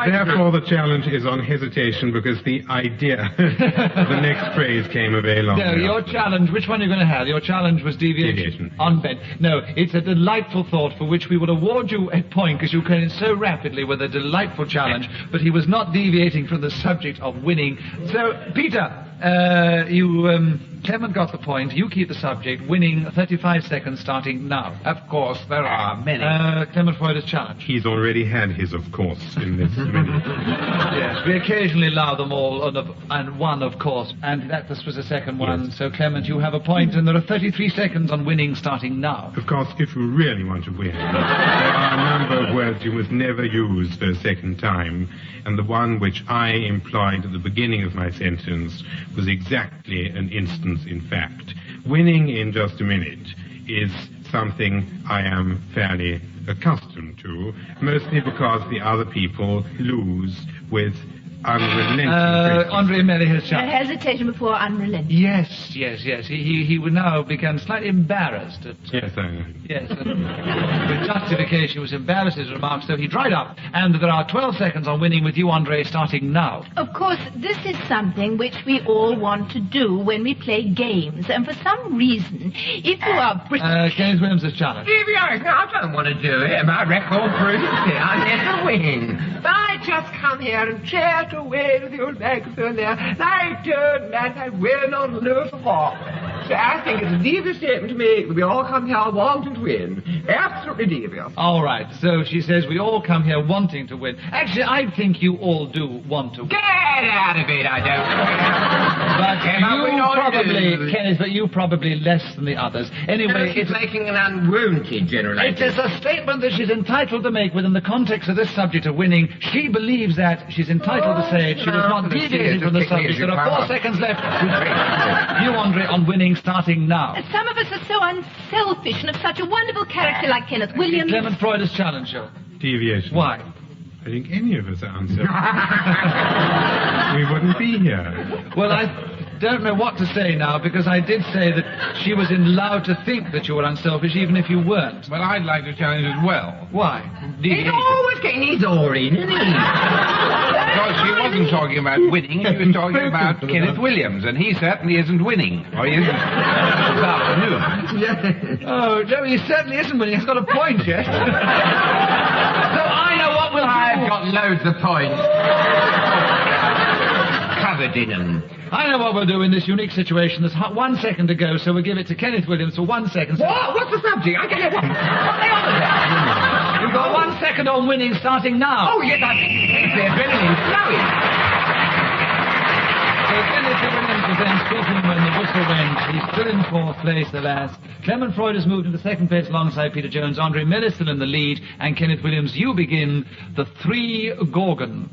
Therefore, the challenge is on hesitation because the idea of the next phrase came a very long No, way your after. challenge, which one are you going to have? Your challenge was deviation. On bed. No, it's a delightful thought for which we will award you a point because you came in so rapidly with a delightful challenge, but he was not deviating from the subject of winning. So, Peter, Clement got the point. You keep the subject. Winning 35 seconds starting now. Of course, there are many. Clement Freuder's challenge. He's already had his, of course, in this minute. Yes, we occasionally allow them all, and one, of course. And this was the second one. Yes. So, Clement, you have a point, and there are 33 seconds on winning starting now. Of course, if you really want to win, there are a number of words you must never use for a second time, and the one which I employed at the beginning of my sentence was exactly an instance in fact. Winning in just a minute is something I am fairly accustomed to, mostly because the other people lose with unrelenting Andre Melly has A challenge. hesitation before unrelenting. Yes. He would now become slightly embarrassed. Yes, I know. Yes. With justification, he was embarrassed at his remarks, so he dried up. And there are 12 seconds on winning with you, Andre, starting now. Of course, this is something which we all want to do when we play games. And for some reason, if you are British... Kenneth Williams has challenged. Deviation, I don't want to do it. My record proves it. I never win. I just come here and chat away with your legs in there. I don't man, I will not lose the walk. So I think it's a devious statement to make that we all come here wanting to win. Absolutely devious. All right, so she says we all come here wanting to win. Actually, I think you all do want to win. Get out of it, I don't. Kenneth, but you probably less than the others. Anyway, She's making an unwarranted generalization. it is a statement that she's entitled to make within the context of this subject of winning. She believes that she's entitled to say it. She was not deviating from the subject. There are 4 seconds left. You, Andre, on winning starting now. Some of us are so unselfish and of such a wonderful character like Kenneth Williams. Clement Freuder's challenge you. Deviation. Why? I think any of us are unselfish. We wouldn't be here. Well, I don't know what to say now, because I did say that she was allowed to think that you were unselfish, even if you weren't. Well, I'd like to challenge as well. Why? He's always getting his oar in, isn't he? Because she wasn't talking about winning, she was talking about Kenneth Williams, and he certainly isn't winning. Or he isn't this afternoon. Oh, no, he certainly isn't winning. He's got a point, yes? So I know what we'll do. I've got loads of points. Covered in them. I know what we'll do in this unique situation. There's 1 second to go, so we'll give it to Kenneth Williams for 1 second. What? What's the subject? I get it. What are they on about? You've got 1 second on winning starting now. Oh, yes, I think the adrenaline's flowing. So Kenneth Williams was then speaking when the whistle went. He's still in 4th place, alas. Clement Freud has moved into 2nd place alongside Peter Jones. Andre Miller still in the lead. And Kenneth Williams, you begin the 3 Gorgons.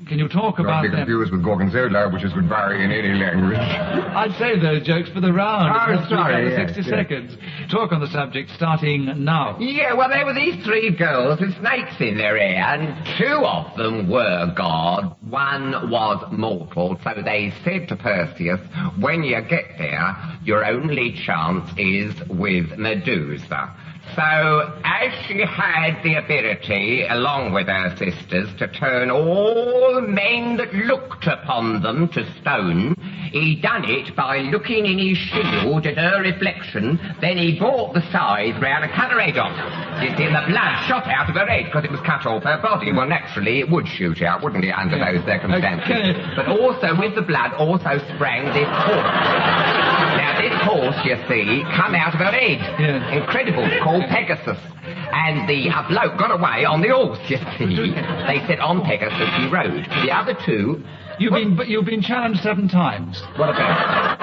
Can you talk about Don't be them? confused with Gorgonzola, which is good vary in any language. I'd save those jokes for the round. Oh, It has to be sorry, done in yes, 60 yes. seconds. Talk on the subject starting now. Yeah, well, there were these 3 girls with snakes in their hair, and 2 of them were gods. 1 was mortal, so they said to Perseus, when you get there, your only chance is with Medusa. So, as she had the ability, along with her sisters, to turn all men that looked upon them to stone, he done it by looking in his shield at her reflection, then he brought the scythe round and cut her head off. You see, the blood shot out of her head because it was cut off her body. Well, naturally, it would shoot out, wouldn't it, under those circumstances? Okay. But also, with the blood, also sprang this horse. Now, this horse, you see, come out of her head. Yeah. Incredible, called Pegasus. And the bloke got away on the horse, you see. They said on Pegasus he rode. The other 2... You've been challenged 7 times. What about?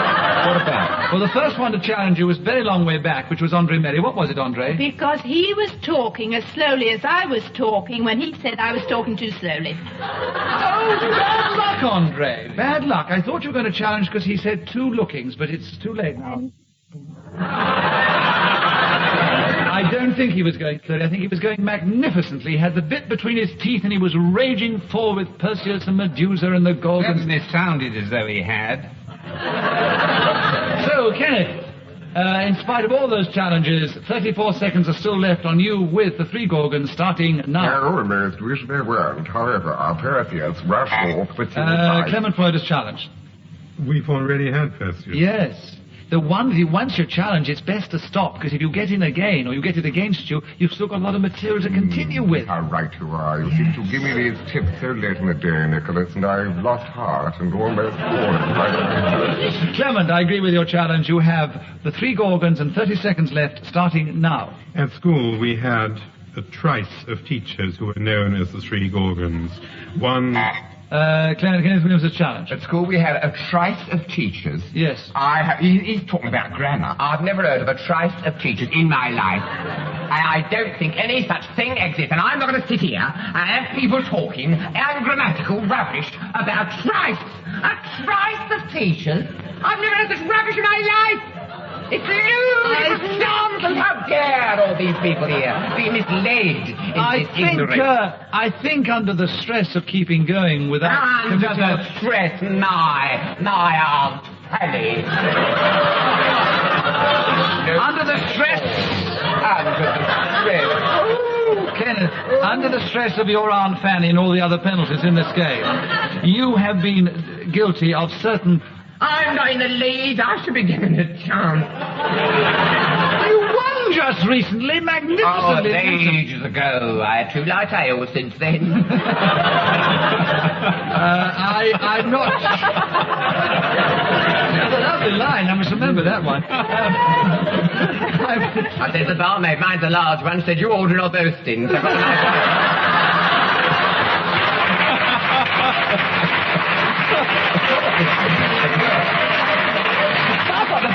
What about? Well, the first one to challenge you was very long way back, which was Andre Merry. What was it, Andre? Because he was talking as slowly as I was talking when he said I was talking too slowly. Oh, bad luck, Andre. Bad luck. I thought you were going to challenge because he said 2 lookings, but it's too late now. I I don't think he was going slowly. I think he was going magnificently. He had the bit between his teeth and he was raging forward with Perseus and Medusa and the Gorgons. It sounded as though he had. So, Kenneth, in spite of all those challenges, 34 seconds are still left on you with the 3 Gorgons starting now. No, most wish they weren't. However, our Perseus rushed off with Clement Freud is challenged. We've already had Perseus. Yes. The one, once you're challenged, it's best to stop, because if you get in again, or you get it against you, you've still got a lot of material to continue with. How right you are. You seem to give me these tips so late in the day, Nicholas, and I've lost heart and almost fallen. Clement, I agree with your challenge. You have the 3 Gorgons and 30 seconds left, starting now. At school, we had a trice of teachers who were known as the 3 Gorgons. One... Kenneth Williams' challenge. At school we had a trice of teachers. Yes. He's talking about grammar. I've never heard of a trice of teachers in my life. I don't think any such thing exists, and I'm not going to sit here and have people talking ungrammatical rubbish about trice. A trice of teachers? I've never heard such rubbish in my life. It's lewd, it's nonsense. How dare all these people here be misled in this ignorance? I think under the stress of keeping going without... Under the stress, my Aunt Fanny. Under the stress... Kenneth, under the stress of your Aunt Fanny and all the other penalties in this game, you have been guilty of certain... I'm not in the lead. I should be given a chance. You won just recently, magnificently. Ages ago. I had 2 light ales since then. I'm not... That's a lovely line. I must remember that one. I said the barmaid, mine's a large one, said you ordered all those things.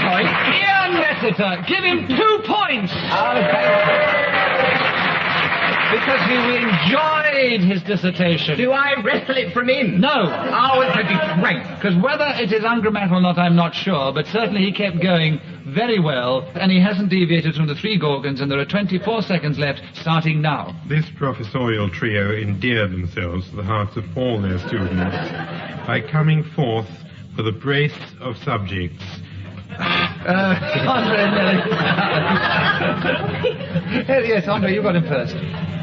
Ian Messiter, give him 2 points! Because you enjoyed his dissertation. Do I wrestle it from him? No. Oh, it's a disgrace. Because whether it is ungrammatical or not, I'm not sure, but certainly he kept going very well, and he hasn't deviated from the 3 Gorgons, and there are 24 seconds left, starting now. This professorial trio endeared themselves to the hearts of all their students by coming forth with a brace of subjects. Andre Melly. Yes, Andre, you got him first.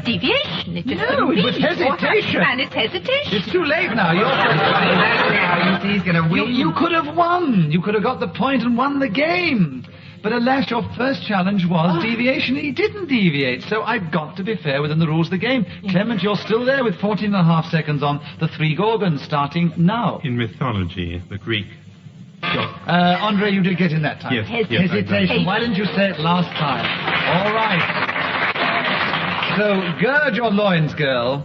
Deviation. It No, it was hesitation. And it's hesitation. It's too late now. You're He's going to win. You could have won. You could have got the point and won the game. But alas, your first challenge was deviation. He didn't deviate, so I've got to be fair within the rules of the game. Yeah. Clement, you're still there with 14.5 seconds on the 3 Gorgons, starting now. In mythology, the Greek... Andre, you did get in that time. Yes. Hesitation. Why didn't you say it last time? All right. So, gird your loins, girl.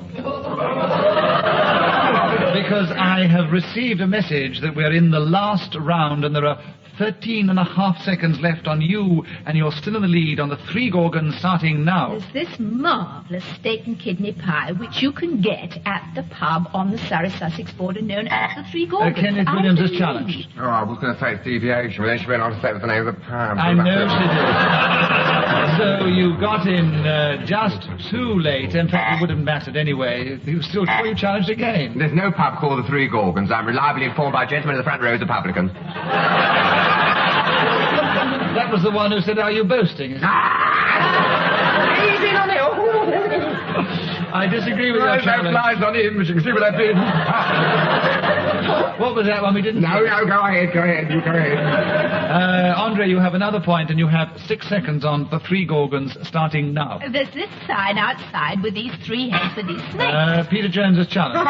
Because I have received a message that we're in the last round and there are 13.5 seconds left on you, and you're still in the lead on the 3 Gorgons, starting now. There's this marvellous steak and kidney pie, which you can get at the pub on the Surrey Sussex border, known as the 3 Gorgons. Kenneth Williams is challenged. Oh, I was going to say it's deviation, but then she went on to say it was the name of the pub. I know she did. So you got in just too late. In fact, it wouldn't have mattered anyway. You still you challenged again. There's no pub called the 3 Gorgons. I'm reliably informed by gentlemen in the front rows of publicans. That was the one who said, "Are you boasting?" Easy on it. I disagree with your challenge. No flies on him, but you can see what I did. What was that one we didn't... No, go ahead, you go ahead. Andre, you have another point, and you have 6 seconds on the 3 Gorgons, starting now. There's this sign outside with these 3 heads for these snakes. Peter Jones is challenged.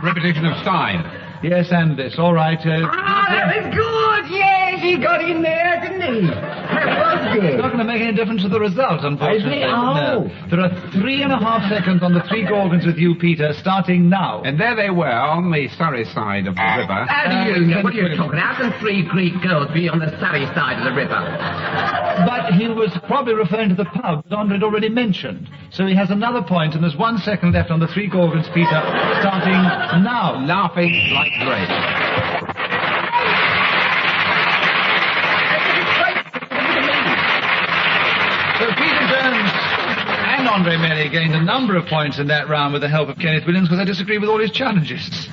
Repetition of sign. Yes, and this. All right. That was good. Yes, he got in there, didn't he? That was good. It's not going to make any difference to the result, unfortunately. Oh. No. There are 3.5 seconds on the 3 Gorgons with you, Peter, starting now. And there they were on the Surrey side of the river. How do you know? What are you talking about? How can 3 Greek girls be on the Surrey side of the river? But he was probably referring to the pub that Andre had already mentioned. So he has another point, and there's 1 second left on the 3 Gorgons, Peter, starting now. Laughing like grapes. So Peter Andre Melly gained a number of points in that round with the help of Kenneth Williams because I disagree with all his challenges.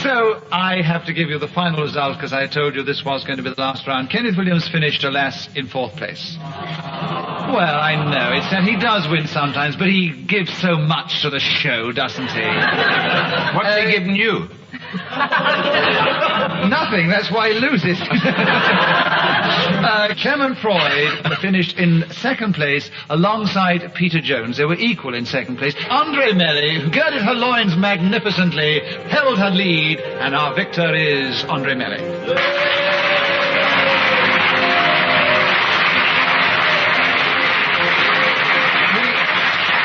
So I have to give you the final result because I told you this was going to be the last round. Kenneth Williams finished, alas, in 4th place. Well, I know, it's that he does win sometimes, but he gives so much to the show, doesn't he? What's he giving you? Nothing, that's why he loses. Clement Freud finished in 2nd place alongside Peter Jones. They were equal in 2nd place. Andre Melly, who girded her loins magnificently, held her lead, and our victor is Andre Melly.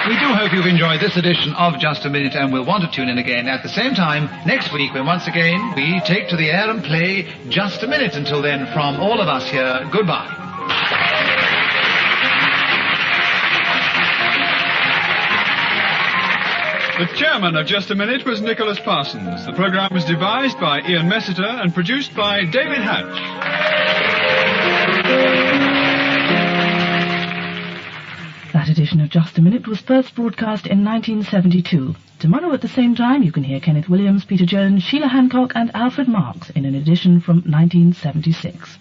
We do hope you've enjoyed this edition of Just a Minute and will want to tune in again at the same time next week when once again we take to the air and play Just a Minute. Until then, from all of us here, goodbye. The chairman of Just a Minute was Nicholas Parsons. The programme was devised by Ian Messiter and produced by David Hatch. That edition of Just a Minute was first broadcast in 1972. Tomorrow at the same time you can hear Kenneth Williams, Peter Jones, Sheila Hancock and Alfred Marks in an edition from 1976.